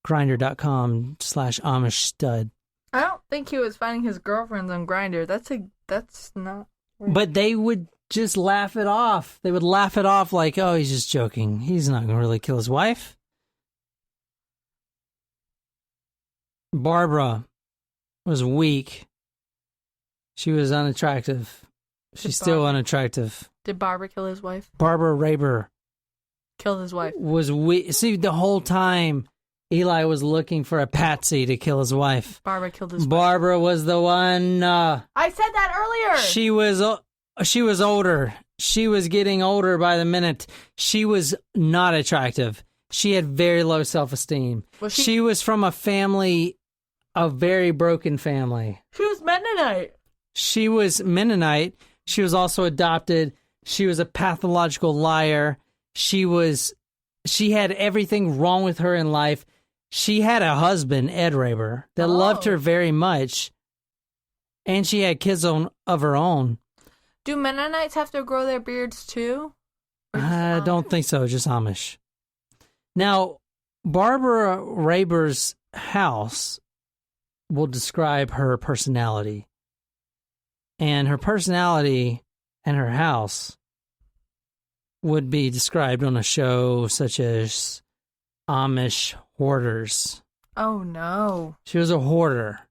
[SPEAKER 1] Grindr.com/Amish Stud.
[SPEAKER 2] I don't think he was finding his girlfriends on Grindr. That's not.
[SPEAKER 1] But they would just laugh it off. They would laugh it off like, oh, he's just joking. He's not going to really kill his wife. Barbara was weak. She was unattractive. She's still unattractive.
[SPEAKER 2] Did Barbara kill his wife?
[SPEAKER 1] Barbara Raber
[SPEAKER 2] Killed his wife.
[SPEAKER 1] was weak. See, the whole time Eli was looking for a patsy to kill his wife.
[SPEAKER 2] Barbara killed his wife.
[SPEAKER 1] Barbara was the one.
[SPEAKER 2] I said that earlier.
[SPEAKER 1] She was older. She was getting older by the minute. She was not attractive. She had very low self-esteem. She was from a very broken family.
[SPEAKER 2] She was Mennonite.
[SPEAKER 1] She was Mennonite. She was also adopted. She was a pathological liar. She had everything wrong with her in life. She had a husband, Ed Raber, that loved her very much. And she had kids of her own.
[SPEAKER 2] Do Mennonites have to grow their beards too?
[SPEAKER 1] I don't think so, just Amish. Now, Barbara Raber's house will describe her personality. And her personality and her house would be described on a show such as Amish Hoarders.
[SPEAKER 2] Oh, no.
[SPEAKER 1] She was a hoarder.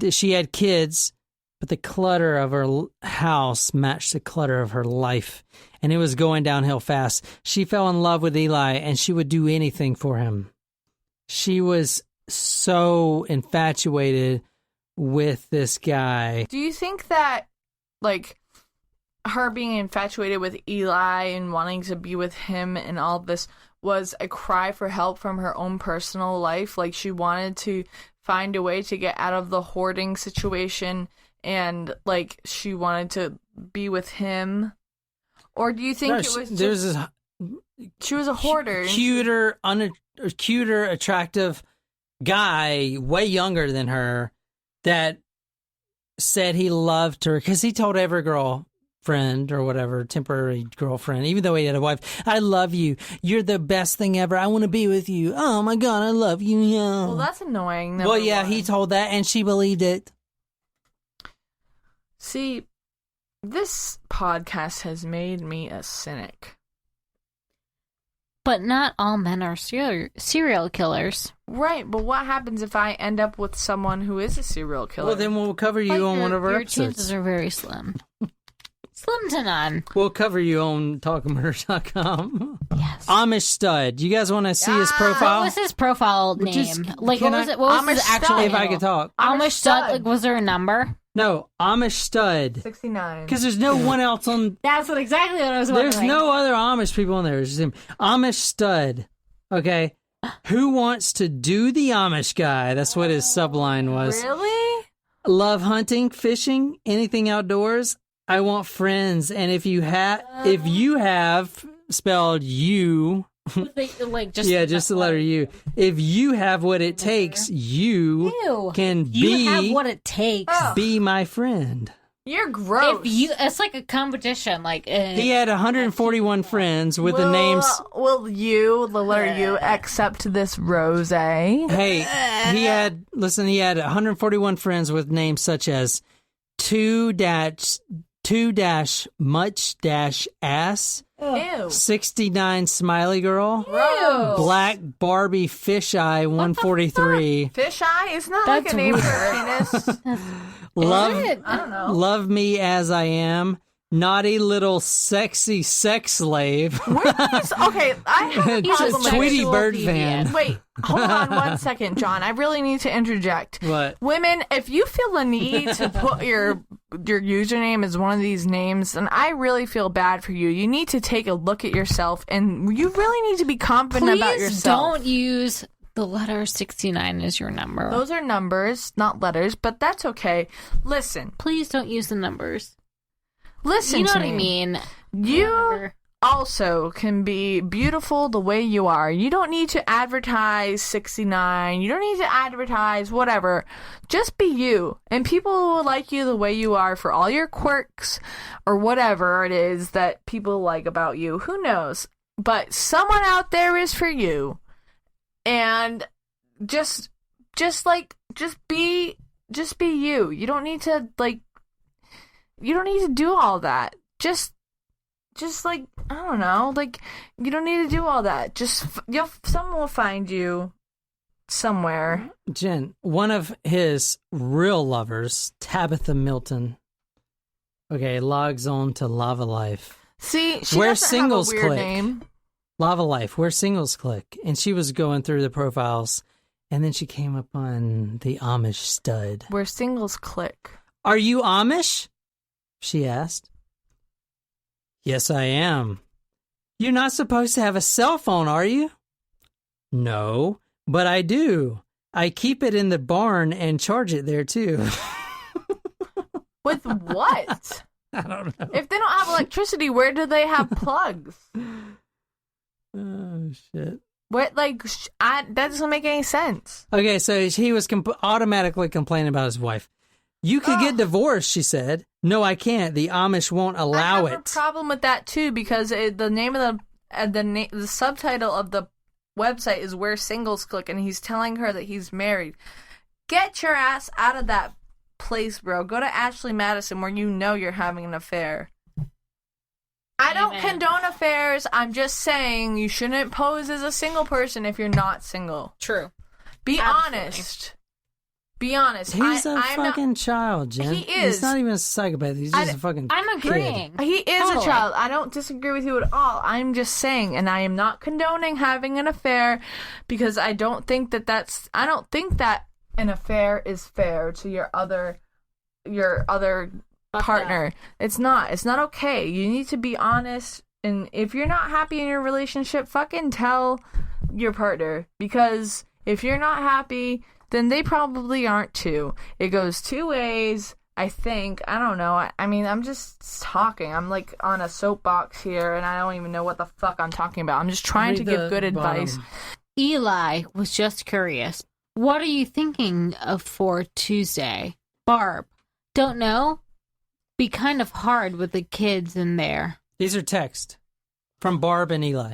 [SPEAKER 1] She had kids, but the clutter of her house matched the clutter of her life, and it was going downhill fast. She fell in love with Eli, and she would do anything for him. She was so infatuated with this guy.
[SPEAKER 2] Do you think that, like, her being infatuated with Eli and wanting to be with him and all this was a cry for help from her own personal life? Like, she wanted to find a way to get out of the hoarding situation and, like, she wanted to be with him? Or do you think she was a hoarder?
[SPEAKER 1] Cuter, attractive guy, way younger than her, that said he loved her because he told every girlfriend or whatever, temporary girlfriend, even though he had a wife, I love you. You're the best thing ever. I want to be with you. Oh my God, I love you. Yeah.
[SPEAKER 2] Well, that's annoying.
[SPEAKER 1] Well, yeah, he told that and she believed it.
[SPEAKER 2] See, this podcast has made me a cynic.
[SPEAKER 3] But not all men are serial killers.
[SPEAKER 2] Right, but what happens if I end up with someone who is a serial killer?
[SPEAKER 1] Well, then we'll cover you on one of our episodes.
[SPEAKER 3] Your chances are very slim. Slim to none.
[SPEAKER 1] We'll cover you on talkmurder.com.
[SPEAKER 3] Yes.
[SPEAKER 1] Amish Stud. You guys want to see his profile?
[SPEAKER 3] What was his profile name? Like, what was it? What was his actual
[SPEAKER 1] name? If
[SPEAKER 3] handle?
[SPEAKER 1] I could talk.
[SPEAKER 3] Amish Stud. Like, was there a number?
[SPEAKER 1] No, Amish Stud.
[SPEAKER 2] 69.
[SPEAKER 1] Because there's no one else on.
[SPEAKER 3] That's exactly what I was wondering.
[SPEAKER 1] There's no other Amish people on there. It's just him. Amish Stud. Okay. Who wants to do the Amish guy? That's what his subline was.
[SPEAKER 2] Really?
[SPEAKER 1] Love hunting, fishing, anything outdoors. I want friends, and if you have spelled you,
[SPEAKER 3] like just
[SPEAKER 1] just the letter U. If you have what it takes, you can
[SPEAKER 3] You have what it takes.
[SPEAKER 1] be my friend.
[SPEAKER 2] You're gross.
[SPEAKER 3] It's like a competition. Like
[SPEAKER 1] he had 141 friends with the names.
[SPEAKER 2] Will you, the letter U, accept this rose?
[SPEAKER 1] Hey, he had 141 friends with names such as 2-much-ass.
[SPEAKER 2] Ew.
[SPEAKER 1] 69 Smiley Girl.
[SPEAKER 2] Gross.
[SPEAKER 1] Black Barbie Fisheye 143.
[SPEAKER 2] Fisheye? Isn't that like a name for a penis?
[SPEAKER 1] I
[SPEAKER 2] don't know.
[SPEAKER 1] Love Me As I Am. Naughty Little Sexy Sex Slave.
[SPEAKER 2] Okay, I have a
[SPEAKER 1] He's
[SPEAKER 2] problem
[SPEAKER 1] a
[SPEAKER 2] with
[SPEAKER 1] Tweety
[SPEAKER 2] this.
[SPEAKER 1] Bird fan.
[SPEAKER 2] Wait, hold on 1 second, John. I really need to interject.
[SPEAKER 1] What?
[SPEAKER 2] Women, if you feel the need to put your username as one of these names, then I really feel bad for you. You need to take a look at yourself, and you really need to be confident about yourself.
[SPEAKER 3] Don't use the letter 69 as your number.
[SPEAKER 2] Those are numbers, not letters, but that's okay. Listen.
[SPEAKER 3] Please don't use the numbers.
[SPEAKER 2] Listen
[SPEAKER 3] you know
[SPEAKER 2] to
[SPEAKER 3] what
[SPEAKER 2] me.
[SPEAKER 3] I mean.
[SPEAKER 2] You also can be beautiful the way you are. You don't need to advertise 69. You don't need to advertise whatever. Just be you. And people will like you the way you are for all your quirks or whatever it is that people like about you. Who knows? But someone out there is for you. And just be you. You don't need to do all that. Just like, I don't know, like, you don't need to do all that. Someone will find you somewhere.
[SPEAKER 1] Jen, one of his real lovers, Tabitha Milton, logs on to Lava Life.
[SPEAKER 2] See, she
[SPEAKER 1] Where
[SPEAKER 2] doesn't
[SPEAKER 1] singles
[SPEAKER 2] have a weird
[SPEAKER 1] click.
[SPEAKER 2] name.
[SPEAKER 1] Lava Life, where singles click. And she was going through the profiles, and then she came up on the Amish Stud.
[SPEAKER 2] Where singles click.
[SPEAKER 1] Are you Amish? She asked. Yes, I am. You're not supposed to have a cell phone, are you? No, but I do. I keep it in the barn and charge it there, too.
[SPEAKER 2] With what?
[SPEAKER 1] I don't know.
[SPEAKER 2] If they don't have electricity, where do they have plugs?
[SPEAKER 1] Oh, shit.
[SPEAKER 2] What, that doesn't make any sense.
[SPEAKER 1] Okay, so he was automatically complaining about his wife. You could get divorced, she said. No, I can't. The Amish won't allow it.
[SPEAKER 2] I have a problem with that, too, because the name of the subtitle of the website is Where Singles Click, and he's telling her that he's married. Get your ass out of that place, bro. Go to Ashley Madison where you know you're having an affair. I don't condone affairs. I'm just saying you shouldn't pose as a single person if you're not single.
[SPEAKER 3] True.
[SPEAKER 2] Be honest. Be honest.
[SPEAKER 1] He's a fucking child, Jen.
[SPEAKER 2] He is.
[SPEAKER 1] He's not even a psychopath. He's just a fucking
[SPEAKER 3] I'm agreeing.
[SPEAKER 1] kid.
[SPEAKER 2] He is a child. I don't disagree with you at all. I'm just saying, and I am not condoning having an affair because I don't think I don't think that an affair is fair to your other partner. It's not okay. You need to be honest, and if you're not happy in your relationship, fucking tell your partner, because if you're not happy, then they probably aren't too. It goes two ways, I think. I don't know. I mean, I'm just talking. I'm on a soapbox here, and I don't even know what the fuck I'm talking about. I'm just trying to give good advice.
[SPEAKER 3] Eli was just curious. What are you thinking of for Tuesday? Barb, don't know. Be kind of hard with the kids in there.
[SPEAKER 1] These are text from Barb and Eli.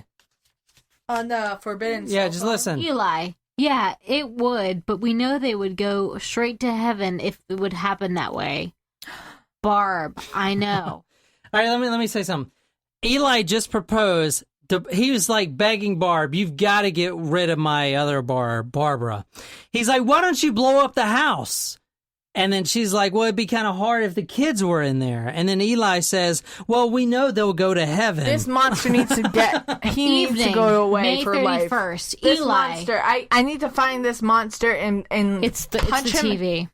[SPEAKER 2] On the Forbidden
[SPEAKER 1] Yeah, just listen.
[SPEAKER 3] Eli, yeah, it would, but we know they would go straight to heaven if it would happen that way. Barb, I know.
[SPEAKER 1] All right, let me say something. Eli just proposed. He was begging Barb, you've got to get rid of my other Barbara. He's like, why don't you blow up the house? And then she's like, well, it'd be kind of hard if the kids were in there. And then Eli says, well, we know they'll go to heaven.
[SPEAKER 2] This monster needs to needs to go away
[SPEAKER 3] May
[SPEAKER 2] for
[SPEAKER 3] 31st,
[SPEAKER 2] life.
[SPEAKER 3] Eli.
[SPEAKER 2] This monster, I need to find this monster and
[SPEAKER 3] It's the
[SPEAKER 2] punch him.
[SPEAKER 3] TV.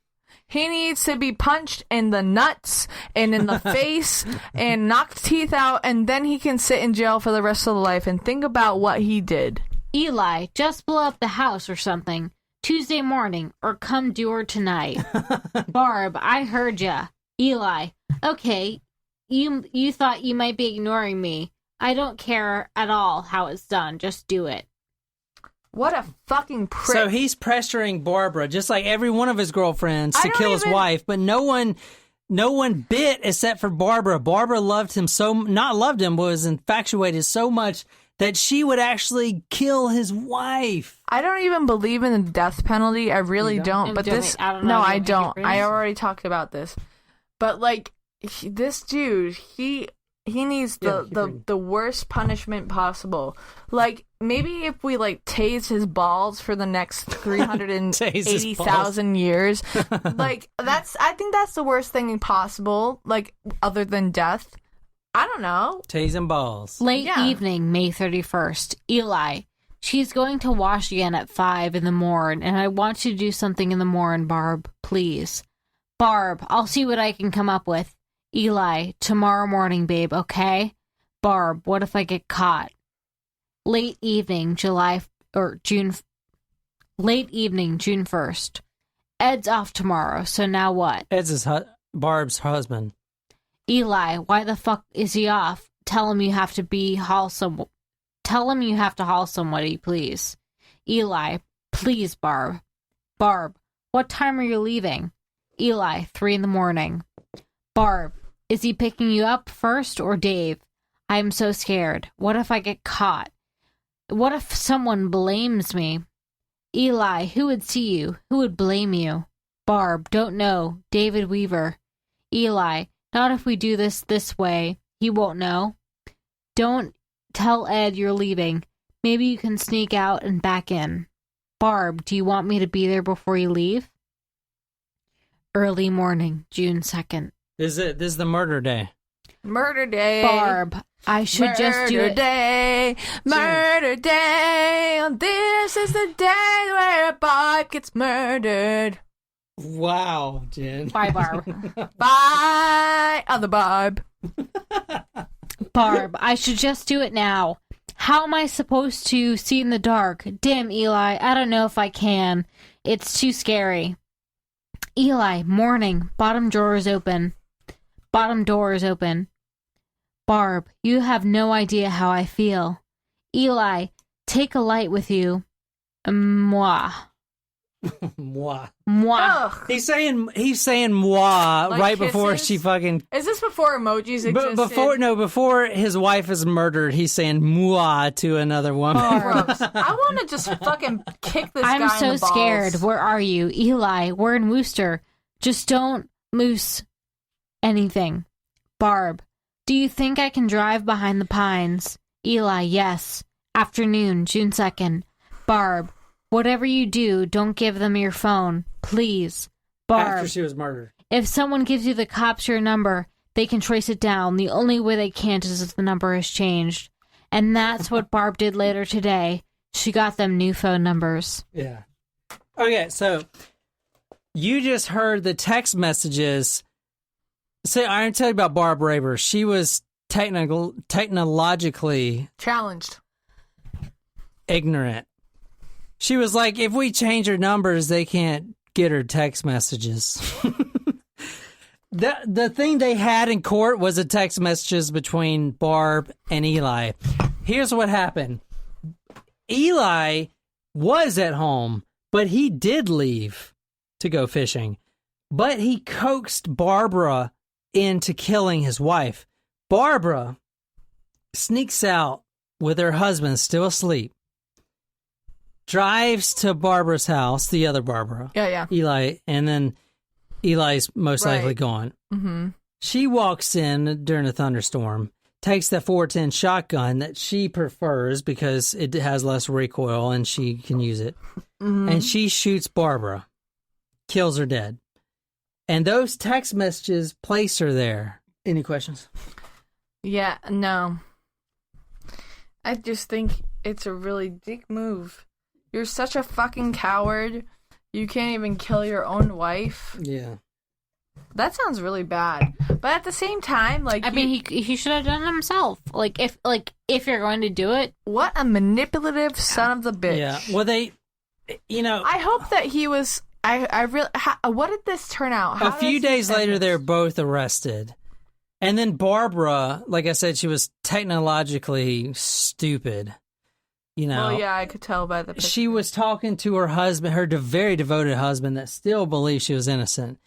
[SPEAKER 2] He needs to be punched in the nuts and in the face and knocked teeth out, and then he can sit in jail for the rest of the life and think about what he did.
[SPEAKER 3] Eli, just blow up the house or something. Tuesday morning, or come do her tonight. Barb, I heard ya. Eli, okay, you thought you might be ignoring me. I don't care at all how it's done. Just do it.
[SPEAKER 2] What a fucking prick.
[SPEAKER 1] So he's pressuring Barbara, just like every one of his girlfriends, to kill his wife, but no one bit except for Barbara. Barbara loved him was infatuated so much that she would actually kill his wife.
[SPEAKER 2] I don't even believe in the death penalty. I really don't. But this, no, I don't. I already talked about this. But this dude, he needs the worst punishment possible. Maybe if we tase his balls for the next 380,000 years, I think that's the worst thing possible. Other than death. I don't know.
[SPEAKER 1] Tasing balls.
[SPEAKER 3] Late evening, May 31st. Eli, she's going to wash again at 5 in the morning, and I want you to do something in the morning, Barb, please. Barb, I'll see what I can come up with. Eli, tomorrow morning, babe, okay? Barb, what if I get caught? Late evening, June 1st. Ed's off tomorrow, so now what?
[SPEAKER 1] Ed's Barb's husband.
[SPEAKER 3] Eli, why the fuck is he off? Tell him you have to haul somebody, please. Eli, please, Barb. Barb, what time are you leaving? Eli, 3 in the morning. Barb, is he picking you up first or Dave? I'm so scared. What if I get caught? What if someone blames me? Eli, who would see you? Who would blame you? Barb, don't know. David Weaver. Eli, not if we do this way. He won't know. Don't tell Ed you're leaving. Maybe you can sneak out and back in. Barb, do you want me to be there before you leave? Early morning, June 2nd.
[SPEAKER 1] This is the murder day.
[SPEAKER 2] Murder day.
[SPEAKER 3] Barb, I should just do it.
[SPEAKER 2] Murder day. This is the day where Barb gets murdered.
[SPEAKER 1] Wow, Jen.
[SPEAKER 3] Bye, Barb.
[SPEAKER 2] Bye, other Barb.
[SPEAKER 3] Barb, I should just do it now. How am I supposed to see in the dark? Damn, Eli, I don't know if I can. It's too scary. Eli, morning. Bottom drawer is open. Bottom door is open. Barb, you have no idea how I feel. Eli, take a light with you. Moi.
[SPEAKER 1] Moi.
[SPEAKER 3] Moi.
[SPEAKER 2] Ugh.
[SPEAKER 1] He's saying moi
[SPEAKER 2] Like
[SPEAKER 1] right before
[SPEAKER 2] kisses?
[SPEAKER 1] she fucking.
[SPEAKER 2] Is this before emojis existed?
[SPEAKER 1] Before his wife is murdered, he's saying moi to another woman.
[SPEAKER 2] Gross. I want to just fucking kick this guy
[SPEAKER 3] I'm
[SPEAKER 2] in
[SPEAKER 3] so
[SPEAKER 2] the balls.
[SPEAKER 3] scared. Where are you? Eli, we're in Worcester. Just don't moose anything. Barb, do you think I can drive behind the pines? Eli, yes. Afternoon, June 2nd. Barb, whatever you do, don't give them your phone. Please. Barb,
[SPEAKER 1] After she was murdered.
[SPEAKER 3] if someone gives you the cops your number, they can trace it down. The only way they can't is if the number has changed. And that's what Barb did later today. She got them new phone numbers.
[SPEAKER 1] Yeah. Okay, so you just heard the text messages. Say, I didn't tell you about Barb Raber. She was technologically
[SPEAKER 2] Challenged.
[SPEAKER 1] ignorant. She was like, if we change her numbers, they can't get her text messages. The thing they had in court was the text messages between Barb and Eli. Here's what happened. Eli was at home, but he did leave to go fishing. But he coaxed Barbara into killing his wife. Barbara sneaks out with her husband still asleep, drives to Barbara's house, the other Barbara.
[SPEAKER 2] Yeah.
[SPEAKER 1] Eli, and then Eli's most
[SPEAKER 2] Right.
[SPEAKER 1] likely gone.
[SPEAKER 2] Mm-hmm.
[SPEAKER 1] She walks in during a thunderstorm, takes the 410 shotgun that she prefers because it has less recoil and she can use it.
[SPEAKER 2] Mm-hmm.
[SPEAKER 1] And she shoots Barbara, kills her dead. And those text messages place her there. Any questions?
[SPEAKER 2] Yeah, no. I just think it's a really dick move. You're such a fucking coward. You can't even kill your own wife.
[SPEAKER 1] Yeah.
[SPEAKER 2] That sounds really bad. But at the same time, like,
[SPEAKER 3] I mean, he should have done it himself. If you're going to do it,
[SPEAKER 2] what a manipulative son of the bitch.
[SPEAKER 1] Yeah. Well, they,
[SPEAKER 2] I hope that he was. I really. What did this turn out?
[SPEAKER 1] a few days later, they're both arrested. And then Barbara, like I said, she was technologically stupid.
[SPEAKER 2] Well, yeah, I could tell by the picture.
[SPEAKER 1] She was talking to her husband, her very devoted husband that still believes she was innocent.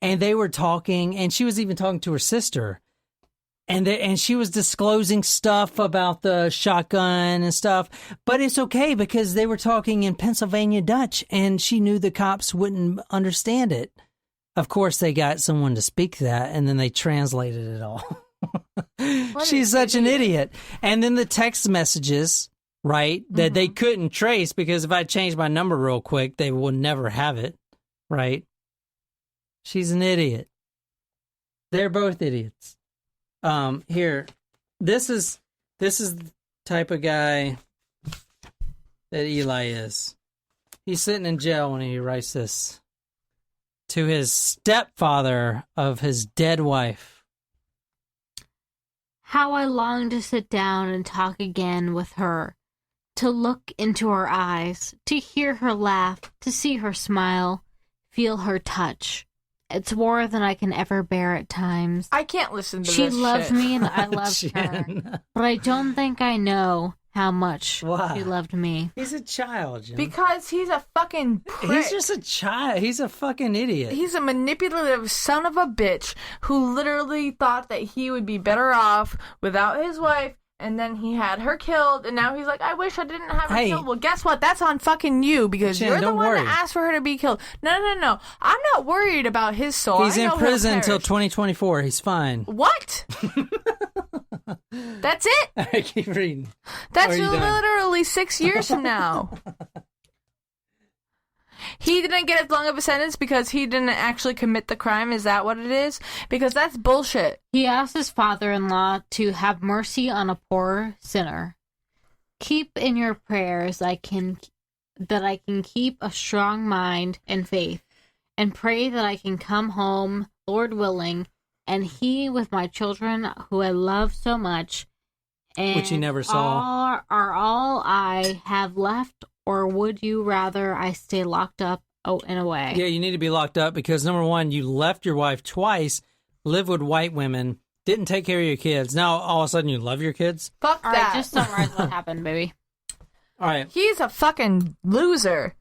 [SPEAKER 1] And they were talking, and she was even talking to her sister. And she was disclosing stuff about the shotgun and stuff. But it's okay because they were talking in Pennsylvania Dutch, and she knew the cops wouldn't understand it. Of course, they got someone to speak that, and then they translated it all. She's such an idiot. And then the text messages, right, that they couldn't trace because if I changed my number real quick, they would never have it, right? She's an idiot. They're both idiots. Here, this is the type of guy that Eli is. He's sitting in jail when he writes this to his stepfather of his dead wife.
[SPEAKER 3] how I long to sit down and talk again with her, to look into her eyes, to hear her laugh, to see her smile, feel her touch. It's more than I can ever bear at times.
[SPEAKER 2] I can't listen to
[SPEAKER 3] She
[SPEAKER 2] this
[SPEAKER 3] loved
[SPEAKER 2] shit.
[SPEAKER 3] me and I loved her,
[SPEAKER 1] Jen.
[SPEAKER 3] but I don't think I know how much
[SPEAKER 1] Why?
[SPEAKER 3] she loved me.
[SPEAKER 1] He's a child, Jen.
[SPEAKER 2] Because he's a fucking prick.
[SPEAKER 1] He's just a child. He's a fucking idiot.
[SPEAKER 2] He's a manipulative son of a bitch who literally thought that he would be better off without his wife, and then he had her killed, and now he's like, I wish I didn't have her
[SPEAKER 1] Hey.
[SPEAKER 2] killed. Well, guess what? That's on fucking you, because
[SPEAKER 1] Jen,
[SPEAKER 2] you're the
[SPEAKER 1] don't
[SPEAKER 2] one
[SPEAKER 1] worry.
[SPEAKER 2] that asked for her to be killed. No. I'm not worried about his soul.
[SPEAKER 1] He's
[SPEAKER 2] I
[SPEAKER 1] in
[SPEAKER 2] know he'll
[SPEAKER 1] prison until
[SPEAKER 2] perish.
[SPEAKER 1] 2024. He's fine.
[SPEAKER 2] What? That's it?
[SPEAKER 1] I keep reading.
[SPEAKER 2] That's
[SPEAKER 1] Or are you done?
[SPEAKER 2] literally 6 years from now. He didn't get as long of a sentence because he didn't actually commit the crime. Is that what it is? Because that's bullshit.
[SPEAKER 3] He asked his father-in-law to have mercy on a poor sinner. Keep in your prayers that I can keep a strong mind and faith, and pray that I can come home, Lord willing, and he with my children who I love so much, and
[SPEAKER 1] which he never saw,
[SPEAKER 3] are all I have left, or would you rather I stay locked up in a way?
[SPEAKER 1] Yeah, you need to be locked up because, number one, you left your wife twice, live with white women, didn't take care of your kids. Now, all of a sudden, you love your kids?
[SPEAKER 2] Fuck
[SPEAKER 3] All
[SPEAKER 2] that.
[SPEAKER 3] right, just summarize what happened, baby.
[SPEAKER 1] All right.
[SPEAKER 2] He's a fucking loser.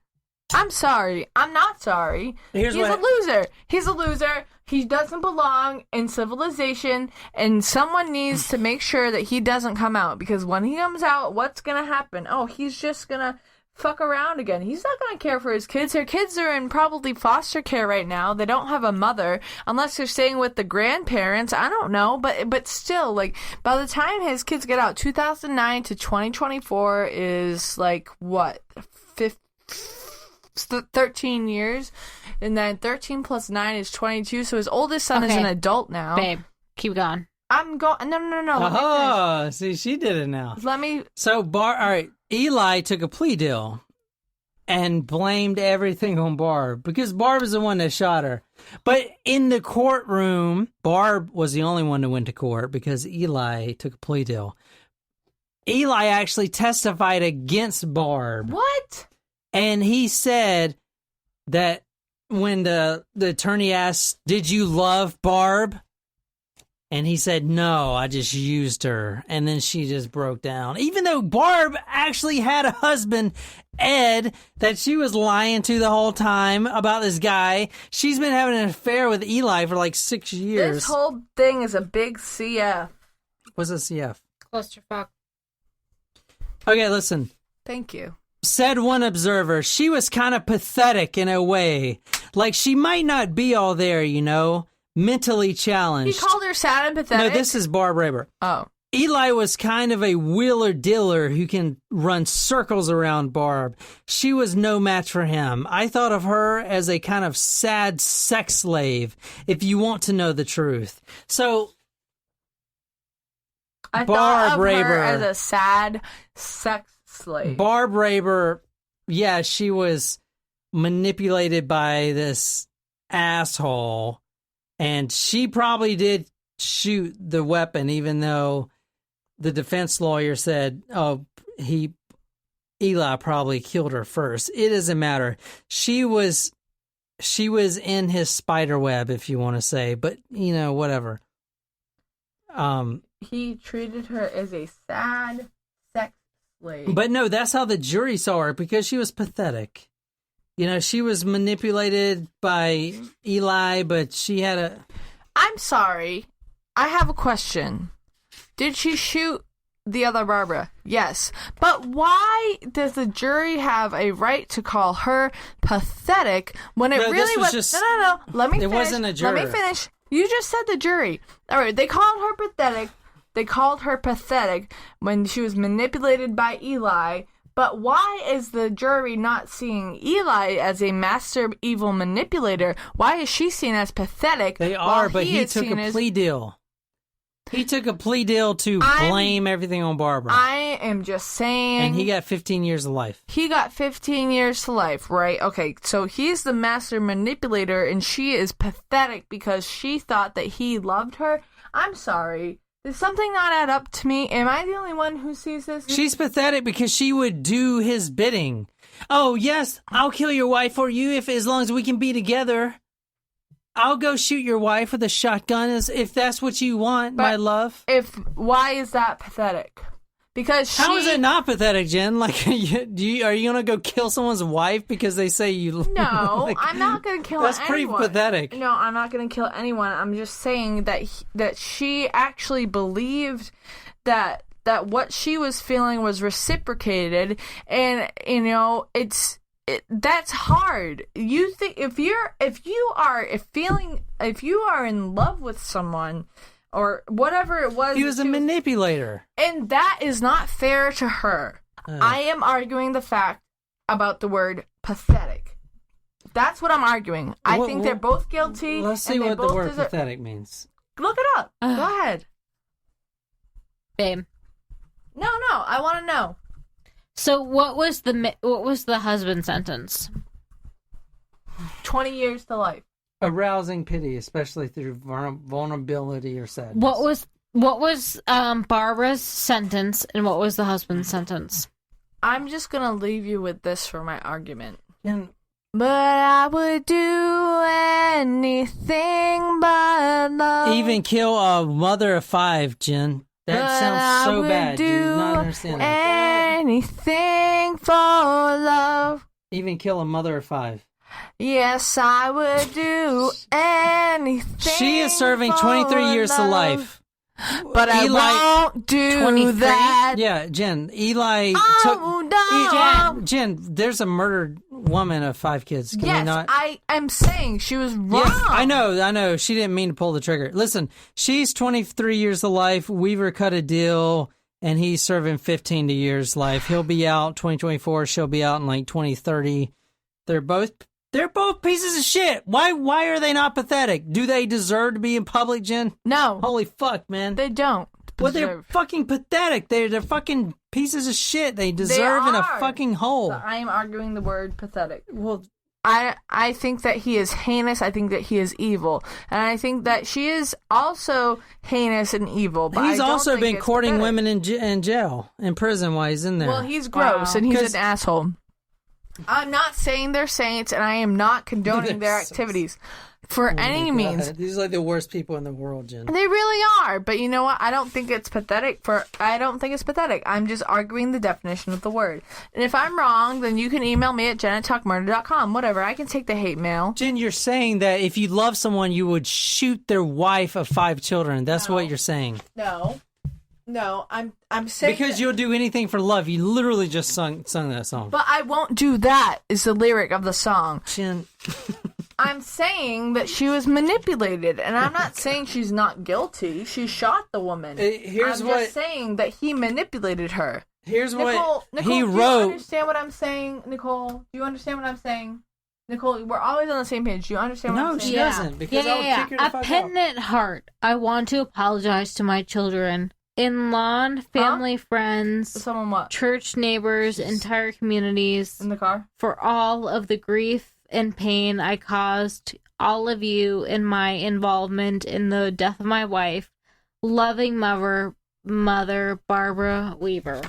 [SPEAKER 2] I'm sorry. I'm not sorry. He's a loser. He's a loser. He doesn't belong in civilization, and someone needs to make sure that he doesn't come out, because when he comes out, what's going to happen? Oh, he's just going to fuck around again. He's not going to care for his kids. Their kids are in probably foster care right now. They don't have a mother unless they're staying with the grandparents. I don't know, but still, like, by the time his kids get out, 2009 to 2024 is like what, 13 years, and then 13 plus 9 is 22. So his oldest son is an adult now.
[SPEAKER 3] Babe, keep going.
[SPEAKER 2] I'm going. No.
[SPEAKER 1] Oh, see, she did it now.
[SPEAKER 2] Let me.
[SPEAKER 1] So, all right, Eli took a plea deal and blamed everything on Barb because Barb is the one that shot her. But in the courtroom, Barb was the only one that went to court because Eli took a plea deal. Eli actually testified against Barb.
[SPEAKER 2] What?
[SPEAKER 1] And he said that when the attorney asked, "Did you love Barb?" And he said, "No, I just used her." And then she just broke down. Even though Barb actually had a husband, Ed, that she was lying to the whole time about this guy. She's been having an affair with Eli for like 6 years.
[SPEAKER 2] This whole thing is a big CF.
[SPEAKER 1] What's a CF?
[SPEAKER 3] Clusterfuck.
[SPEAKER 1] Okay, listen.
[SPEAKER 2] Thank you.
[SPEAKER 1] Said one observer, she was kind of pathetic in a way. Like she might not be all there, you know, mentally challenged.
[SPEAKER 2] He called her sad and pathetic?
[SPEAKER 1] No, this is Barb Raber.
[SPEAKER 2] Oh.
[SPEAKER 1] Eli was kind of a wheeler-dealer who can run circles around Barb. She was no match for him. I thought of her as a kind of sad sex slave, if you want to know the truth. So,
[SPEAKER 2] I
[SPEAKER 1] Barb
[SPEAKER 2] thought of
[SPEAKER 1] Raber
[SPEAKER 2] her as a sad sex slave.
[SPEAKER 1] Barb Raber, yeah, she was manipulated by this asshole, and she probably did shoot the weapon, even though the defense lawyer said, "Oh, Eli probably killed her first." It doesn't matter. She was in his spider web, if you want to say, but you know, whatever.
[SPEAKER 2] He treated her as a sad sex slave.
[SPEAKER 1] But no, that's how the jury saw her, because she was pathetic. You know, she was manipulated by Eli, but she had a...
[SPEAKER 2] I'm sorry. I have a question. Did she shoot the other Barbara? Yes. But why does the jury have a right to call her pathetic when it really was...
[SPEAKER 1] Just...
[SPEAKER 2] No. Let me finish.
[SPEAKER 1] It wasn't a juror.
[SPEAKER 2] Let me finish. You just said the jury. All right, they called her pathetic. They called her pathetic when she was manipulated by Eli. But why is the jury not seeing Eli as a master evil manipulator? Why is she seen as pathetic?
[SPEAKER 1] They are, but he took a plea deal. He took a plea deal to blame everything on Barbara.
[SPEAKER 2] I am just saying.
[SPEAKER 1] And he got 15 years of life.
[SPEAKER 2] He got 15 years to life, right? Okay, so he's the master manipulator, and she is pathetic because she thought that he loved her. I'm sorry. Does something not add up to me? Am I the only one who sees this?
[SPEAKER 1] She's pathetic because she would do his bidding. Oh, yes, I'll kill your wife for you as long as we can be together. I'll go shoot your wife with a shotgun if that's what you want, my love.
[SPEAKER 2] Why is that pathetic? Because
[SPEAKER 1] How is it not pathetic, Jen? Like, are you gonna go kill someone's wife because they say you?
[SPEAKER 2] No,
[SPEAKER 1] like,
[SPEAKER 2] I'm not gonna kill anyone.
[SPEAKER 1] That's pretty pathetic.
[SPEAKER 2] No, I'm not gonna kill anyone. I'm just saying that she actually believed that what she was feeling was reciprocated, and you know that's hard. You think if you are in love with someone, or whatever it was.
[SPEAKER 1] He was a manipulator.
[SPEAKER 2] And that is not fair to her. I am arguing the fact about the word pathetic. That's what I'm arguing. I think they're both guilty.
[SPEAKER 1] Let's see what the word pathetic means.
[SPEAKER 2] Look it up. Go ahead.
[SPEAKER 3] Babe.
[SPEAKER 2] No, I want to know.
[SPEAKER 3] So what was the husband's sentence?
[SPEAKER 2] 20 years to life.
[SPEAKER 1] Arousing pity, especially through vulnerability or sadness.
[SPEAKER 3] What was Barbara's sentence, and what was the husband's sentence?
[SPEAKER 2] I'm just gonna leave you with this for my argument.
[SPEAKER 3] But I would do anything but love.
[SPEAKER 1] Even kill a mother of 5, Jen. That sounds so bad. Do you not understand that?
[SPEAKER 2] Anything for love.
[SPEAKER 1] Even kill a mother of 5.
[SPEAKER 2] Yes, I would do anything.
[SPEAKER 1] She is serving 23 years to life.
[SPEAKER 2] But Eli, I won't do 23? That.
[SPEAKER 1] Yeah, Jen. Eli Jen, there's a murdered woman of 5 kids. Can we not?
[SPEAKER 2] I am saying she was wrong.
[SPEAKER 1] Yeah, I know. She didn't mean to pull the trigger. Listen, she's 23 years to life. Weaver cut a deal, and he's serving 15 years life. He'll be out 2024. She'll be out in like 2030. They're both pieces of shit. Why are they not pathetic? Do they deserve to be in public, Jen?
[SPEAKER 2] No.
[SPEAKER 1] Holy fuck, man.
[SPEAKER 2] They don't.
[SPEAKER 1] Well, they're fucking pathetic. They're fucking pieces of shit. They deserve in a fucking hole.
[SPEAKER 2] So I am arguing the word pathetic.
[SPEAKER 1] Well,
[SPEAKER 2] I think that he is heinous. I think that he is evil. And I think that she is also heinous and evil. But
[SPEAKER 1] he's also been courting women in jail, in prison while he's in there.
[SPEAKER 2] Well, he's gross and he's an asshole. I'm not saying they're saints, and I am not condoning their activities for any means.
[SPEAKER 1] These are like the worst people in the world, Jen.
[SPEAKER 2] They really are, but you know what? I don't think it's pathetic. I'm just arguing the definition of the word. And if I'm wrong, then you can email me at jen@talkmurder.com. Whatever, I can take the hate mail.
[SPEAKER 1] Jen, you're saying that if you love someone, you would shoot their wife of 5 children. That's what you're saying.
[SPEAKER 2] No, I'm saying
[SPEAKER 1] because you'll do anything for love. You literally just sung that song.
[SPEAKER 2] But I won't do that. Is the lyric of the song.
[SPEAKER 1] Jen.
[SPEAKER 2] I'm saying that she was manipulated, and I'm not saying she's not guilty. She shot the woman. I'm just saying that he manipulated her.
[SPEAKER 1] Here's
[SPEAKER 2] Nicole,
[SPEAKER 1] what he wrote.
[SPEAKER 2] Do you understand what I'm saying, Nicole? Do you understand what I'm saying? Nicole, we're always on the same page. Do you understand what I'm saying?
[SPEAKER 1] No, she doesn't. Because I'll kick her the fuck out.
[SPEAKER 3] A penitent heart. I want to apologize to my children. In-law, family, friends,
[SPEAKER 2] someone what?
[SPEAKER 3] Church neighbors, entire communities.
[SPEAKER 2] In the car?
[SPEAKER 3] For all of the grief and pain I caused all of you in my involvement in the death of my wife, loving mother Barbara Weaver.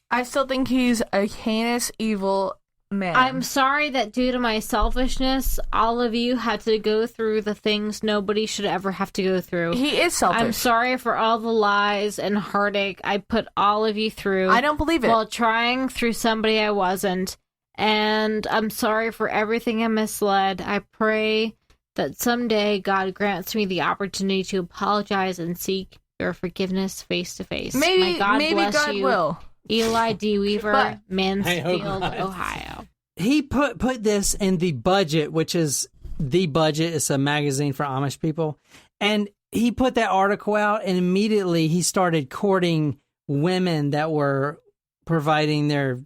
[SPEAKER 2] I still think he's a heinous, evil man.
[SPEAKER 3] I'm sorry that due to my selfishness, all of you had to go through the things nobody should ever have to go through.
[SPEAKER 2] He is selfish.
[SPEAKER 3] I'm sorry for all the lies and heartache I put all of you through.
[SPEAKER 2] I don't believe it.
[SPEAKER 3] While trying through somebody I wasn't. And I'm sorry for everything I misled. I pray that someday God grants me the opportunity to apologize and seek your forgiveness face to face.
[SPEAKER 2] Maybe God
[SPEAKER 3] you.
[SPEAKER 2] will.
[SPEAKER 3] Eli D. Weaver, Mansfield, Ohio.
[SPEAKER 1] He put this in The Budget, which is The Budget. It's a magazine for Amish people. And he put that article out, and immediately he started courting women that were providing their,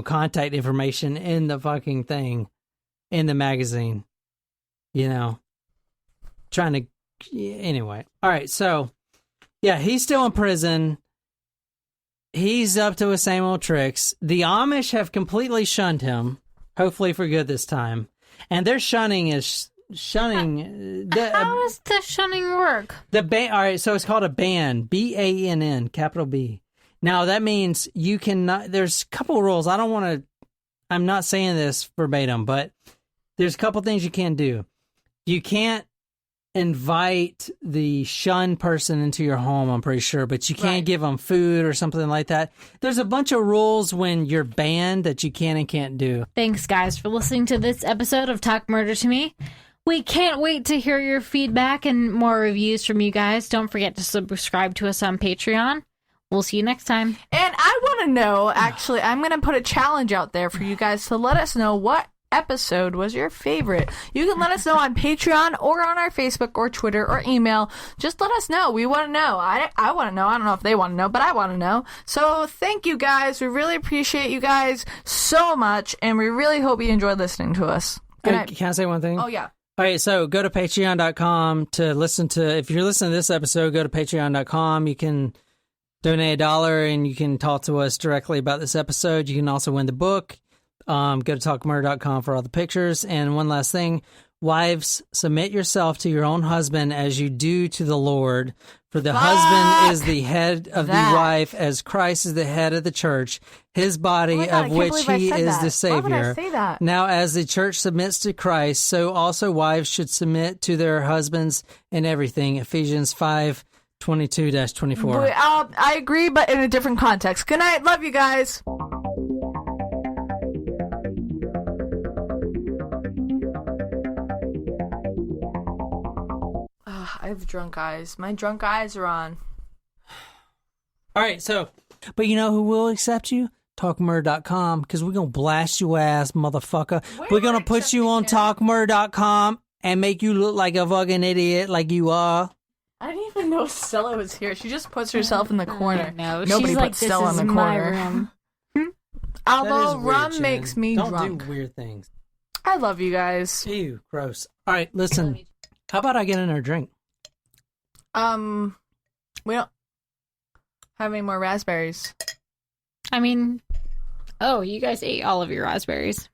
[SPEAKER 1] contact information in the fucking thing, in the magazine. Trying to, anyway. All right, so, yeah, he's still in prison. He's up to his same old tricks. The Amish have completely shunned him, hopefully for good this time. And their shunning is shunning.
[SPEAKER 3] How does the shunning work?
[SPEAKER 1] All right, so it's called a ban, BANN, capital B. Now that means you cannot. There's a couple of rules. I'm not saying this verbatim, but there's a couple things you can't do. You can't invite the shunned person into your home, I'm pretty sure, but you can't give them food or something like that. There's a bunch of rules when you're banned that you can and can't do.
[SPEAKER 3] Thanks, guys, for listening to this episode of Talk Murder to Me. We can't wait to hear your feedback and more reviews from you guys. Don't forget to subscribe to us on Patreon. We'll see you next time.
[SPEAKER 2] And I want to know, actually, I'm going to put a challenge out there for you guys to let us know what episode was your favorite. You can let us know on Patreon or on our Facebook or Twitter or email. Just let us know. We want to know. I want to know. I don't know if they want to know, but I want to know. So thank you guys. We really appreciate you guys so much, and we really hope you enjoyed listening to us. Good night.
[SPEAKER 1] Can I say one thing?
[SPEAKER 2] Oh, yeah.
[SPEAKER 1] All right, so go to patreon.com to listen to, if you're listening to this episode, go to patreon.com. You can donate $1 and you can talk to us directly about this episode. You can also win the book. Go to talkmurder.com for all the pictures. And one last thing, wives, submit yourself to your own husband as you do to the Lord. For the husband is the head of the wife, as Christ is the head of the church, his body, of which he is the Savior.
[SPEAKER 2] Why would I say that?
[SPEAKER 1] Now, as the church submits to Christ, so also wives should submit to their husbands in everything. Ephesians 5:22-24.
[SPEAKER 2] I agree, but in a different context. Good night. Love you guys. I have drunk eyes. My drunk eyes are on.
[SPEAKER 1] All right, so, but you know who will accept you? Talkmurder.com, because we're going to blast your ass, motherfucker. We're going to put you on talkmurder.com and make you look like a fucking idiot like you are.
[SPEAKER 2] I didn't even know Stella was here. She just puts herself in the corner.
[SPEAKER 3] No,
[SPEAKER 2] Nobody
[SPEAKER 3] she's
[SPEAKER 2] puts
[SPEAKER 3] like,
[SPEAKER 2] Stella in the corner. Although rum makes me drunk.
[SPEAKER 1] Don't do weird things.
[SPEAKER 2] I love you guys.
[SPEAKER 1] Ew, gross. All right, listen. How about I get in her drink?
[SPEAKER 2] We don't have any more raspberries.
[SPEAKER 3] I mean, you guys ate all of your raspberries.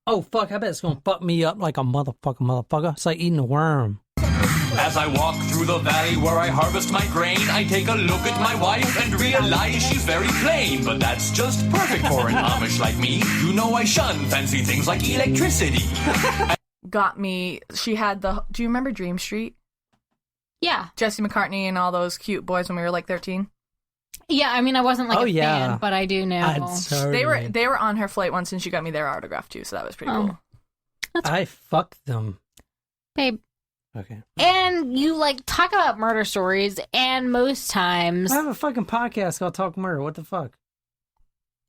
[SPEAKER 1] Oh, fuck, I bet it's going to fuck me up like a motherfucker. It's like eating a worm.
[SPEAKER 5] As I walk through the valley where I harvest my grain, I take a look at my wife and realize she's very plain. But that's just perfect for an Amish like me. You know I shun fancy things like electricity.
[SPEAKER 2] Got me. She had do you remember Dream Street?
[SPEAKER 3] Yeah.
[SPEAKER 2] Jesse McCartney and all those cute boys when we were like 13.
[SPEAKER 3] Yeah, I mean, I wasn't like a fan, but I do know.
[SPEAKER 2] They were on her flight once, and she got me their autograph too, so that was pretty cool.
[SPEAKER 1] I fucked them.
[SPEAKER 3] Babe.
[SPEAKER 1] Okay.
[SPEAKER 3] And you, talk about murder stories, and most times...
[SPEAKER 1] I have a fucking podcast called Talk Murder. What the fuck?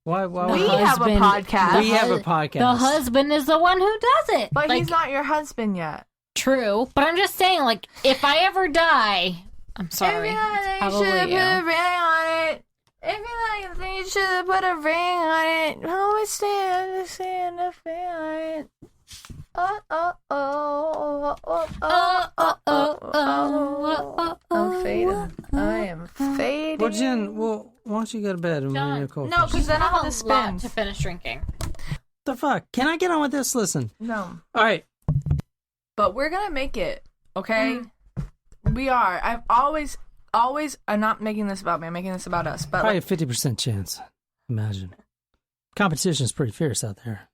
[SPEAKER 1] Why
[SPEAKER 2] we have a podcast.
[SPEAKER 1] We have a podcast.
[SPEAKER 3] The husband is the one who does it.
[SPEAKER 2] But he's not your husband yet.
[SPEAKER 3] True. But I'm just saying, if I ever die... I'm sorry.
[SPEAKER 2] It's probably you. Put a ring on it. If you like, you should put a ring on it. Always stand a ring on it. I'm fading. I am fading.
[SPEAKER 1] Well, Jen, why don't you go to bed and we're in
[SPEAKER 2] No, because then I'll have to spin.
[SPEAKER 3] To finish drinking.
[SPEAKER 1] The fuck? Can I get on with this? Listen.
[SPEAKER 2] No.
[SPEAKER 1] All right.
[SPEAKER 2] But we're gonna make it, okay? We are. I've always. I'm not making this about me. I'm making this about us. But
[SPEAKER 1] probably a 50% chance. Imagine. Competition's pretty fierce out there.